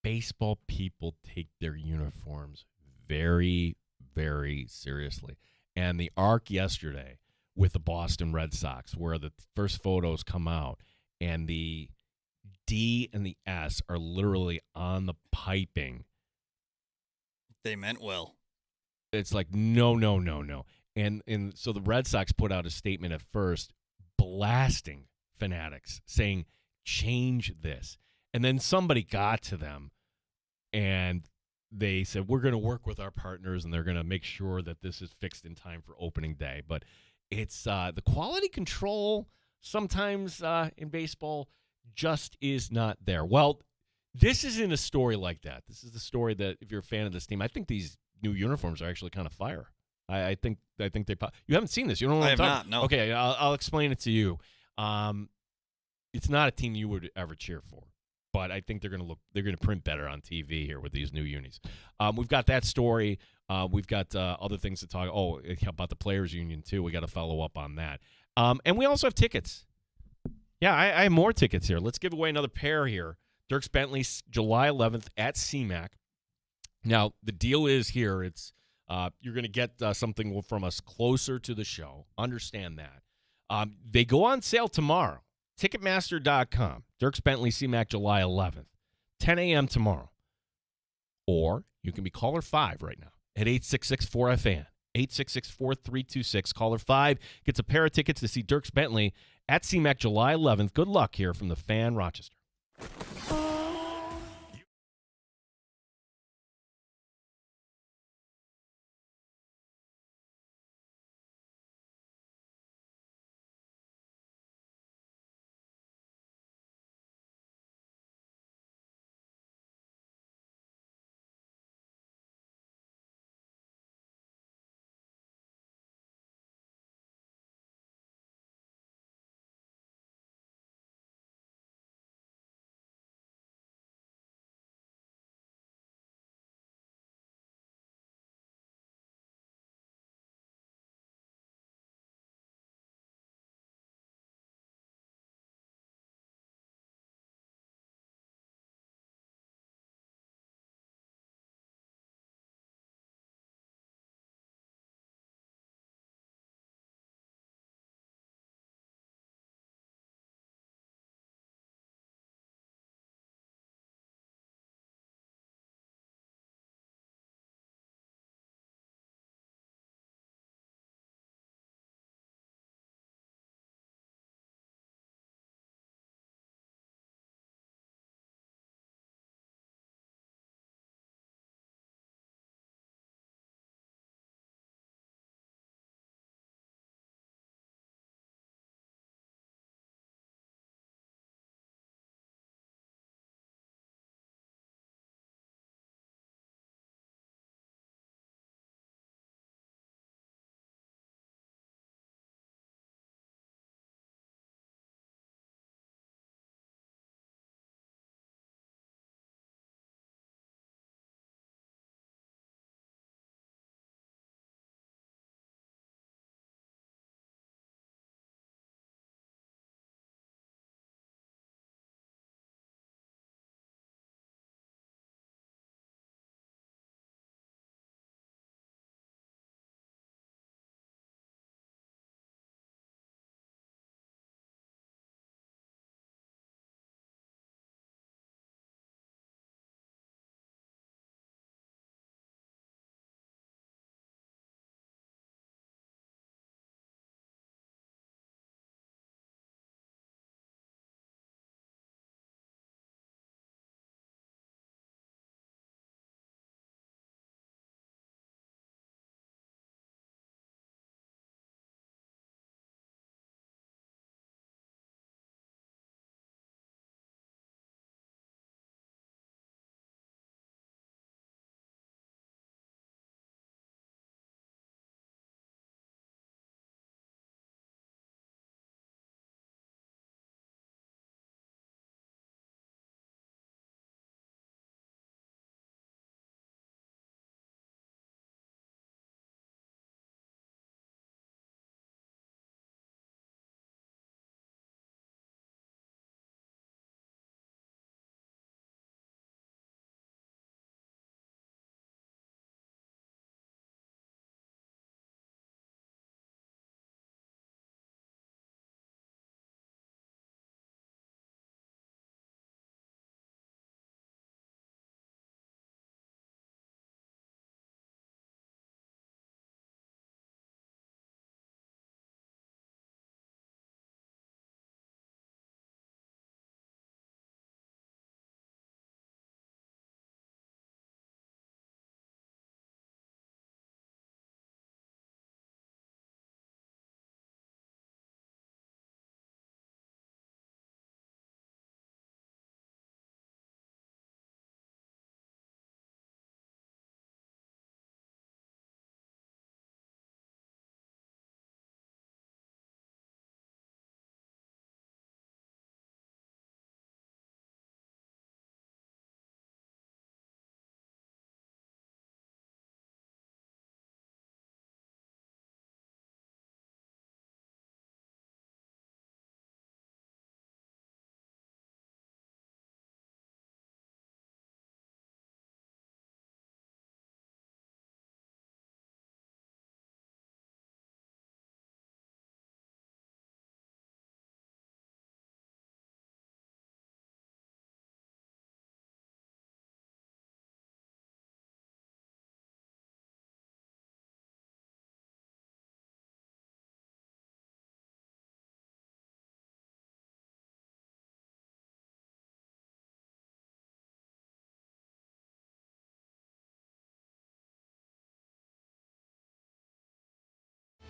baseball people take their uniforms very, very seriously. And the arc yesterday with the Boston Red Sox, where the first photos come out, and the D and the S are literally on the piping. They meant well. It's like, no. And so the Red Sox put out a statement at first blasting Fanatics, saying, change this. And then somebody got to them, and they said, we're going to work with our partners, and they're going to make sure that this is fixed in time for opening day. But it's the quality control sometimes in baseball just is not there. Well, this isn't a story like that. This is the story that if you're a fan of this team, I think these new uniforms are actually kind of fire. I think they you haven't seen this. You don't know what I'm talking about. No. Okay, I'll explain it to you. It's not a team you would ever cheer for, but I think they're going to print better on TV here with these new unis. We've got that story. We've got other things to talk. Oh, about the players union too. We got to follow up on that. And we also have tickets. Yeah, I have more tickets here. Let's give away another pair here. Dierks Bentley, July 11th at CMAC. Now, the deal is here, it's you're going to get something from us closer to the show. Understand that. They go on sale tomorrow. Ticketmaster.com. Dierks Bentley, CMAC, July 11th. 10 a.m. tomorrow. Or you can be caller 5 right now at 866-4FAN. 866-4326. Caller 5 gets a pair of tickets to see Dierks Bentley at CMAC, July 11th. Good luck here from the Fan Rochester.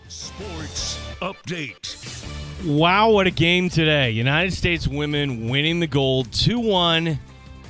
Sports update. Wow, what a game today. United States women winning the gold 2-1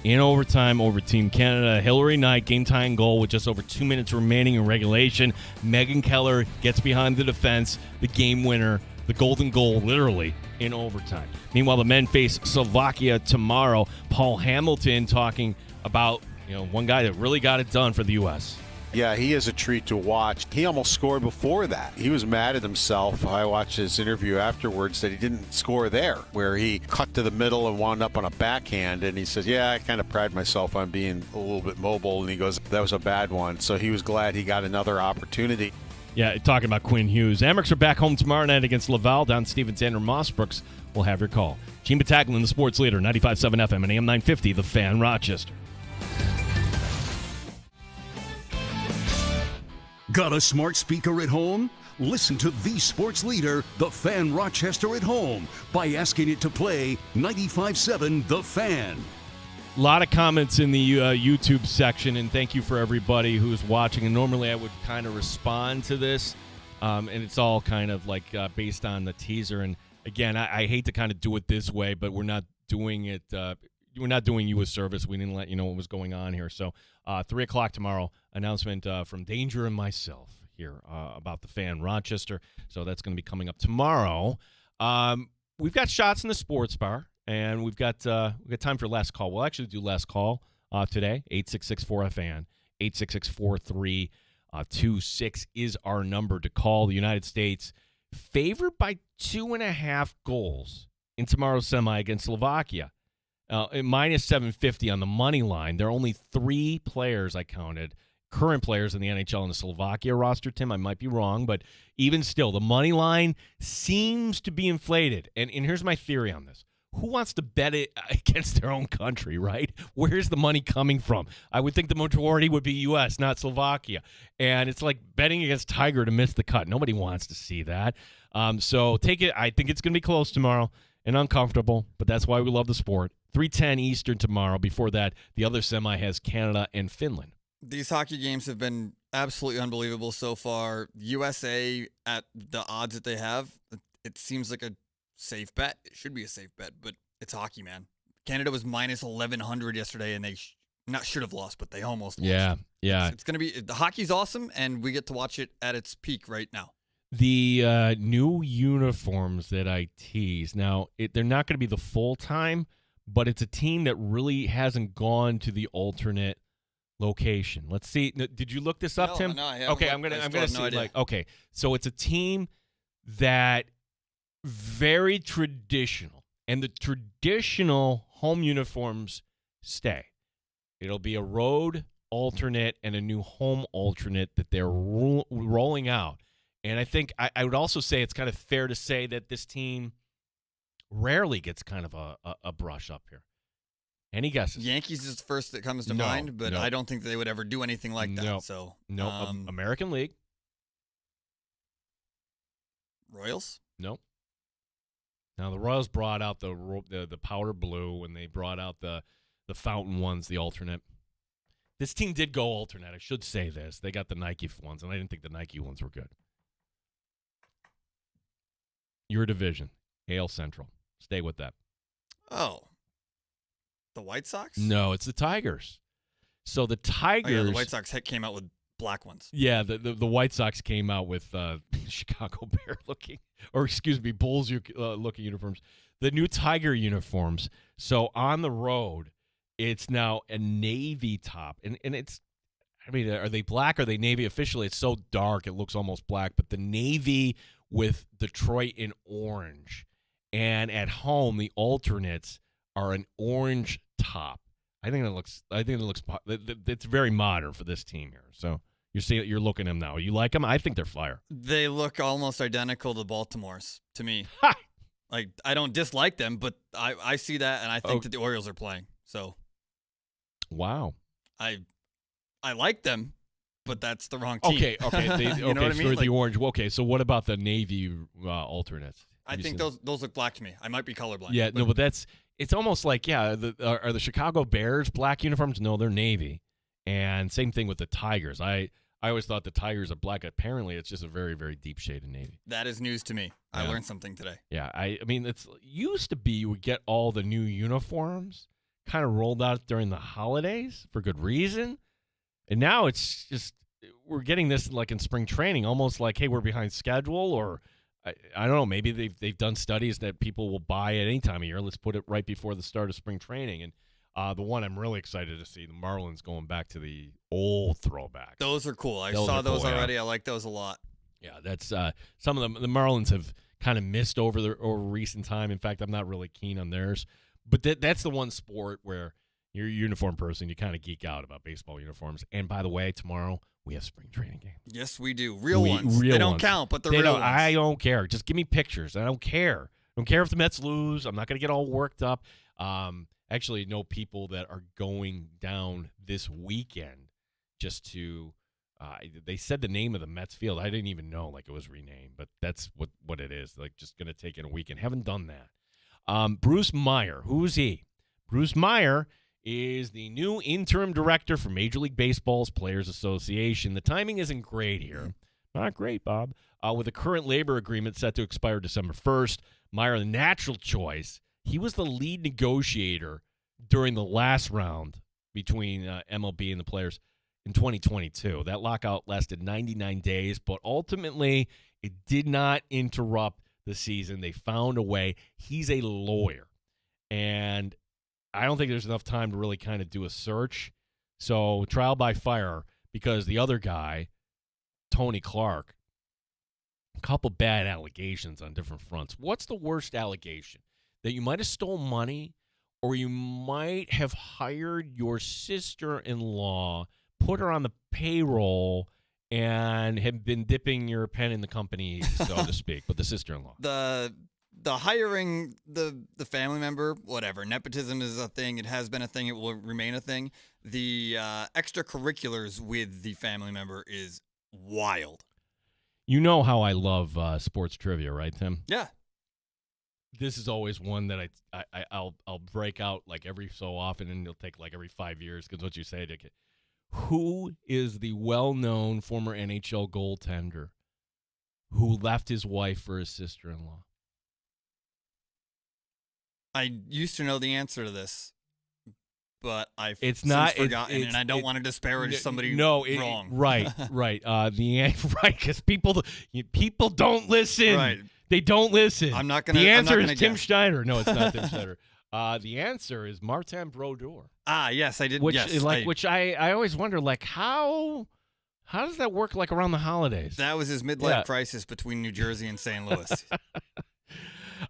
in overtime over Team Canada. Hillary Knight, game-tying goal with just over 2 minutes remaining in regulation. Megan Keller gets behind the defense, the game winner, the golden goal, literally, in overtime. Meanwhile, the men face Slovakia tomorrow. Paul Hamilton talking about, one guy that really got it done for the U.S. Yeah, he is a treat to watch. He almost scored before that. He was mad at himself. I watched his interview afterwards that he didn't score there, where he cut to the middle and wound up on a backhand. And he says, yeah, I kind of pride myself on being a little bit mobile. And he goes, that was a bad one. So he was glad he got another opportunity. Yeah, talking about Quinn Hughes. Amerks are back home tomorrow night against Laval. Don Stevens, Andrew Mossbrooks will have your call. Gene Battaglia, the sports leader, 95.7 FM and AM 950, The Fan, Rochester. Got a smart speaker at home? Listen to the sports leader, The Fan Rochester at home, by asking it to play 95.7 The Fan. A lot of comments in the YouTube section, and thank you for everybody who's watching. And normally I would kind of respond to this, and it's all kind of like based on the teaser. And again, I hate to kind of do it this way, but we're not doing it. We're not doing you a service. We didn't let you know what was going on here. So 3 o'clock tomorrow, announcement from Danger and myself here about the Fan Rochester. So that's going to be coming up tomorrow. We've got shots in the sports bar. And we've got time for last call. We'll actually do last call today. 866-4FAN. 866-4326 is our number to call. The United States favored by 2.5 goals in tomorrow's semi against Slovakia. Minus 750 on the money line. There are only 3 players I counted, current players in the NHL in the Slovakia roster, Tim. I might be wrong, but even still, the money line seems to be inflated. And here's my theory on this. Who wants to bet it against their own country, right? Where's the money coming from? I would think the majority would be U.S., not Slovakia. And it's like betting against Tiger to miss the cut. Nobody wants to see that. So take it. I think it's going to be close tomorrow and uncomfortable, but that's why we love the sport. 3:10 Eastern tomorrow. Before that, the other semi has Canada and Finland. These hockey games have been absolutely unbelievable so far. USA, at the odds that they have, it seems like a safe bet. It should be a safe bet, but it's hockey, man. Canada was minus 1,100 yesterday, and they should have lost, but they almost lost. Yeah. It's going to be – the hockey's awesome, and we get to watch it at its peak right now. The new uniforms that I tease, now, they're not going to be the full-time, but it's a team that really hasn't gone to the alternate location. Let's see. Did you look this up, Tim? No, I haven't. Okay, I'm gonna see. Okay, so it's a team that – very traditional, and the traditional home uniforms stay. It'll be a road alternate and a new home alternate that they're rolling out. And I think I would also say it's kind of fair to say that this team rarely gets kind of a brush up here. Any guesses? Yankees is the first that comes to mind, but I don't think they would ever do anything like that. American League. Royals? Nope. Now, the Royals brought out the powder blue, and they brought out the fountain ones, the alternate. This team did go alternate. I should say this. They got the Nike ones, and I didn't think the Nike ones were good. Your division, AL Central. Stay with that. Oh. The White Sox? No, it's the Tigers. So the Tigers. Oh, yeah, the White Sox came out with black ones. Yeah, the White Sox came out with Chicago Bear looking, or excuse me, Bulls looking uniforms. The new Tiger uniforms. So on the road, it's now a navy top, and it's. I mean, are they black? Or are they navy? Officially, it's so dark it looks almost black. But the navy with Detroit in orange, and at home the alternates are an orange top. I think it looks. It's very modern for this team here. So you're looking at them now. You like them? I think they're fire. They look almost identical to Baltimore's to me. Like, I don't dislike them, but I see that, and I think that the Orioles are playing. So, wow. I like them, but that's the wrong team. Okay. You know what I mean? The orange. Okay, so what about the navy alternates? I think those look black to me. I might be colorblind. Yeah, but it's almost like, are the Chicago Bears black uniforms? No, they're navy. And same thing with the Tigers. I I always thought the Tigers are black. Apparently, it's just a very, very deep shade of navy. That is news to me. I learned something today. Yeah, I mean, it's used to be you would get all the new uniforms kind of rolled out during the holidays for good reason, and now it's just we're getting this like in spring training, almost like, hey, we're behind schedule, or I don't know, maybe they've done studies that people will buy at any time of year. Let's put it right before the start of spring training. And the one I'm really excited to see, the Marlins going back to the old throwbacks. Those are cool. I saw those already. I like those a lot. Yeah, that's some of them. The Marlins have kind of missed over recent time. In fact, I'm not really keen on theirs. But that's the one sport where you're a uniform person, you kind of geek out about baseball uniforms. And by the way, tomorrow we have spring training games. Yes, we do. Real ones. They don't count, but they're real ones. I don't care. Just give me pictures. I don't care. I don't care if the Mets lose. I'm not going to get all worked up. Actually, know people that are going down this weekend just to they said the name of the Mets field. I didn't even know like it was renamed, but that's what it is. Like just going to take in a weekend. Haven't done that. Bruce Meyer. Who's he? Bruce Meyer is the new interim director for Major League Baseball's Players Association. The timing isn't great here. Not great, Bob. With the current labor agreement set to expire December 1st, Meyer, the natural choice, he was the lead negotiator during the last round between MLB and the players in 2022. That lockout lasted 99 days, but ultimately it did not interrupt the season. They found a way. He's a lawyer, and I don't think there's enough time to really kind of do a search. So trial by fire, because the other guy, Tony Clark, a couple bad allegations on different fronts. What's the worst allegation? That you might have stolen money, or you might have hired your sister-in-law, put her on the payroll, and have been dipping your pen in the company, so to speak, with the sister-in-law. The hiring the family member, whatever. Nepotism is a thing. It has been a thing. It will remain a thing. The extracurriculars with the family member is wild. You know how I love sports trivia, right, Tim? Yeah. This is always one that I'll break out like every so often, and it'll take like every 5 years because what you say, Dick. Who is the well-known former NHL goaltender who left his wife for his sister-in-law? I used to know the answer to this, but I've forgotten, and I don't want to disparage somebody wrong. Right. Right, because people don't listen. Right. They don't listen. I'm not gonna. The answer is Tim Schneider. No, it's not Tim Schneider. The answer is Martin Brodeur. Ah, yes, I did. Which, yes, which I always wonder, like how does that work, like around the holidays? That was his midlife crisis between New Jersey and St. Louis.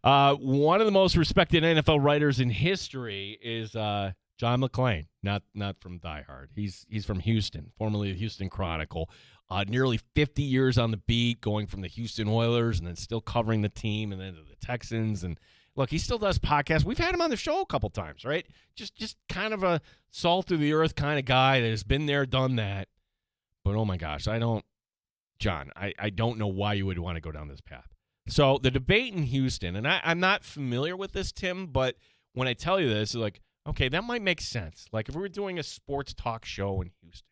One of the most respected NFL writers in history is John McClain, not from Die Hard. He's from Houston, formerly the Houston Chronicle. Nearly 50 years on the beat, going from the Houston Oilers and then still covering the team and then to the Texans. And look, he still does podcasts. We've had him on the show a couple times, right? Just kind of a salt of the earth kind of guy that has been there, done that. But oh my gosh, I don't know why you would want to go down this path. So the debate in Houston, and I'm not familiar with this, Tim, but when I tell you this, it's like, okay, that might make sense. Like if we were doing a sports talk show in Houston,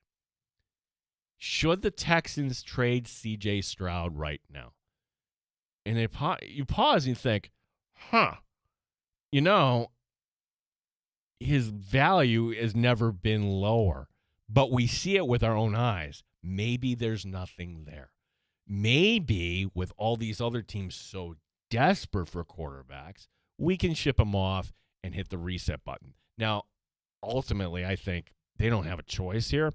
should the Texans trade C.J. Stroud right now? And you pause and you think, his value has never been lower, but we see it with our own eyes. Maybe there's nothing there. Maybe with all these other teams so desperate for quarterbacks, we can ship them off and hit the reset button. Now, ultimately, I think they don't have a choice here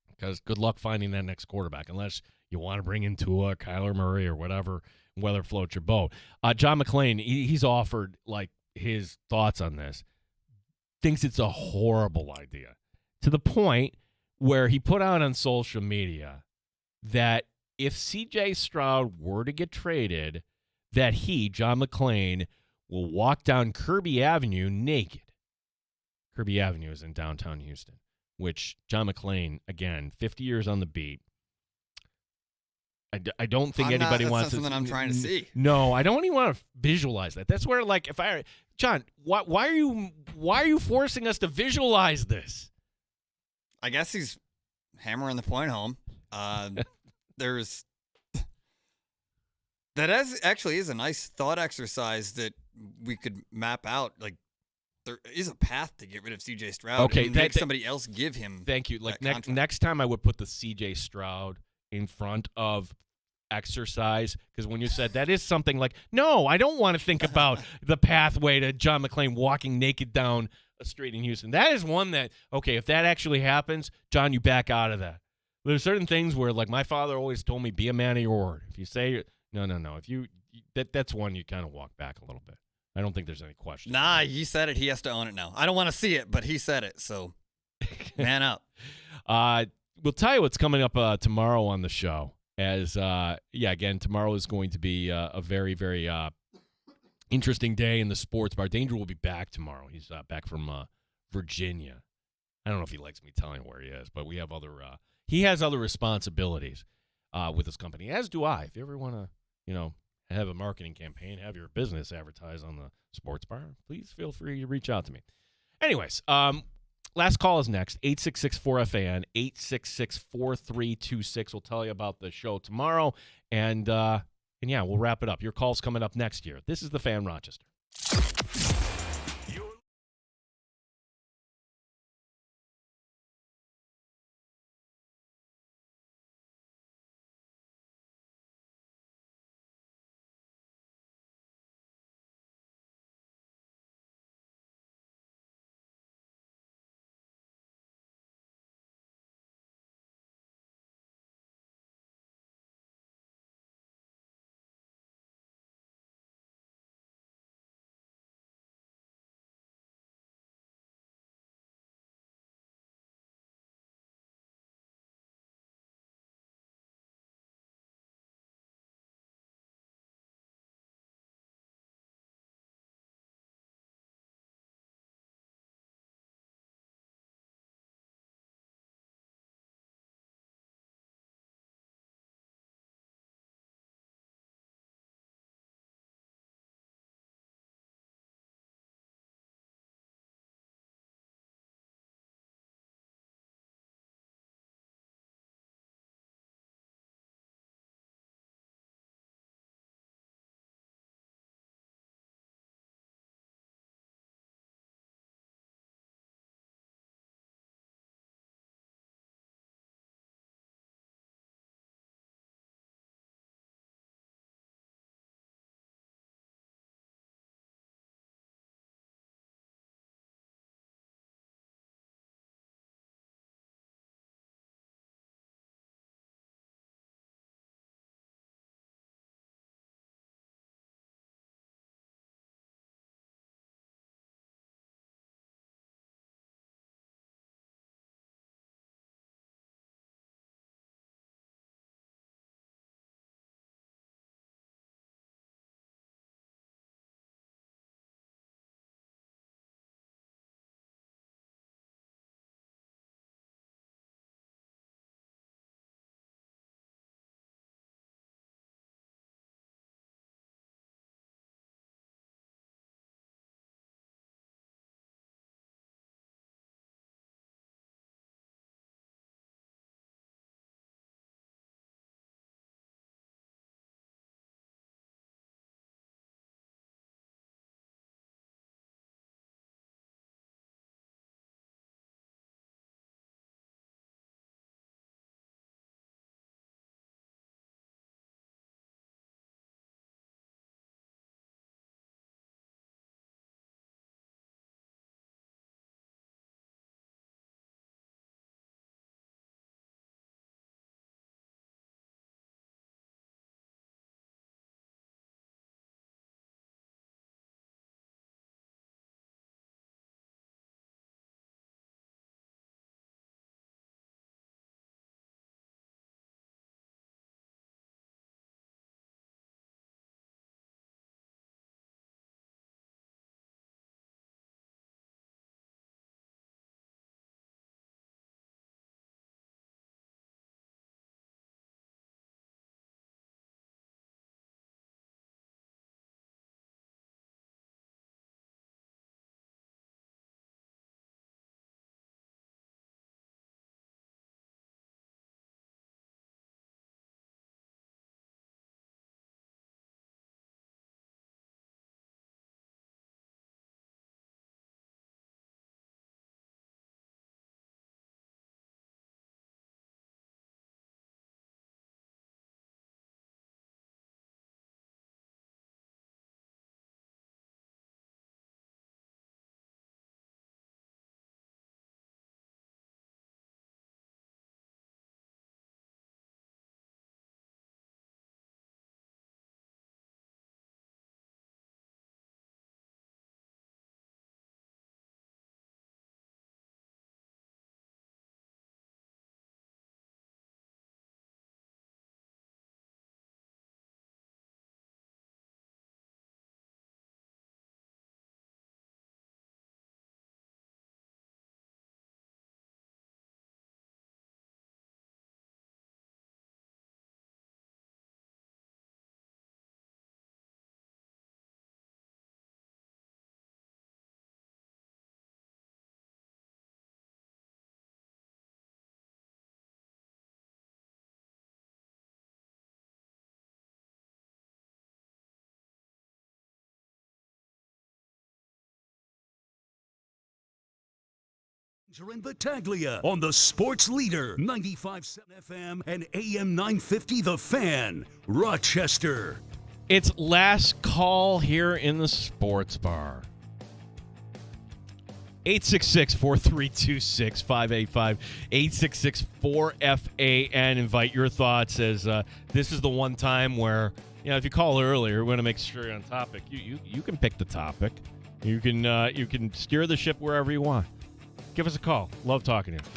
because good luck finding that next quarterback unless you want to bring in Tua, Kyler Murray, or whatever floats your boat. John McClain, he's offered like his thoughts on this. Thinks it's a horrible idea to the point where he put out on social media that if C.J. Stroud were to get traded, that he, John McClain, will walk down Kirby Avenue naked. Kirby Avenue is in downtown Houston, which John McClain, again, 50 years on the beat. I don't think anybody wants to. That's not something I'm trying to see. No, I don't even want to visualize that. That's where, like, John, why are you forcing us to visualize this? I guess he's hammering the point home. There's that actually is a nice thought exercise that we could map out. Like, there is a path to get rid of C.J. Stroud. Okay, and make somebody else give him. Thank you. Like next time, I would put the C.J. Stroud in front of exercise, because when you said that is something like, no, I don't want to think about the pathway to John McClain walking naked down a street in Houston. That is one that, okay, if that actually happens, John, you back out of that. There's certain things where, like, my father always told me, be a man of your word. If you say no, if you that's one you kind of walk back a little bit. I don't think there's any question. Nah, he said it. He has to own it now. I don't want to see it, but he said it, so man up. We'll tell you what's coming up tomorrow on the show. As again, tomorrow is going to be a very, very interesting day in the sports bar. Danger will be back tomorrow. He's back from Virginia. I don't know if he likes me telling where he is, but we have he has other responsibilities with his company, as do I. If you ever want to, have a marketing campaign, have your business advertise on the sports bar, please feel free to reach out to me. Anyways, last call is next, 866-4FAN, 866-4326. We'll tell you about the show tomorrow, and we'll wrap it up. Your call's coming up next year. This is the Fan Rochester. Danger and Battaglia on the Sports Leader, 95.7 FM and AM 950 The Fan, Rochester. It's last call here in the sports bar. 866-432-6585, 866-4FAN. Invite your thoughts as this is the one time where, if you call earlier, we're going to make sure you're on topic. You can pick the topic. You can steer the ship wherever you want. Give us a call. Love talking to you.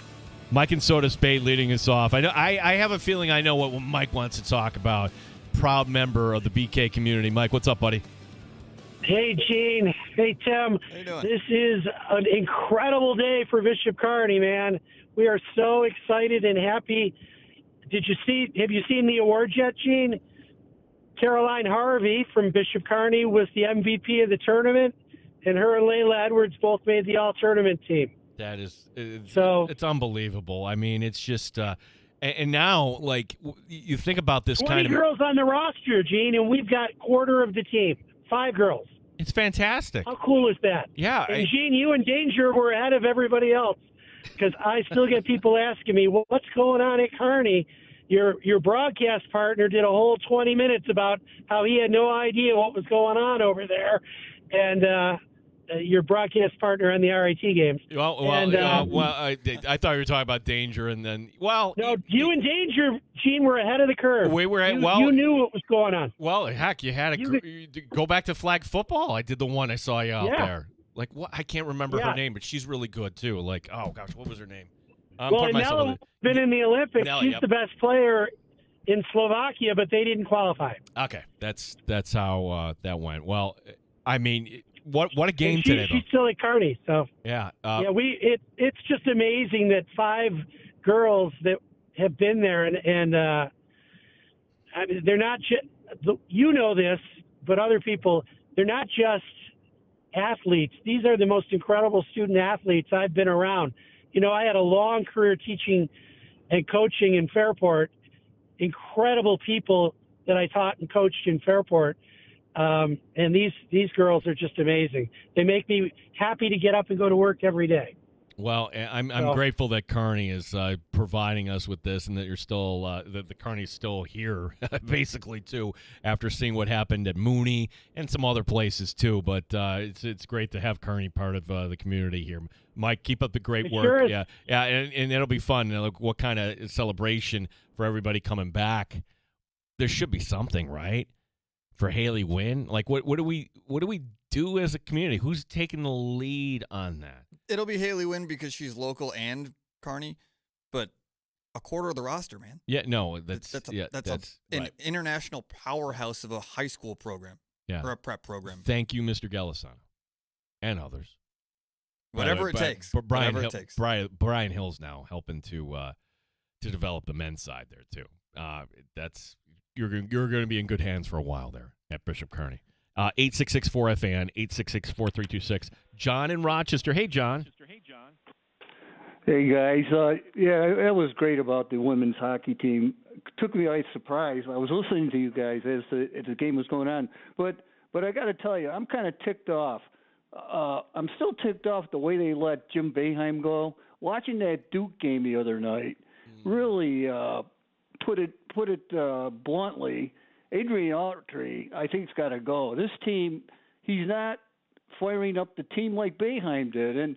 Mike and Soda Spade leading us off. I know. I have a feeling I know what Mike wants to talk about. Proud member of the BK community. Mike, what's up, buddy? Hey, Gene. Hey, Tim. How you doing? This is an incredible day for Bishop Kearney, man. We are so excited and happy. Have you seen the awards yet, Gene? Caroline Harvey from Bishop Kearney was the MVP of the tournament, and her and Layla Edwards both made the all-tournament team. That is it's unbelievable. I mean, it's just and now, like, you think about this 20 kind of girls on the roster, Gene, and we've got quarter of the team. 5 girls. It's fantastic. How cool is that? Yeah. And Gene, you and Danger were ahead of everybody else because I still get people asking me, well, what's going on at Kearney? Your broadcast partner did a whole 20 minutes about how he had no idea what was going on over there. And your broadcast partner on the RIT games. I thought you were talking about Danger, and then no, you and Danger, Gene, were ahead of the curve. We were you knew what was going on. Well, heck, you had to go back to flag football. I did the one I saw you out there. Like, what? I can't remember her name, but she's really good too. Like, oh gosh, what was her name? Nella's been in the Olympics. She's the best player in Slovakia, but they didn't qualify. Okay, that's how that went. Well, I mean. What a game today, though. She's still at Kearney, so yeah. It's just amazing that 5 girls that have been there, and I mean, they're not just, you know this, but other people, they're not just athletes. These are the most incredible student athletes I've been around. I had a long career teaching and coaching in Fairport. Incredible people that I taught and coached in Fairport. And these girls are just amazing. They make me happy to get up and go to work every day. Well, I'm grateful that Kearney is providing us with this, and that you're still that the Kearney's still here, basically too. After seeing what happened at Mooney and some other places too, but it's great to have Kearney part of the community here. Mike, keep up the great work. Sure is. Yeah, and it'll be fun. What kind of celebration for everybody coming back? There should be something, right? For Haley Wynn, like what do we do as a community? Who's taking the lead on that? It'll be Haley Wynn because she's local and Kearney, but a quarter of the roster, man. Yeah, no, that's an international powerhouse of a high school program, or a prep program. Thank you, Mr. Gallisano, and others. Whatever it takes. Brian Hill's now helping to develop the men's side there too. You're going to be in good hands for a while there at Bishop Kearney. 866-4FAN, 866-4326. John in Rochester. Hey, John. Hey, guys. That was great about the women's hockey team. It took me by surprise. I was listening to you guys as the game was going on. But I got to tell you, I'm kind of ticked off. I'm still ticked off the way they let Jim Boeheim go. Watching that Duke game the other night really put it bluntly, Adrian Autry, I think, has got to go. This team, he's not firing up the team like Boeheim did. And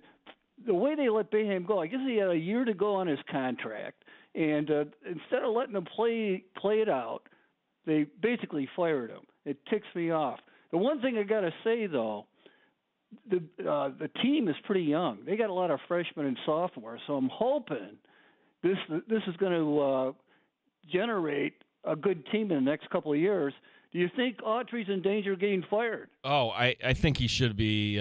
the way they let Boeheim go, I guess he had a year to go on his contract. And instead of letting him play it out, they basically fired him. It ticks me off. The one thing I got to say, though, the team is pretty young. They got a lot of freshmen and sophomores, so I'm hoping this is going to generate a good team in the next couple of years. Do you think Autry's in danger of getting fired? Oh, I think he should be.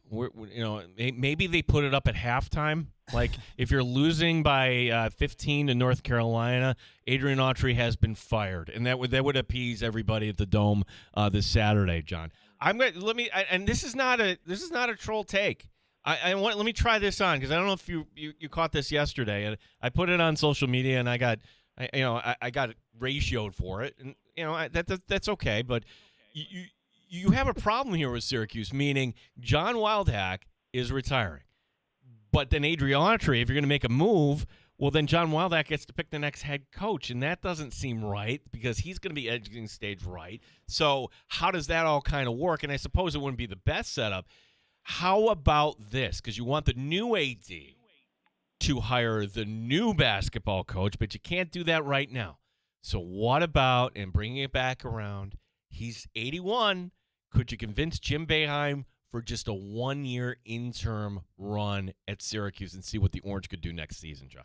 Maybe they put it up at halftime. Like if you're losing by 15 to North Carolina, Adrian Autry has been fired, and that would appease everybody at the Dome this Saturday, John. And this is not a troll take. Let me try this on because I don't know if you caught this yesterday, and I put it on social media, and I got ratioed for it, and that's okay. But you have a problem here with Syracuse, meaning John Wildhack is retiring. But then Adrian Autry, if you're going to make a move, well, then John Wildak gets to pick the next head coach, and that doesn't seem right because he's going to be exiting stage right. So how does that all kind of work? And I suppose it wouldn't be the best setup. How about this? Because you want the new AD to hire the new basketball coach, but you can't do that right now. So what about, and bringing it back around, he's 81. Could you convince Jim Boeheim for just a 1-year interim run at Syracuse and see what the Orange could do next season, John?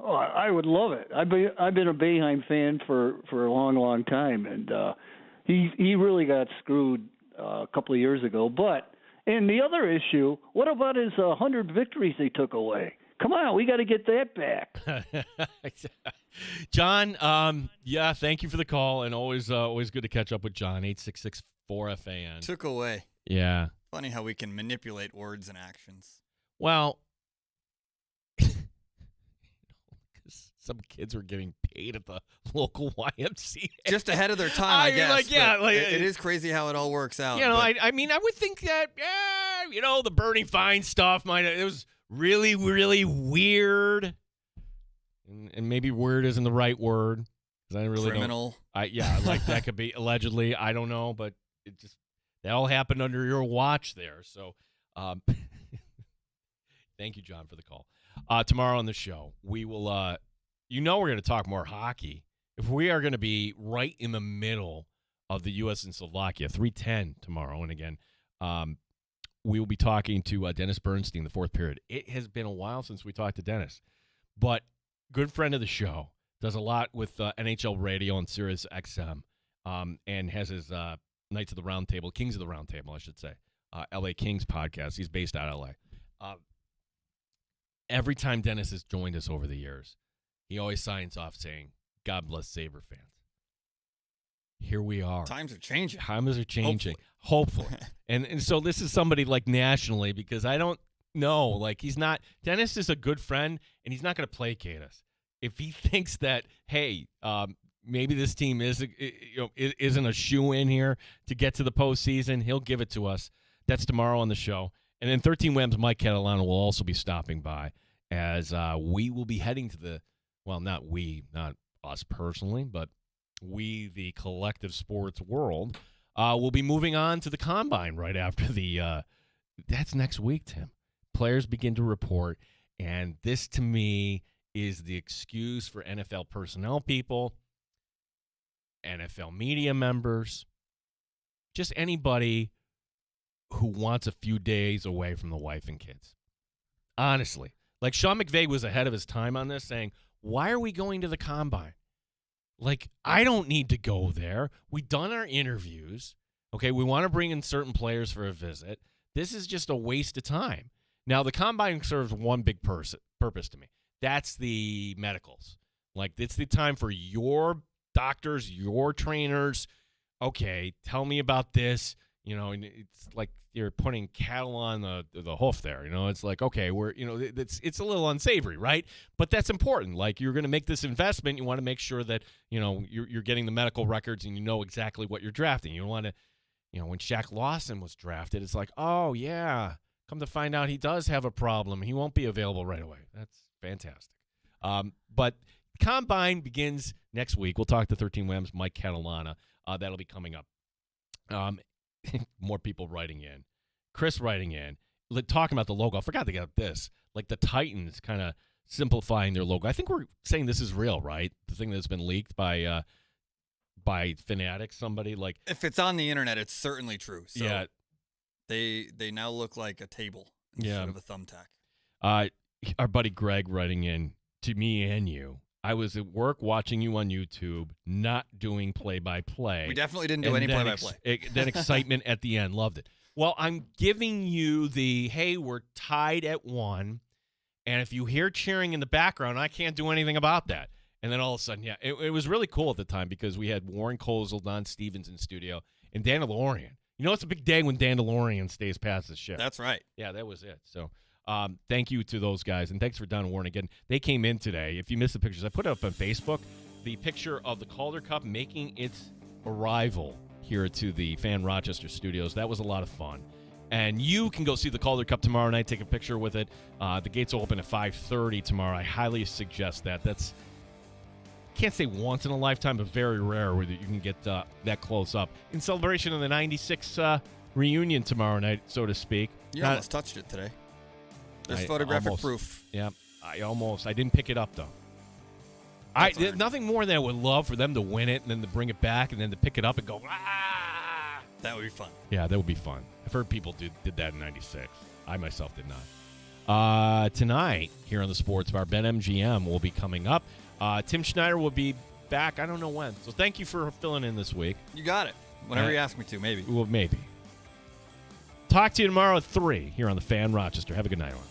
Oh, I would love it. I've been a Boeheim fan for a long, long time, and he really got screwed a couple of years ago. But and the other issue, what about his 100 victories they took away? Come on, we got to get that back. John, yeah, thank you for the call, and always good to catch up with John. 866-4FAN. Took away. Yeah. Funny how we can manipulate words and actions. Well, some kids are getting paid at the local YMCA. Just ahead of their time, I guess. Like, yeah, like, it is crazy how it all works out. You know, I mean, I would think that, the Bernie Fine stuff it was really, really weird. And maybe weird isn't the right word. Because I really Criminal. Like that could be allegedly. I don't know, but that all happened under your watch there. So, thank you, John, for the call. Tomorrow on the show, we will, we're going to talk more hockey. If we are going to be right in the middle of the U.S. and Slovakia, 3:10 tomorrow. And again, we will be talking to Dennis Bernstein, the fourth period. It has been a while since we talked to Dennis, but good friend of the show, does a lot with NHL radio on Sirius XM, and has his Knights of the Round Table, Kings of the Round Table, I should say, LA Kings podcast. He's based out of LA. Every time Dennis has joined us over the years, he always signs off saying, "God bless Sabre fans." Here we are. Times are changing. Times are changing. Hopefully. And so this is somebody like nationally, because I don't know. Like, Dennis is a good friend, and he's not going to placate us. If he thinks that, hey, maybe this team isn't a shoe-in here to get to the postseason, he'll give it to us. That's tomorrow on the show. And then 13 Wham's Mike Catalano will also be stopping by as we will be heading to not us personally, but we, the collective sports world, will be moving on to the Combine right after that's next week, Tim. Players begin to report, and this to me is the excuse for NFL personnel people, NFL media members, just anybody who wants a few days away from the wife and kids. Honestly. Like, Sean McVay was ahead of his time on this, saying, why are we going to the Combine? Like, I don't need to go there. We've done our interviews. Okay, we want to bring in certain players for a visit. This is just a waste of time. Now, the Combine serves one big purpose to me. That's the medicals. Like, it's the time for your doctors, your trainers. Okay, tell me about this. And it's like you're putting cattle on the hoof there. It's like, okay, it's a little unsavory, right? But that's important. Like, you're going to make this investment. You want to make sure that, you're getting the medical records and you know exactly what you're drafting. You don't want to, when Shaq Lawson was drafted, it's like, oh, yeah, come to find out he does have a problem. He won't be available right away. That's fantastic. But Combine begins next week. We'll talk to 13 Wham's Mike Catalana. That'll be coming up. More people writing in. Chris writing in. Talking about the logo. I forgot to get this. Like, the Titans kind of simplifying their logo. I think we're saying this is real, right? The thing that's been leaked by Fanatics, somebody. Like, if it's on the internet, it's certainly true. So yeah. They now look like a table instead of a thumbtack. Our buddy Greg writing in to me and you. I was at work watching you on YouTube, not doing play-by-play. We definitely didn't do any play-by-play. Then excitement at the end. Loved it. Well, I'm giving you hey, we're tied at 1, and if you hear cheering in the background, I can't do anything about that. And then all of a sudden, it was really cool at the time because we had Warren Kozel, Don Stevens in studio, and Dan DeLorean. It's a big day when Dan DeLorean stays past the shift. That's right. Yeah, that was it. So thank you to those guys, and thanks for Don and Warren again. They came in today. If you missed the pictures, I put it up on Facebook. The picture of the Calder Cup making its arrival here to the Fan Rochester studios. That was a lot of fun. And you can go see the Calder Cup tomorrow night, take a picture with it. The gates will open at 5:30 tomorrow. I highly suggest that. That's, can't say once in a lifetime, but very rare where you can get that close up. In celebration of the 96 reunion tomorrow night, so to speak. You almost touched it today. There's photographic proof. Yeah, I didn't pick it up, though. Nothing more than I would love for them to win it and then to bring it back and then to pick it up and go, ah! That would be fun. Yeah, that would be fun. I've heard people did that in 96. I myself did not. Tonight, here on the Sports Bar, Ben MGM will be coming up. Tim Schneider will be back, I don't know when. So thank you for filling in this week. You got it. Whenever you ask me to, maybe. Well, maybe. Talk to you tomorrow at 3 here on the Fan Rochester. Have a good night, everyone.